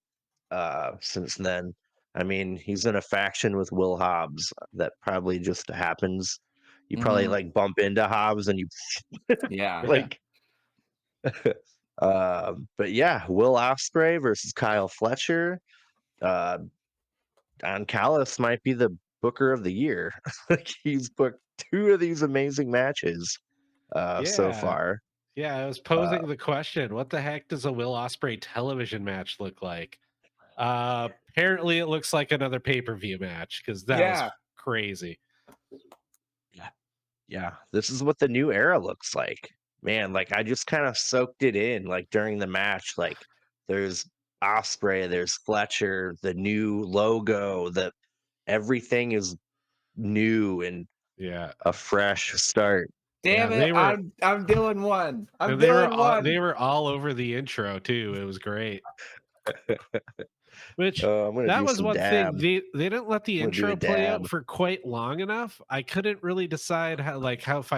Speaker 1: since then. I mean, he's in a faction with Will Hobbs. That probably just happens. You probably like bump into Hobbs and you
Speaker 3: Yeah.
Speaker 1: like but yeah, Will Ospreay versus Kyle Fletcher. Don Callis might be the booker of the year. Like he's booked 2 of these amazing matches so
Speaker 2: Yeah.
Speaker 1: far.
Speaker 2: Yeah, I was posing the question: what the heck does a Will Ospreay television match look like? Apparently, it looks like another pay-per-view match because that was crazy.
Speaker 1: Yeah, this is what the new era looks like. Man, like I just kind of soaked it in like during the match. Like there's Osprey, there's Fletcher, the new logo, that everything is new and
Speaker 2: Yeah,
Speaker 1: a fresh start.
Speaker 3: Damn
Speaker 2: Yeah,
Speaker 3: it! I'm doing one.
Speaker 2: they were all over the intro too. It was great. Which
Speaker 1: I'm gonna
Speaker 2: that
Speaker 1: do
Speaker 2: was
Speaker 1: some
Speaker 2: one
Speaker 1: dab.
Speaker 2: thing they didn't let the
Speaker 1: I'm gonna do a
Speaker 2: intro play out
Speaker 1: dab.
Speaker 2: for quite long enough. I couldn't really decide how if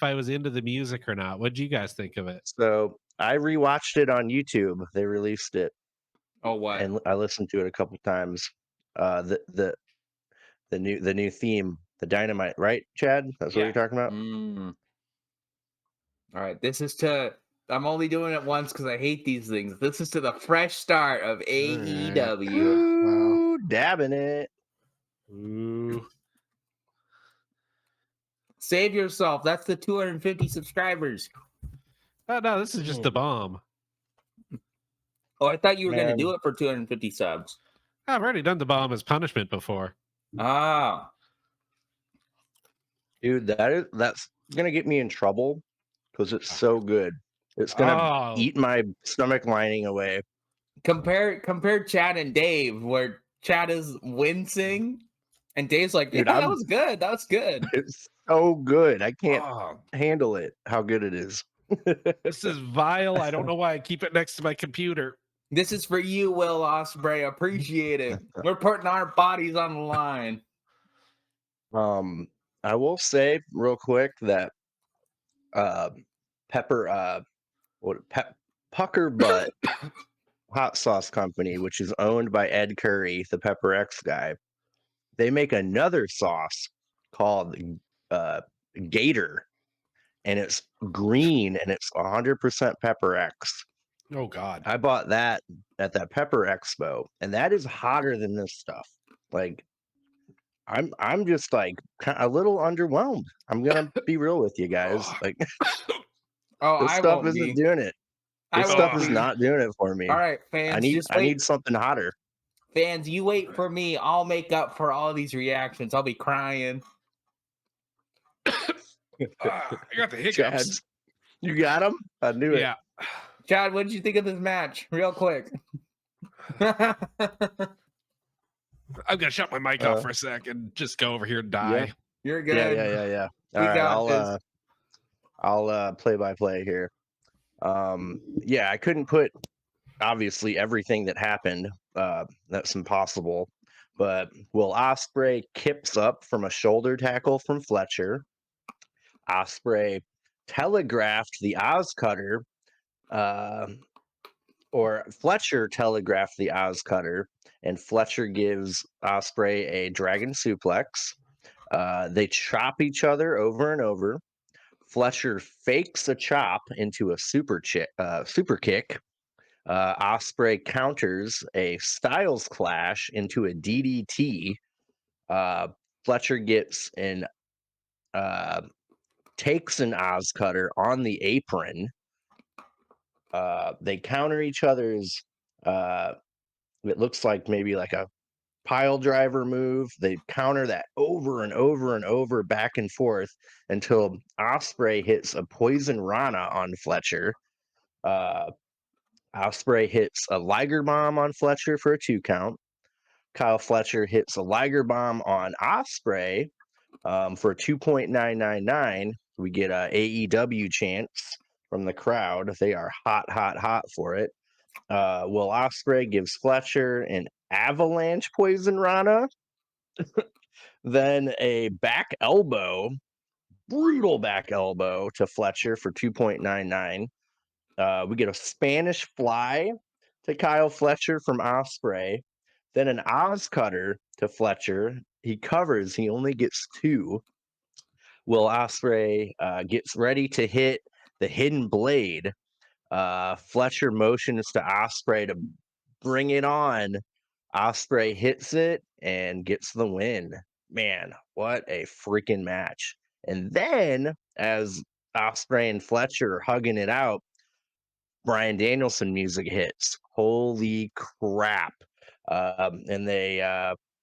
Speaker 2: I was into the music or not. What did you guys think of it?
Speaker 1: So I rewatched it on YouTube. They released it,
Speaker 3: Oh what?
Speaker 1: and I listened to it a couple times. The new theme, the Dynamite, right, Chad? That's what you're talking about.
Speaker 3: All right, this is to. I'm only doing it once because I hate these things. This is to the fresh start of AEW.
Speaker 1: Ooh, dabbing it.
Speaker 2: Ooh.
Speaker 3: Save yourself. That's the 250 subscribers.
Speaker 2: Oh no, this is just the bomb.
Speaker 3: Oh, I thought you were going to
Speaker 1: Man.
Speaker 3: do it for 250 subs.
Speaker 2: I've already done the bomb as punishment before.
Speaker 3: Ah.
Speaker 1: Dude, that's gonna get me in trouble because it's so good. It's gonna
Speaker 2: Oh,
Speaker 1: eat my stomach lining away.
Speaker 3: Compare Chad and Dave, where Chad is wincing and Dave's like,
Speaker 1: Dude,
Speaker 3: yeah, that was good. That was good.
Speaker 1: it's so good. I can't
Speaker 2: oh,
Speaker 1: handle it. How good it is.
Speaker 2: this is vile. I don't know why I keep it next to my computer.
Speaker 3: This is for you, Will Ospreay. Appreciate it. We're putting our bodies on the line.
Speaker 1: I will say real quick that Pepper Pucker Butt Hot Sauce Company, which is owned by Ed Curry, the Pepper X guy, they make another sauce called Gator, and it's green and it's 100% Pepper X.
Speaker 2: Oh God.
Speaker 1: I bought that at that Pepper Expo, and that is hotter than this stuff. Like, I'm just like a little underwhelmed. I'm gonna be real with you guys. Like,
Speaker 3: Oh,
Speaker 1: this
Speaker 3: I
Speaker 1: stuff
Speaker 3: won't
Speaker 1: isn't
Speaker 3: be.
Speaker 1: doing it.
Speaker 3: I
Speaker 1: This stuff
Speaker 3: won't
Speaker 1: is
Speaker 3: be.
Speaker 1: not doing it for me.
Speaker 3: All right, fans, just
Speaker 1: I
Speaker 3: wait.
Speaker 1: need something hotter.
Speaker 3: Fans, you wait for me. I'll make up for all these reactions. I'll be crying.
Speaker 2: I got the hiccups.
Speaker 1: Chad's, you got him? I knew it.
Speaker 2: Yeah.
Speaker 3: Chad, what did you think of this match? Real quick.
Speaker 2: I'm gonna shut my mic off for a sec and just go over here and die.
Speaker 3: You're good.
Speaker 1: Yeah.
Speaker 3: We
Speaker 1: All right,
Speaker 3: got this.
Speaker 1: I'll play by play here. Yeah, I couldn't put obviously everything that happened. That's impossible. But Will Ospreay kips up from a shoulder tackle from Fletcher. Ospreay telegraphed the Oz Cutter, or Fletcher telegraphed the Oz Cutter, and Fletcher gives Ospreay a dragon suplex. They chop each other over and over. Fletcher fakes a chop into a super kick. Ospreay counters a Styles Clash into a DDT. Fletcher gets an takes an Oz Cutter on the apron. They counter each other's. It looks like maybe like a pile driver move. They counter that over and over and over, back and forth, until Ospreay hits a poison Rana on Fletcher. Ospreay hits a Liger bomb on Fletcher for a 2 count. Kyle Fletcher hits a Liger bomb on Ospreay for 2.999. We get a AEW chants from the crowd. They are hot for it. Will Ospreay gives Fletcher an avalanche poison Rana, then a back elbow, brutal back elbow to Fletcher for 2.99. We get a Spanish fly to Kyle Fletcher from Ospreay, then an Oz Cutter to Fletcher. He covers. He only gets 2. Will Ospreay gets ready to hit the hidden blade. Fletcher motions to Ospreay to bring it on. Ospreay hits it and gets the win. Man, what a freaking match. And then, as Ospreay and Fletcher are hugging it out, Bryan Danielson music hits. Holy crap. And they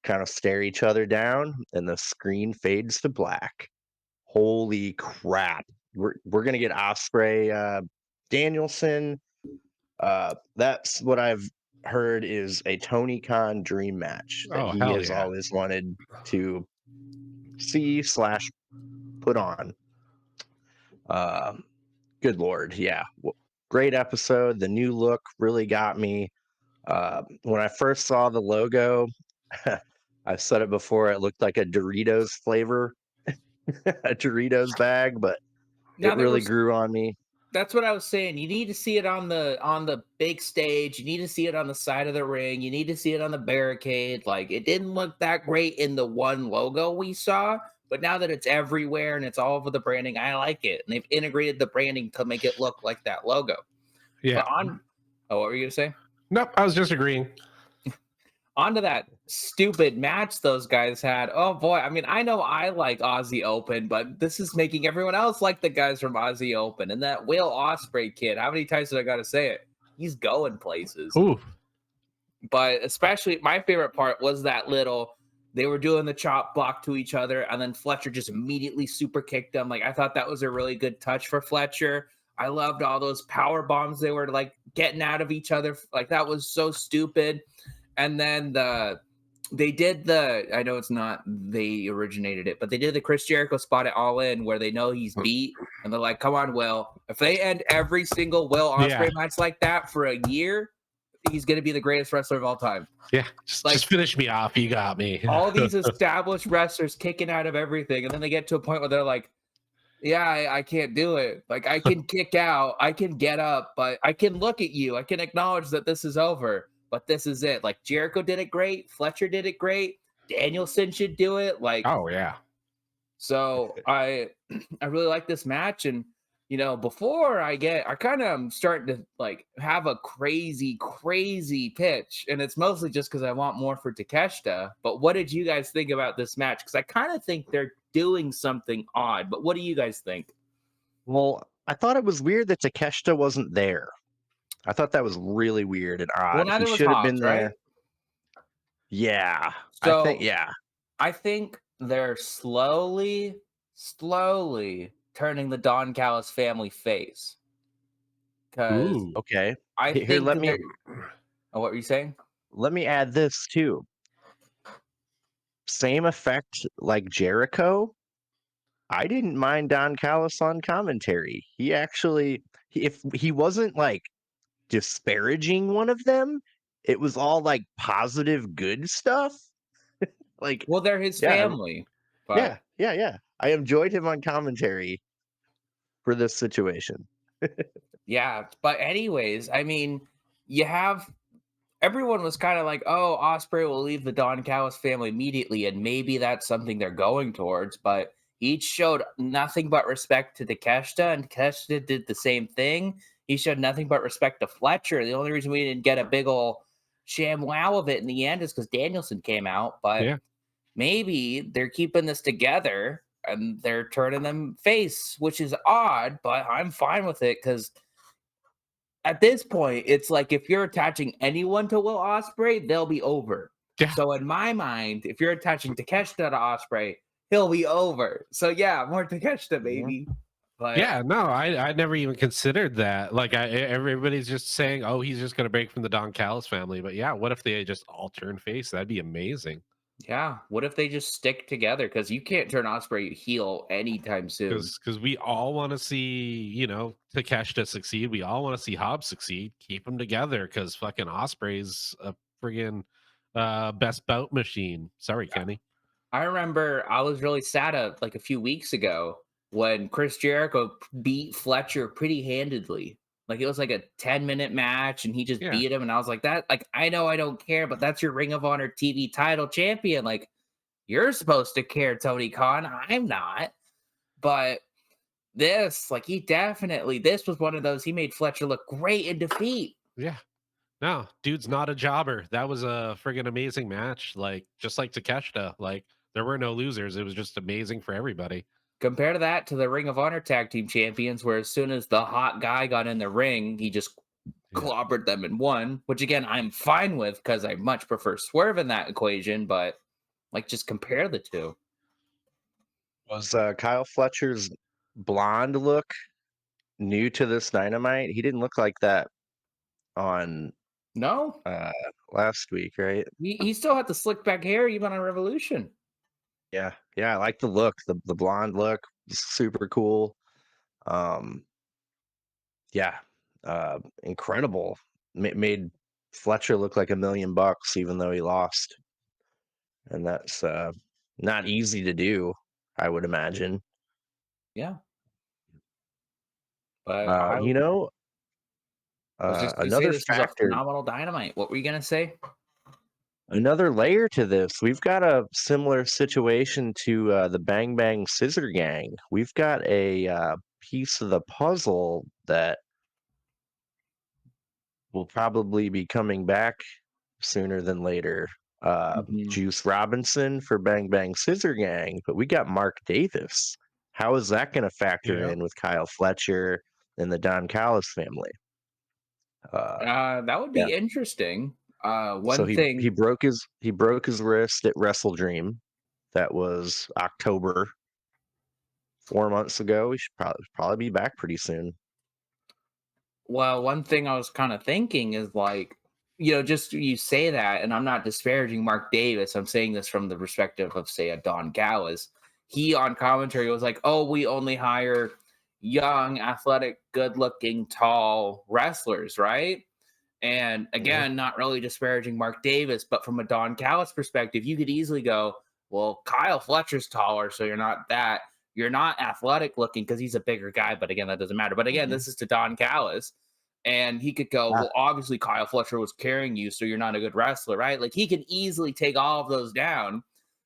Speaker 1: kind of stare each other down, and the screen fades to black. Holy crap. We're going to get Ospreay Danielson. That's what I've heard is a Tony Khan dream match that he has always wanted to see / put on. Good Lord. Yeah. Great episode. The new look really got me. When I first saw the logo, I've said it before, it looked like a Doritos flavor, a Doritos bag, but it really grew on me.
Speaker 3: That's what I was saying. You need to see it on the big stage. You need to see it on the side of the ring. You need to see it on the barricade. Like, it didn't look that great in the one logo we saw, but now that it's everywhere and it's all over the branding, I like it. And they've integrated the branding to make it look like that logo.
Speaker 2: Yeah.
Speaker 3: But what were you gonna say?
Speaker 2: Nope, I was just agreeing.
Speaker 3: onto that stupid match those guys had. Oh boy, I mean, I know I like Aussie Open, but this is making everyone else like the guys from Aussie Open. And that Will Ospreay kid, how many times did I got to say it? He's going places.
Speaker 2: Ooh.
Speaker 3: But especially my favorite part was that little they were doing the chop block to each other, and then Fletcher just immediately super kicked them. Like I thought that was a really good touch for Fletcher. I loved all those power bombs they were like getting out of each other. Like that was so stupid. And then they did the I know it's not they originated it, but they did the Chris Jericho spot at All In where they know he's beat, and they're like, "Come on, Will." If they end every single Will Ospreay match like that for a year, he's going to be the greatest wrestler of all time.
Speaker 2: Yeah, just finish me off. You got me.
Speaker 3: All these established wrestlers kicking out of everything, and then they get to a point where they're like, "Yeah, I can't do it. Like I can kick out, I can get up, but I can look at you. I can acknowledge that this is over, but this is it." Like Jericho did it great, Fletcher did it great, Danielson should do it. Like,
Speaker 2: oh yeah.
Speaker 3: So I really like this match, and before I kind of am starting to like have a crazy pitch, and it's mostly just because I want more for Takeshita. But what did you guys think about this match? Because I kind of think they're doing something odd. But what do you guys think?
Speaker 1: Well, I thought it was weird that Takeshita wasn't there. I thought that was really weird and odd.
Speaker 3: Well,
Speaker 1: He
Speaker 3: neither was
Speaker 1: should have been
Speaker 3: Hobbs,
Speaker 1: there.
Speaker 3: right?
Speaker 1: Yeah,
Speaker 3: So
Speaker 1: yeah.
Speaker 3: I think they're slowly turning the Don Callis family face. Because
Speaker 2: Ooh.
Speaker 1: Okay.
Speaker 3: I
Speaker 1: Here,
Speaker 3: think
Speaker 1: let me
Speaker 3: Oh, what were you saying?
Speaker 1: add this too. Same effect like Jericho. I didn't mind Don Callis on commentary. He actually, if he wasn't like disparaging one of them, it was all like positive, good stuff. Like,
Speaker 3: Well, they're his
Speaker 1: yeah,
Speaker 3: family, but
Speaker 1: yeah. I enjoyed him on commentary for this situation.
Speaker 3: yeah. But anyways, I mean, you have everyone was kind of like, "Oh, Osprey will leave the Don Callis family immediately," and maybe that's something they're going towards. But each showed nothing but respect to Takeshita, and Takeshita did the same thing. He showed nothing but respect to Fletcher. The only reason we didn't get a big ol' sham wow of it in the end is because Danielson came out. But
Speaker 2: Yeah.
Speaker 3: maybe they're keeping this together and they're turning them face, which is odd, but I'm fine with it because at this point, it's like if you're attaching anyone to Will Ospreay, they'll be over.
Speaker 2: Yeah.
Speaker 3: So in my mind, if you're attaching Takeshita to Ospreay, he'll be over. So yeah, more Takeshita, baby. But
Speaker 2: Yeah, no, I never even considered that. Like, everybody's just saying, "Oh, he's just gonna break from the Don Callis family." But yeah, what if they just all turn face? That'd be amazing.
Speaker 3: yeah, what if they just stick together? Because you can't turn Ospreay heel anytime soon.
Speaker 2: Because we all want to see, Takeshita succeed. We all want to see Hobbs succeed. Keep them together because fucking Osprey's a friggin' best bout machine. Sorry, Kenny.
Speaker 3: I remember I was really sad like a few weeks ago when Chris Jericho beat Fletcher pretty handedly. Like it was like a 10-minute match and he just
Speaker 2: Yeah.
Speaker 3: beat him. And I was like, I know I don't care, but that's your Ring of Honor TV title champion. Like, you're supposed to care, Tony Khan. I'm not. But this was one of those, he made Fletcher look great in defeat.
Speaker 2: Yeah. No, dude's not a jobber. That was a friggin' amazing match. Like, just like Takeshita. Like, there were no losers. It was just amazing for everybody.
Speaker 3: Compare to that to the Ring of Honor tag team champions, where as soon as the hot guy got in the ring, he just clobbered them and won, which again, I'm fine with because I much prefer Swerve in that equation, but like just compare the two.
Speaker 1: Was Kyle Fletcher's blonde look new to this Dynamite? He didn't look like that on
Speaker 3: No,
Speaker 1: last week, right?
Speaker 3: he still had the slick back hair even on Revolution.
Speaker 1: Yeah, I like the look, the blonde look, super cool. Yeah, incredible. Made Fletcher look like $1,000,000, even though he lost, and that's not easy to do, I would imagine.
Speaker 3: Yeah. But
Speaker 1: Uh, you know,
Speaker 3: I was just gonna say
Speaker 1: another
Speaker 3: this was a
Speaker 1: factor,
Speaker 3: phenomenal Dynamite. What were you gonna say?
Speaker 1: another layer to this. We've got a similar situation to the Bang Bang Scissor Gang. We've got a piece of the puzzle that will probably be coming back sooner than later.
Speaker 3: Mhm.
Speaker 1: Juice Robinson for Bang Bang Scissor Gang, but we got Mark Davis. How is that going to factor
Speaker 2: Yeah.
Speaker 1: in with Kyle Fletcher and the Don Callis family? Uh,
Speaker 3: That would
Speaker 1: yeah.
Speaker 3: be interesting.
Speaker 1: So
Speaker 3: One
Speaker 1: he
Speaker 3: thing,
Speaker 1: broke his wrist at Wrestle Dream. That was October, 4 months ago. He should probably be back pretty soon.
Speaker 3: well, one thing I was kind of thinking is like, just you say that, and I'm not disparaging Mark Davis. I'm saying this from the perspective of, say, a Don Callis. He on commentary was like, "Oh, we only hire young, athletic, good-looking, tall wrestlers, right?" And
Speaker 1: Mhm.
Speaker 3: again, not really disparaging Mark Davis, but from a Don Callis perspective, you could easily go, well, Kyle Fletcher's taller, so you're not athletic looking because he's a bigger guy. But again, that doesn't matter. But again,
Speaker 1: Mhm.
Speaker 3: this is to Don Callis. And he could go,
Speaker 1: Ah,
Speaker 3: well, obviously Kyle Fletcher was carrying you, so you're not a good wrestler, right? Like he can easily take all of those down.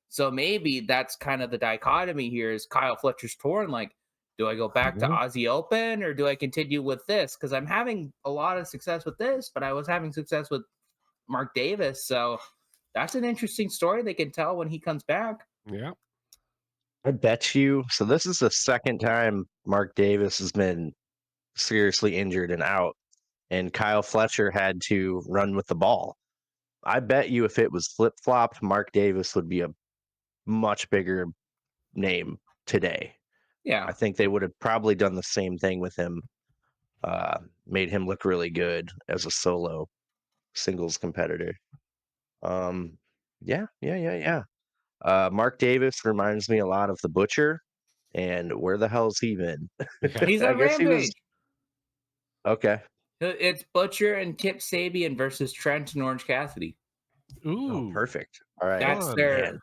Speaker 3: So maybe that's kind of the dichotomy here is Kyle Fletcher's torn. Like, do I go back to
Speaker 1: mhm.
Speaker 3: Aussie Open or do I continue with this? Because I'm having a lot of success with this, but I was having success with Mark Davis. So that's an interesting story they can tell when he comes back.
Speaker 2: Yeah.
Speaker 1: I bet you. So this is the second time Mark Davis has been seriously injured and out, and Kyle Fletcher had to run with the ball. I bet you if it was flip flopped, Mark Davis would be a much bigger name today.
Speaker 3: Yeah.
Speaker 1: I think they would have probably done the same thing with him, made him look really good as a solo singles competitor. Um, yeah. Mark Davis reminds me a lot of the Butcher, and where the hell's he been?
Speaker 2: Yeah.
Speaker 3: He's
Speaker 1: I
Speaker 3: on
Speaker 1: guess he was
Speaker 3: Rampage.
Speaker 1: okay.
Speaker 3: It's Butcher and Kip Sabian versus Trent and Orange Cassidy.
Speaker 1: Oh,
Speaker 2: Ooh.
Speaker 1: perfect. All right,
Speaker 3: That's
Speaker 2: Fun.
Speaker 1: man.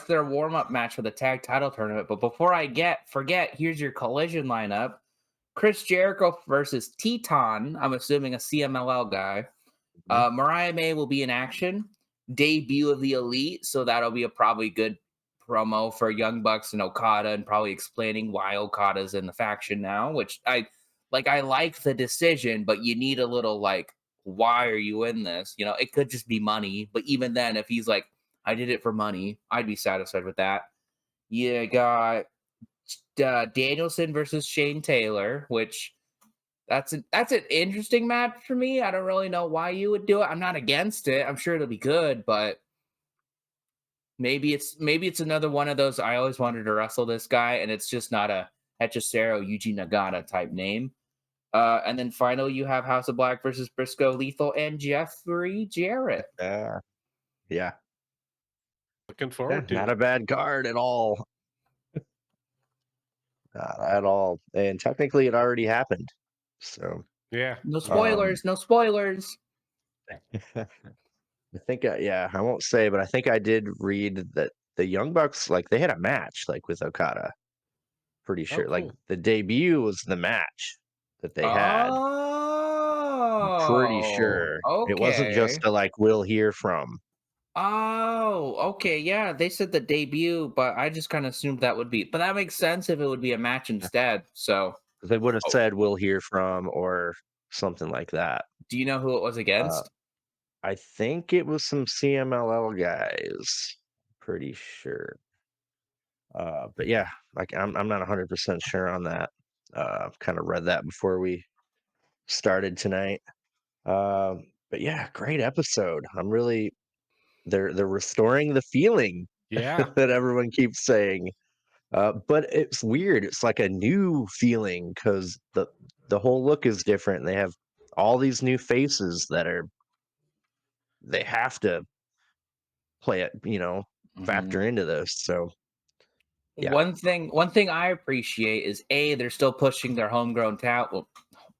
Speaker 3: their warm up match for the tag title tournament. But before I forget, here's your collision lineup: Chris Jericho versus Teton. I'm assuming a CMLL guy.
Speaker 1: Mhm.
Speaker 3: Mariah May will be in action. Debut of the Elite, so that'll be a probably good promo for Young Bucks and Okada, and probably explaining why Okada's in the faction now. Which I like. I like the decision, but you need a little like, why are you in this? It could just be money, but even then, if he's like, I did it for money, I'd be satisfied with that. You got Danielson versus Shane Taylor, which that's an interesting match for me. I don't really know why you would do it. I'm not against it. I'm sure it'll be good, but maybe it's another one of those. I always wanted to wrestle this guy, and it's just not a Hechicero Yuji Nagata type name. And then finally, you have House of Black versus Briscoe Lethal and Jeffrey Jarrett.
Speaker 1: Uh, yeah,
Speaker 2: Looking
Speaker 1: yeah,
Speaker 2: forward to
Speaker 1: not
Speaker 2: it.
Speaker 1: a bad card at all. Not at all. And technically, it already happened. So,
Speaker 2: Yeah.
Speaker 3: No
Speaker 2: Yeah.
Speaker 1: um,
Speaker 3: spoilers. No spoilers.
Speaker 1: I think, yeah, I won't say, but I think I did read that the Young Bucks, like, they had a match, like, with Okada. Pretty
Speaker 2: Oh,
Speaker 1: sure. Like,
Speaker 2: cool.
Speaker 1: the debut was the match that they had. I'm pretty
Speaker 3: Oh,
Speaker 1: sure it wasn't
Speaker 3: okay.
Speaker 1: just a like we'll hear from.
Speaker 3: Oh, okay. Yeah, they said the debut, but I just kind of assumed that would be. But that makes sense if it would be a match instead. So,
Speaker 1: They would have
Speaker 3: oh,
Speaker 1: said we'll hear from or something like that.
Speaker 3: do you know who it was
Speaker 1: Uh,
Speaker 3: against?
Speaker 1: I think it was some CMLL guys. Pretty sure. But yeah, like I'm not 100% sure on that. Kind of read that before we started tonight. But yeah, great episode. I'm really they're restoring the feeling
Speaker 2: Yeah.
Speaker 1: that everyone keeps saying. But it's weird. It's like a new feeling because the whole look is different. They have all these new faces that are they have to play it,
Speaker 3: Mhm.
Speaker 1: factor into this. So yeah.
Speaker 3: One thing I appreciate is they're still pushing their homegrown talent. Well,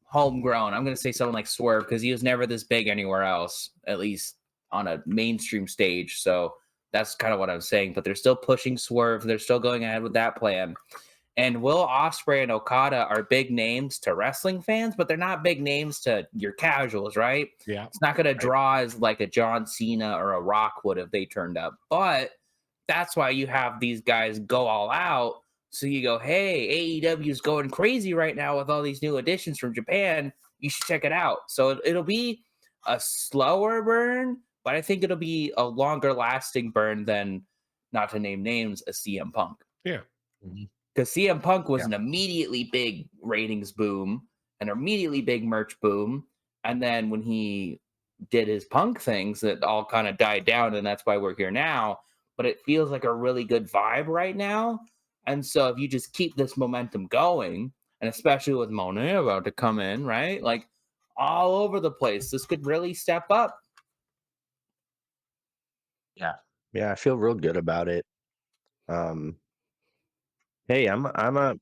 Speaker 3: homegrown. I'm going to say someone like Swerve because he was never this big anywhere else, at least on a mainstream stage. So that's kind of what I'm saying. But they're still pushing Swerve. They're still going ahead with that plan. And Will Ospreay and Okada are big names to wrestling fans, but they're not big names to your casuals, right?
Speaker 2: Yeah.
Speaker 3: It's not going to
Speaker 1: Right.
Speaker 3: draw as like a John Cena or a Rock would if they turned up. But that's why you have these guys go all out. So you go, hey, AEW is going crazy right now with all these new additions from Japan. You should check it out. So it'll be a slower burn, but I think it'll be a longer lasting burn than, not to name names, a CM Punk.
Speaker 2: Yeah.
Speaker 1: Mhm.
Speaker 3: Because CM Punk was
Speaker 1: Yeah.
Speaker 3: an immediately big ratings boom, an immediately big merch boom. And then when he did his Punk things, it all kind of died down. And that's why we're here now. But it feels like a really good vibe right now. And so if you just keep this momentum going, and especially with Monet about to come in, right? Like all over the place, this could really step up.
Speaker 1: Yeah. Yeah, I feel real good about it. Um, hey, I'm a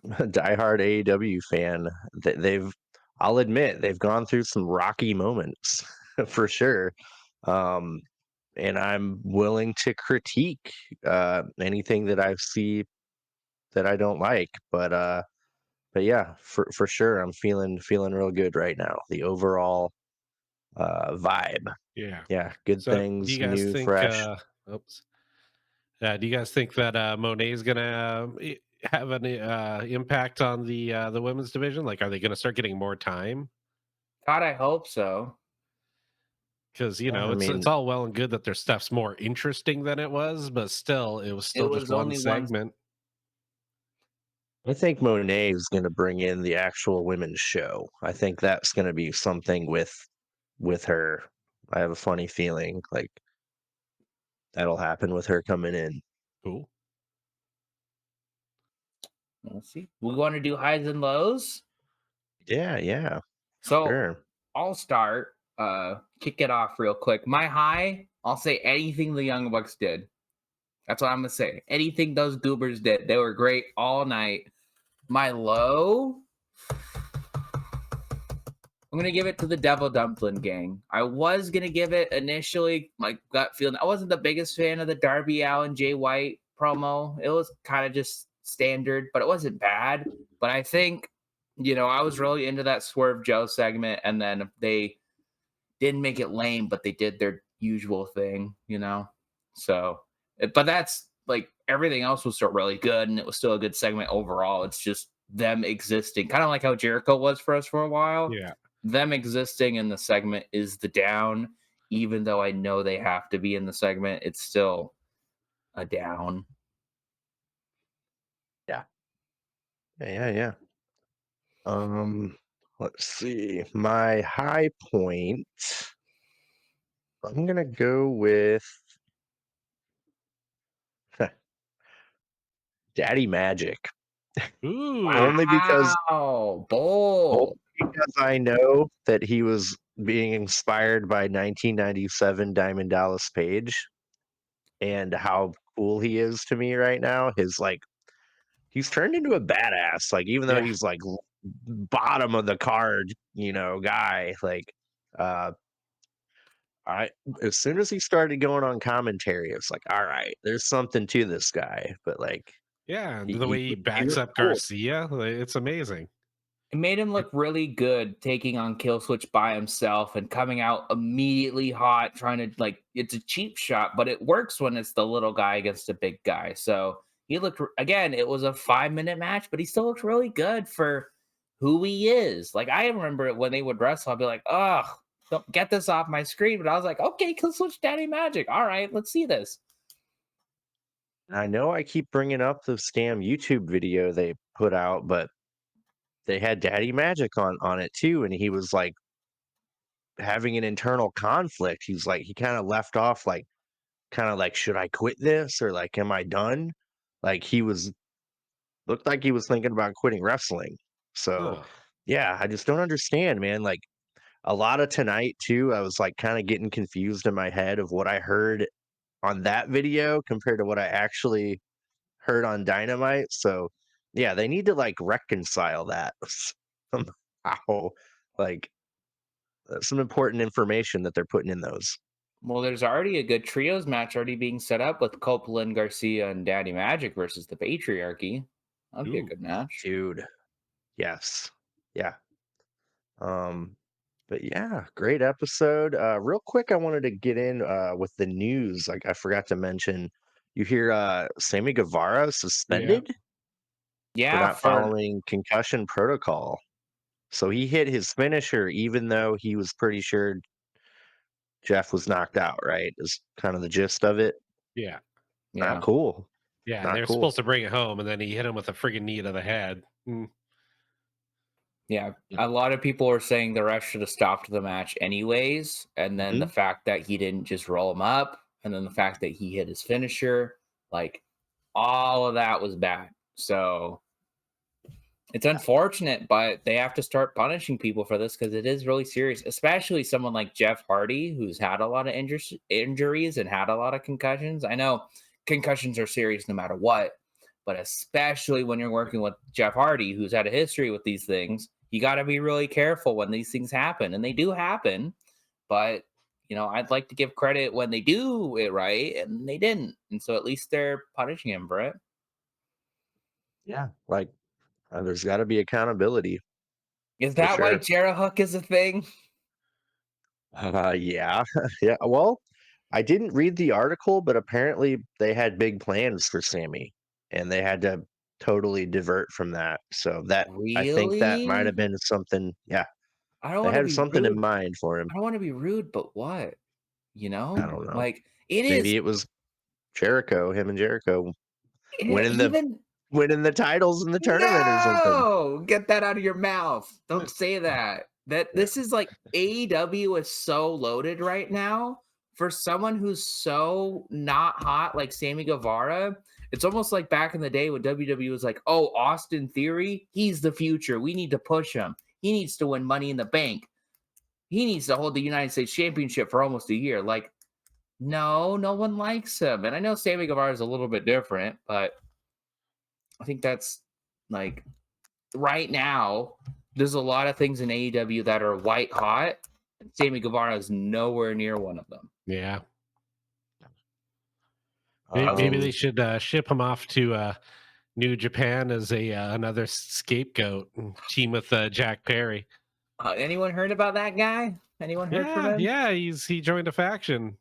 Speaker 1: diehard AEW fan. They've, I'll admit, they've gone through some rocky moments for sure. Um, and I'm willing to critique anything that I see that I don't like. But yeah, for sure, I'm feeling real good right now. The overall vibe,
Speaker 2: Yeah.
Speaker 1: yeah, good
Speaker 2: So do
Speaker 1: things,
Speaker 2: you guys
Speaker 1: new,
Speaker 2: think
Speaker 1: fresh.
Speaker 2: oops. Do you guys think that Monet is gonna have an impact on the women's division? Like, are they gonna start getting more time?
Speaker 3: God, I hope so.
Speaker 2: Because
Speaker 1: I
Speaker 2: it's
Speaker 1: mean,
Speaker 2: all well and good that their stuff's more interesting than it was, but still, it was
Speaker 3: It
Speaker 2: still just
Speaker 3: was
Speaker 2: one
Speaker 3: only one.
Speaker 2: segment.
Speaker 1: I think Monet is going to bring in the actual women's show. I think that's going to be something with her. I have a funny feeling like that'll happen with her coming in.
Speaker 2: Cool.
Speaker 3: Let's see. We want to do highs and lows.
Speaker 1: Yeah, yeah,
Speaker 3: So
Speaker 1: sure.
Speaker 3: I'll start. Kick it off real quick. My high, I'll say anything the Young Bucks did. That's what I'm gonna say. Anything those goobers did. They were great all night. My low, I'm gonna give it to the Devil Dumpling Gang. I was gonna give it initially my gut feeling. I wasn't the biggest fan of the Darby Allin Jay White promo. It was kind of just standard, but it wasn't bad. But I think, I was really into that Swerve Joe segment, and then they didn't make it lame, but they did their usual thing. So, but that's like everything else was still really good, and it was still a good segment overall. It's just them existing, kind of like how Jericho was for us for a while.
Speaker 2: Yeah.
Speaker 3: Them existing in the segment is the down, even though I know they have to be in the segment. It's still a down.
Speaker 1: Yeah, yeah, yeah, yeah. Let's see. My high point. I'm gonna go with Daddy Magic,
Speaker 2: Ooh.
Speaker 1: only because
Speaker 3: Wow,
Speaker 1: only
Speaker 3: bold.
Speaker 1: because I know that he was being inspired by 1997 Diamond Dallas Page and how cool he is to me right now. He's turned into a badass. Like even though
Speaker 3: Yeah.
Speaker 1: he's like bottom of the card, guy. Uh, I as soon as he started going on commentary, it's like, all right, there's something to this guy. But like
Speaker 2: Yeah, and
Speaker 1: he
Speaker 2: the
Speaker 1: he,
Speaker 2: way he
Speaker 1: he
Speaker 2: backs
Speaker 1: was
Speaker 2: up
Speaker 1: cool.
Speaker 2: Garcia, like, it's amazing.
Speaker 3: It made him look really good taking on Killswitch by himself and coming out immediately hot, trying to it's a cheap shot, but it works when it's the little guy against a big guy. So he looked again, it was a 5-minute match, but he still looked really good for who he is. Like I remember it when they would wrestle, I'd be like, oh, don't get this off my screen. But I was like, okay, Killswitch Daddy Magic. All right, let's see this.
Speaker 1: I know I keep bringing up the scam YouTube video they put out, but they had Daddy Magic on it too, and he was like having an internal conflict. He kind of left off like kind of like, should I quit this or like, am I done? Like he was looked like he was thinking about quitting wrestling. So
Speaker 2: Huh.
Speaker 1: yeah, I just don't understand, man. Like a lot of tonight too, I was like kind of getting confused in my head of what I heard on that video compared to what I actually heard on Dynamite. So yeah, they need to like reconcile that somehow. Like some important information that they're putting in those.
Speaker 3: Well, there's already a good trios match already being set up with Copeland, Garcia, and Daddy Magic versus the Patriarchy. That'd be a
Speaker 2: Ooh.
Speaker 3: good match.
Speaker 1: Dude, yes. Yeah. Um, but yeah, great episode. Real quick, I wanted to get in with the news. Like I forgot to mention, you hear Sammy Guevara
Speaker 2: Yeah.
Speaker 1: suspended for
Speaker 3: Yeah,
Speaker 1: not
Speaker 3: for
Speaker 1: following concussion protocol. So he hit his finisher even though he was pretty sure Jeff was knocked out, right? Is kind of the gist of it.
Speaker 2: Yeah.
Speaker 1: Not
Speaker 3: Yeah.
Speaker 1: cool.
Speaker 2: Yeah.
Speaker 1: Not
Speaker 2: They're
Speaker 1: cool.
Speaker 2: supposed to bring it home, and then he hit him with a friggin' knee to the head.
Speaker 3: Yeah, a lot of people are saying the ref should have stopped the match anyways, and then the
Speaker 1: Mhm.
Speaker 3: fact that he didn't just roll him up, and then the fact that he hit his finisher, like all of that was bad. So it's unfortunate, but they have to start punishing people for this because it is really serious, especially someone like Jeff Hardy, who's had a lot of injuries and had a lot of concussions. I know concussions are serious no matter what, but especially when you're working with Jeff Hardy, who's had a history with these things, you got to be really careful when these things happen. And they do happen, but I'd like to give credit when they do it right, and they didn't. And so at least they're punishing him for it.
Speaker 1: Yeah. Like there's got to be accountability
Speaker 3: Is
Speaker 1: for
Speaker 3: that why
Speaker 1: sure.
Speaker 3: Jarrah Hook is a thing?
Speaker 1: Yeah. Yeah. Well, I didn't read the article, but apparently they had big plans for Sammy and they had to totally divert from that. So I think that might
Speaker 3: Really?
Speaker 1: have been something. Yeah.
Speaker 3: I don't
Speaker 1: They
Speaker 3: want to
Speaker 1: had
Speaker 3: be
Speaker 1: something in
Speaker 3: rude.
Speaker 1: mind for him.
Speaker 3: I don't want to be rude, but what?
Speaker 1: I don't know.
Speaker 3: Like it is
Speaker 1: Maybe it was Jericho, him and Jericho winning the
Speaker 3: even
Speaker 1: winning the titles in the tournament or something.
Speaker 3: no, get that out of your mouth. Don't say that. That
Speaker 1: Yeah.
Speaker 3: this is like AEW is so loaded right now for someone who's so not hot like Sammy Guevara. It's almost like back in the day when WWE was like, "Oh, Austin Theory, he's the future. We need to push him. He needs to win Money in the Bank. He needs to hold the United States Championship for almost a year." Like, no, no one likes him. And I know Sammy Guevara is a little bit different, but I think that's like right now, there's a lot of things in AEW that are white hot. Sammy Guevara is nowhere near one of them.
Speaker 2: Yeah.
Speaker 3: How's
Speaker 2: Maybe
Speaker 3: it?
Speaker 2: they should ship him off to New Japan as a another scapegoat and team with Jack Perry.
Speaker 3: Anyone heard about that guy? Anyone heard from him?
Speaker 2: Yeah, he joined a faction.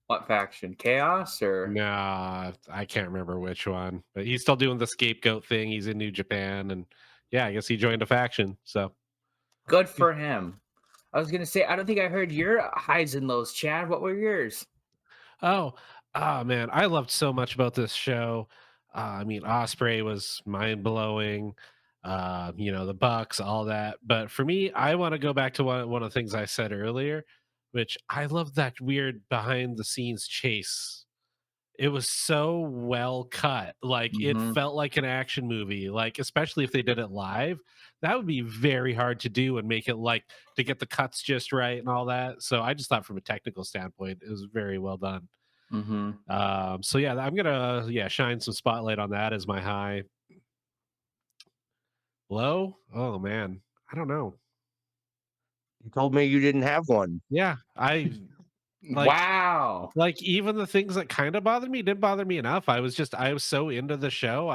Speaker 3: What faction? Chaos or?
Speaker 2: Nah, I can't remember which one, but he's still doing the scapegoat thing. He's in New Japan, and yeah, I guess he joined a faction. So
Speaker 3: Good for him. I was gonna say I don't think I heard your highs and lows, Chad. What were yours?
Speaker 2: oh, man, I loved so much about this show. I mean, Osprey was mind blowing. The Bucks, all that. But for me, I want to go back to one of the things I said earlier, which I love that weird behind the scenes chase. It was so well cut. Like it
Speaker 3: Mm-hmm.
Speaker 2: felt like an action movie. Like especially if they did it live, that would be very hard to do and make it like to get the cuts just right and all that. So I just thought from a technical standpoint, it was very well done.
Speaker 3: Mm-hmm.
Speaker 2: So yeah, I'm gonna shine some spotlight on that as my high. Low? Oh man, I don't know.
Speaker 1: You told me you didn't have one.
Speaker 2: Yeah, I like
Speaker 3: Wow.
Speaker 2: like even the things that kind of bothered me didn't bother me enough. I was so into the show.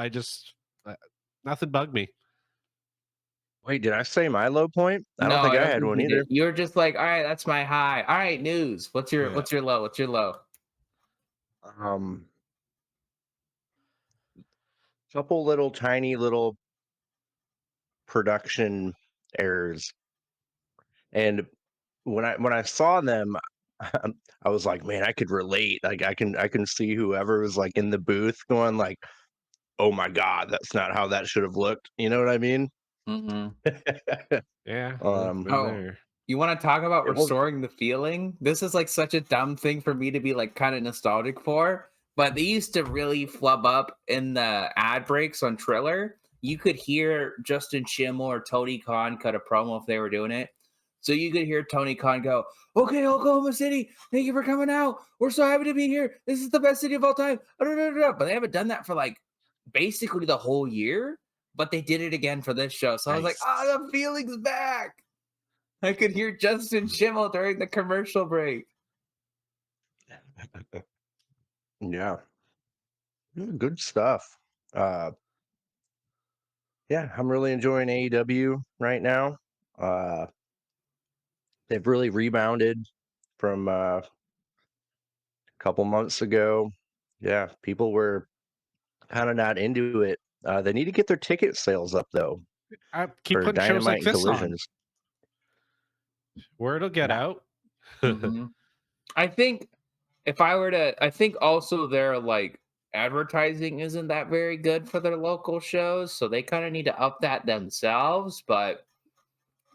Speaker 2: Nothing bugged me.
Speaker 1: Wait, did I say my low point? I don't
Speaker 3: No,
Speaker 1: think
Speaker 3: I
Speaker 1: I
Speaker 3: don't
Speaker 1: had
Speaker 3: think
Speaker 1: one
Speaker 3: you did.
Speaker 1: either.
Speaker 3: You're just like, all right, that's my high. All right, news. What's your
Speaker 2: Yeah.
Speaker 3: what's your low? What's your low?
Speaker 1: Um, couple little tiny little production errors, and when I saw them, I was like, man, I could relate. Like I can see whoever was like in the booth going like, oh my god, that's not how that should have looked. You know what I mean?
Speaker 3: Mm-hmm.
Speaker 2: Yeah, I've
Speaker 1: um,
Speaker 2: been
Speaker 3: Oh,
Speaker 2: there.
Speaker 3: you want to talk about
Speaker 1: it was
Speaker 3: restoring the feeling? This is like such a dumb thing for me to be like kind of nostalgic for, but they used to really flub up in the ad breaks on Triller. You could hear Justin Schimmel or Tony Khan cut a promo if they were doing it. So you could hear Tony Khan go, "Okay, Oklahoma City, thank you for coming out. We're so happy to be here. This is the best city of all time." But they haven't done that for like basically the whole year. But they did it again for this show. So I was like,
Speaker 1: nice.
Speaker 3: "Ah, the feeling's back." I could hear Justin Schimmel during the commercial break.
Speaker 1: Yeah, good stuff. Uh, yeah, I'm really enjoying AEW right now. Uh, they've really rebounded from a couple months ago. Yeah, people were kind of not into it. They need to get their ticket sales up though
Speaker 2: I keep
Speaker 1: for
Speaker 2: putting shows
Speaker 1: Dynamite
Speaker 2: like
Speaker 1: and
Speaker 2: this on.
Speaker 1: Collisions.
Speaker 2: Word will get
Speaker 1: Yeah.
Speaker 2: out.
Speaker 3: Mhm. I think if I were to, I think also their like advertising isn't that very good for their local shows, so they kind of need to up that themselves. But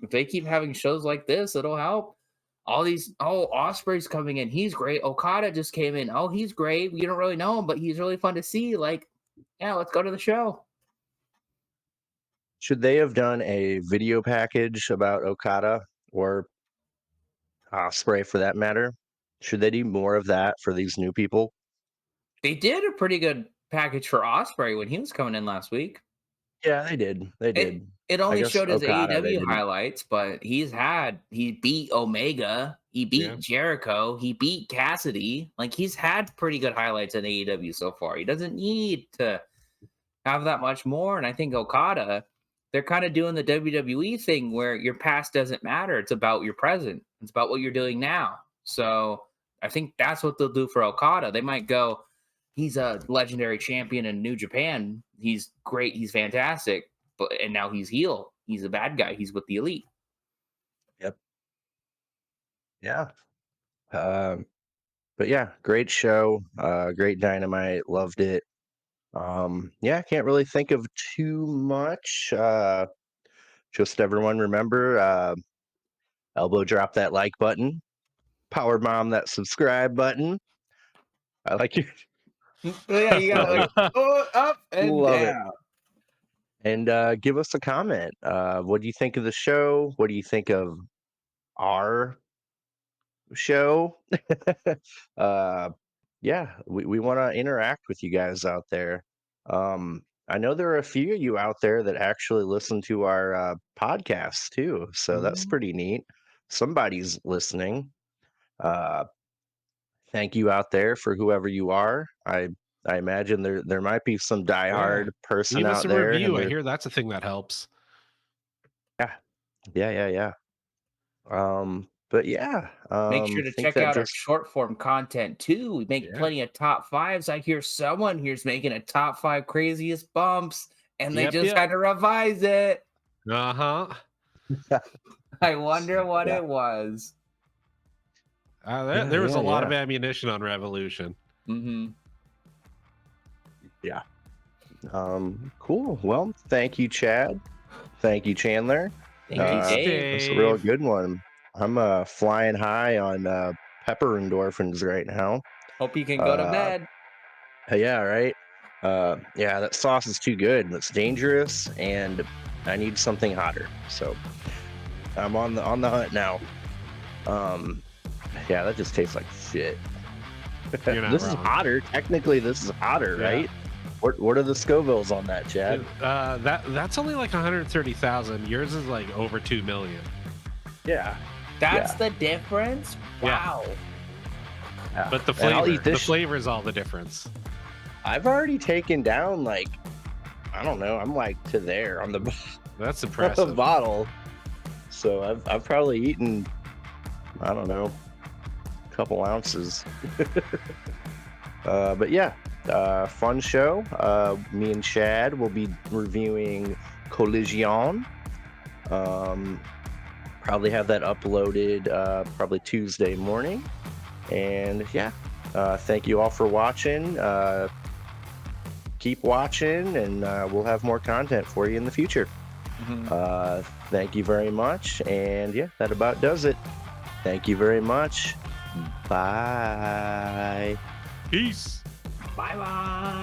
Speaker 3: if they keep having shows like this, it'll help. All these, oh, Osprey's coming in. He's great. Okada just came in. Oh, he's great. You don't really know him, but he's really fun to see. Like, yeah, let's go to the show.
Speaker 1: Should they have done a video package about Okada or Osprey for that matter? Should they do more of that for these new people?
Speaker 3: They did a pretty good package for Osprey when he was coming in last week.
Speaker 1: Yeah, they did. They
Speaker 3: It
Speaker 1: did.
Speaker 3: it
Speaker 1: I
Speaker 3: only
Speaker 1: guess
Speaker 3: showed his
Speaker 1: Okada they
Speaker 3: AEW
Speaker 1: didn't.
Speaker 3: highlights, but he beat Omega, he
Speaker 2: Yeah.
Speaker 3: beat Jericho, he beat Cassidy. Like he's had pretty good highlights in AEW so far. He doesn't need to have that much more. And I think Okada, they're kind of doing the WWE thing where your past doesn't matter. It's about your present. It's about what you're doing now. So I think that's what they'll do for Okada. They might go, he's a legendary champion in New Japan. He's great. He's fantastic. And now he's heel. He's a bad guy. He's with the elite.
Speaker 1: Yep. Yeah. Um, but yeah, great show. Great Dynamite. Loved it. Yeah, can't really think of too much. Just everyone remember, elbow drop that like button, power bomb that subscribe button. I like you.
Speaker 3: Yeah, you gotta like oh, up and
Speaker 1: Love it.
Speaker 3: down.
Speaker 1: And give us a comment. What do you think of the show? What do you think of our show? uh, yeah, we want to interact with you guys out there. I know there are a few of you out there that actually listen to our podcast too, so that's
Speaker 3: Mhm.
Speaker 1: pretty neat. Somebody's listening. Uh, thank you out there for whoever you are. I imagine there might be some
Speaker 2: Yeah.
Speaker 1: diehard person
Speaker 2: Leave us
Speaker 1: out
Speaker 2: a
Speaker 1: there, and
Speaker 2: review. I
Speaker 1: they're
Speaker 2: hear that's a thing that helps.
Speaker 1: yeah. But yeah,
Speaker 3: Make sure to
Speaker 1: think
Speaker 3: check
Speaker 1: that
Speaker 3: out our
Speaker 1: just
Speaker 3: short form content too. We make
Speaker 2: Yeah.
Speaker 3: plenty of top fives. I hear someone here's making a top 5 craziest bumps, and they just
Speaker 2: Yep.
Speaker 3: had to revise it.
Speaker 2: Uh-huh.
Speaker 3: I wonder what
Speaker 1: yeah,
Speaker 3: it was.
Speaker 2: There was a lot
Speaker 1: yeah.
Speaker 2: of ammunition on Revolution.
Speaker 3: Mm-hmm.
Speaker 1: Yeah. Cool. Well, thank you, Chad. Thank you, Chandler.
Speaker 3: Thank you,
Speaker 2: Thanks,
Speaker 3: Dave.
Speaker 1: That's a real
Speaker 2: Dave.
Speaker 1: good one. I'm flying high on pepper endorphins right now.
Speaker 3: Hope you can go to
Speaker 1: Uh,
Speaker 3: bed.
Speaker 1: yeah, right. Yeah, that sauce is too good. It's dangerous, and I need something hotter. So I'm on the hunt now. Yeah, that just tastes like shit.
Speaker 2: You're not
Speaker 1: This is
Speaker 2: wrong.
Speaker 1: hotter. Technically, this is hotter,
Speaker 2: Yeah.
Speaker 1: right? What are the Scovilles on that, Chad?
Speaker 2: That's only like 130,000. Yours is like over 2 million.
Speaker 1: Yeah.
Speaker 3: That's
Speaker 1: yeah.
Speaker 3: the difference?
Speaker 2: Yeah.
Speaker 3: Wow.
Speaker 1: Yeah.
Speaker 2: But the
Speaker 1: And I'll
Speaker 2: flavor,
Speaker 1: eat
Speaker 2: the
Speaker 1: this.
Speaker 2: flavor is all the difference.
Speaker 1: I've already taken down like I don't know. I'm like to there on the
Speaker 2: That's
Speaker 1: the
Speaker 2: impressive.
Speaker 1: bottle. So I've probably eaten I don't know a couple ounces. But yeah, fun show. Me and Chad will be reviewing Collision. Probably have that uploaded probably Tuesday morning. And yeah, thank you all for watching. Keep watching, and we'll have more content for you in the future.
Speaker 3: Mhm.
Speaker 1: Thank you very much. And yeah, that about does it. Thank you very much. Bye.
Speaker 2: Peace.
Speaker 3: Bye bye.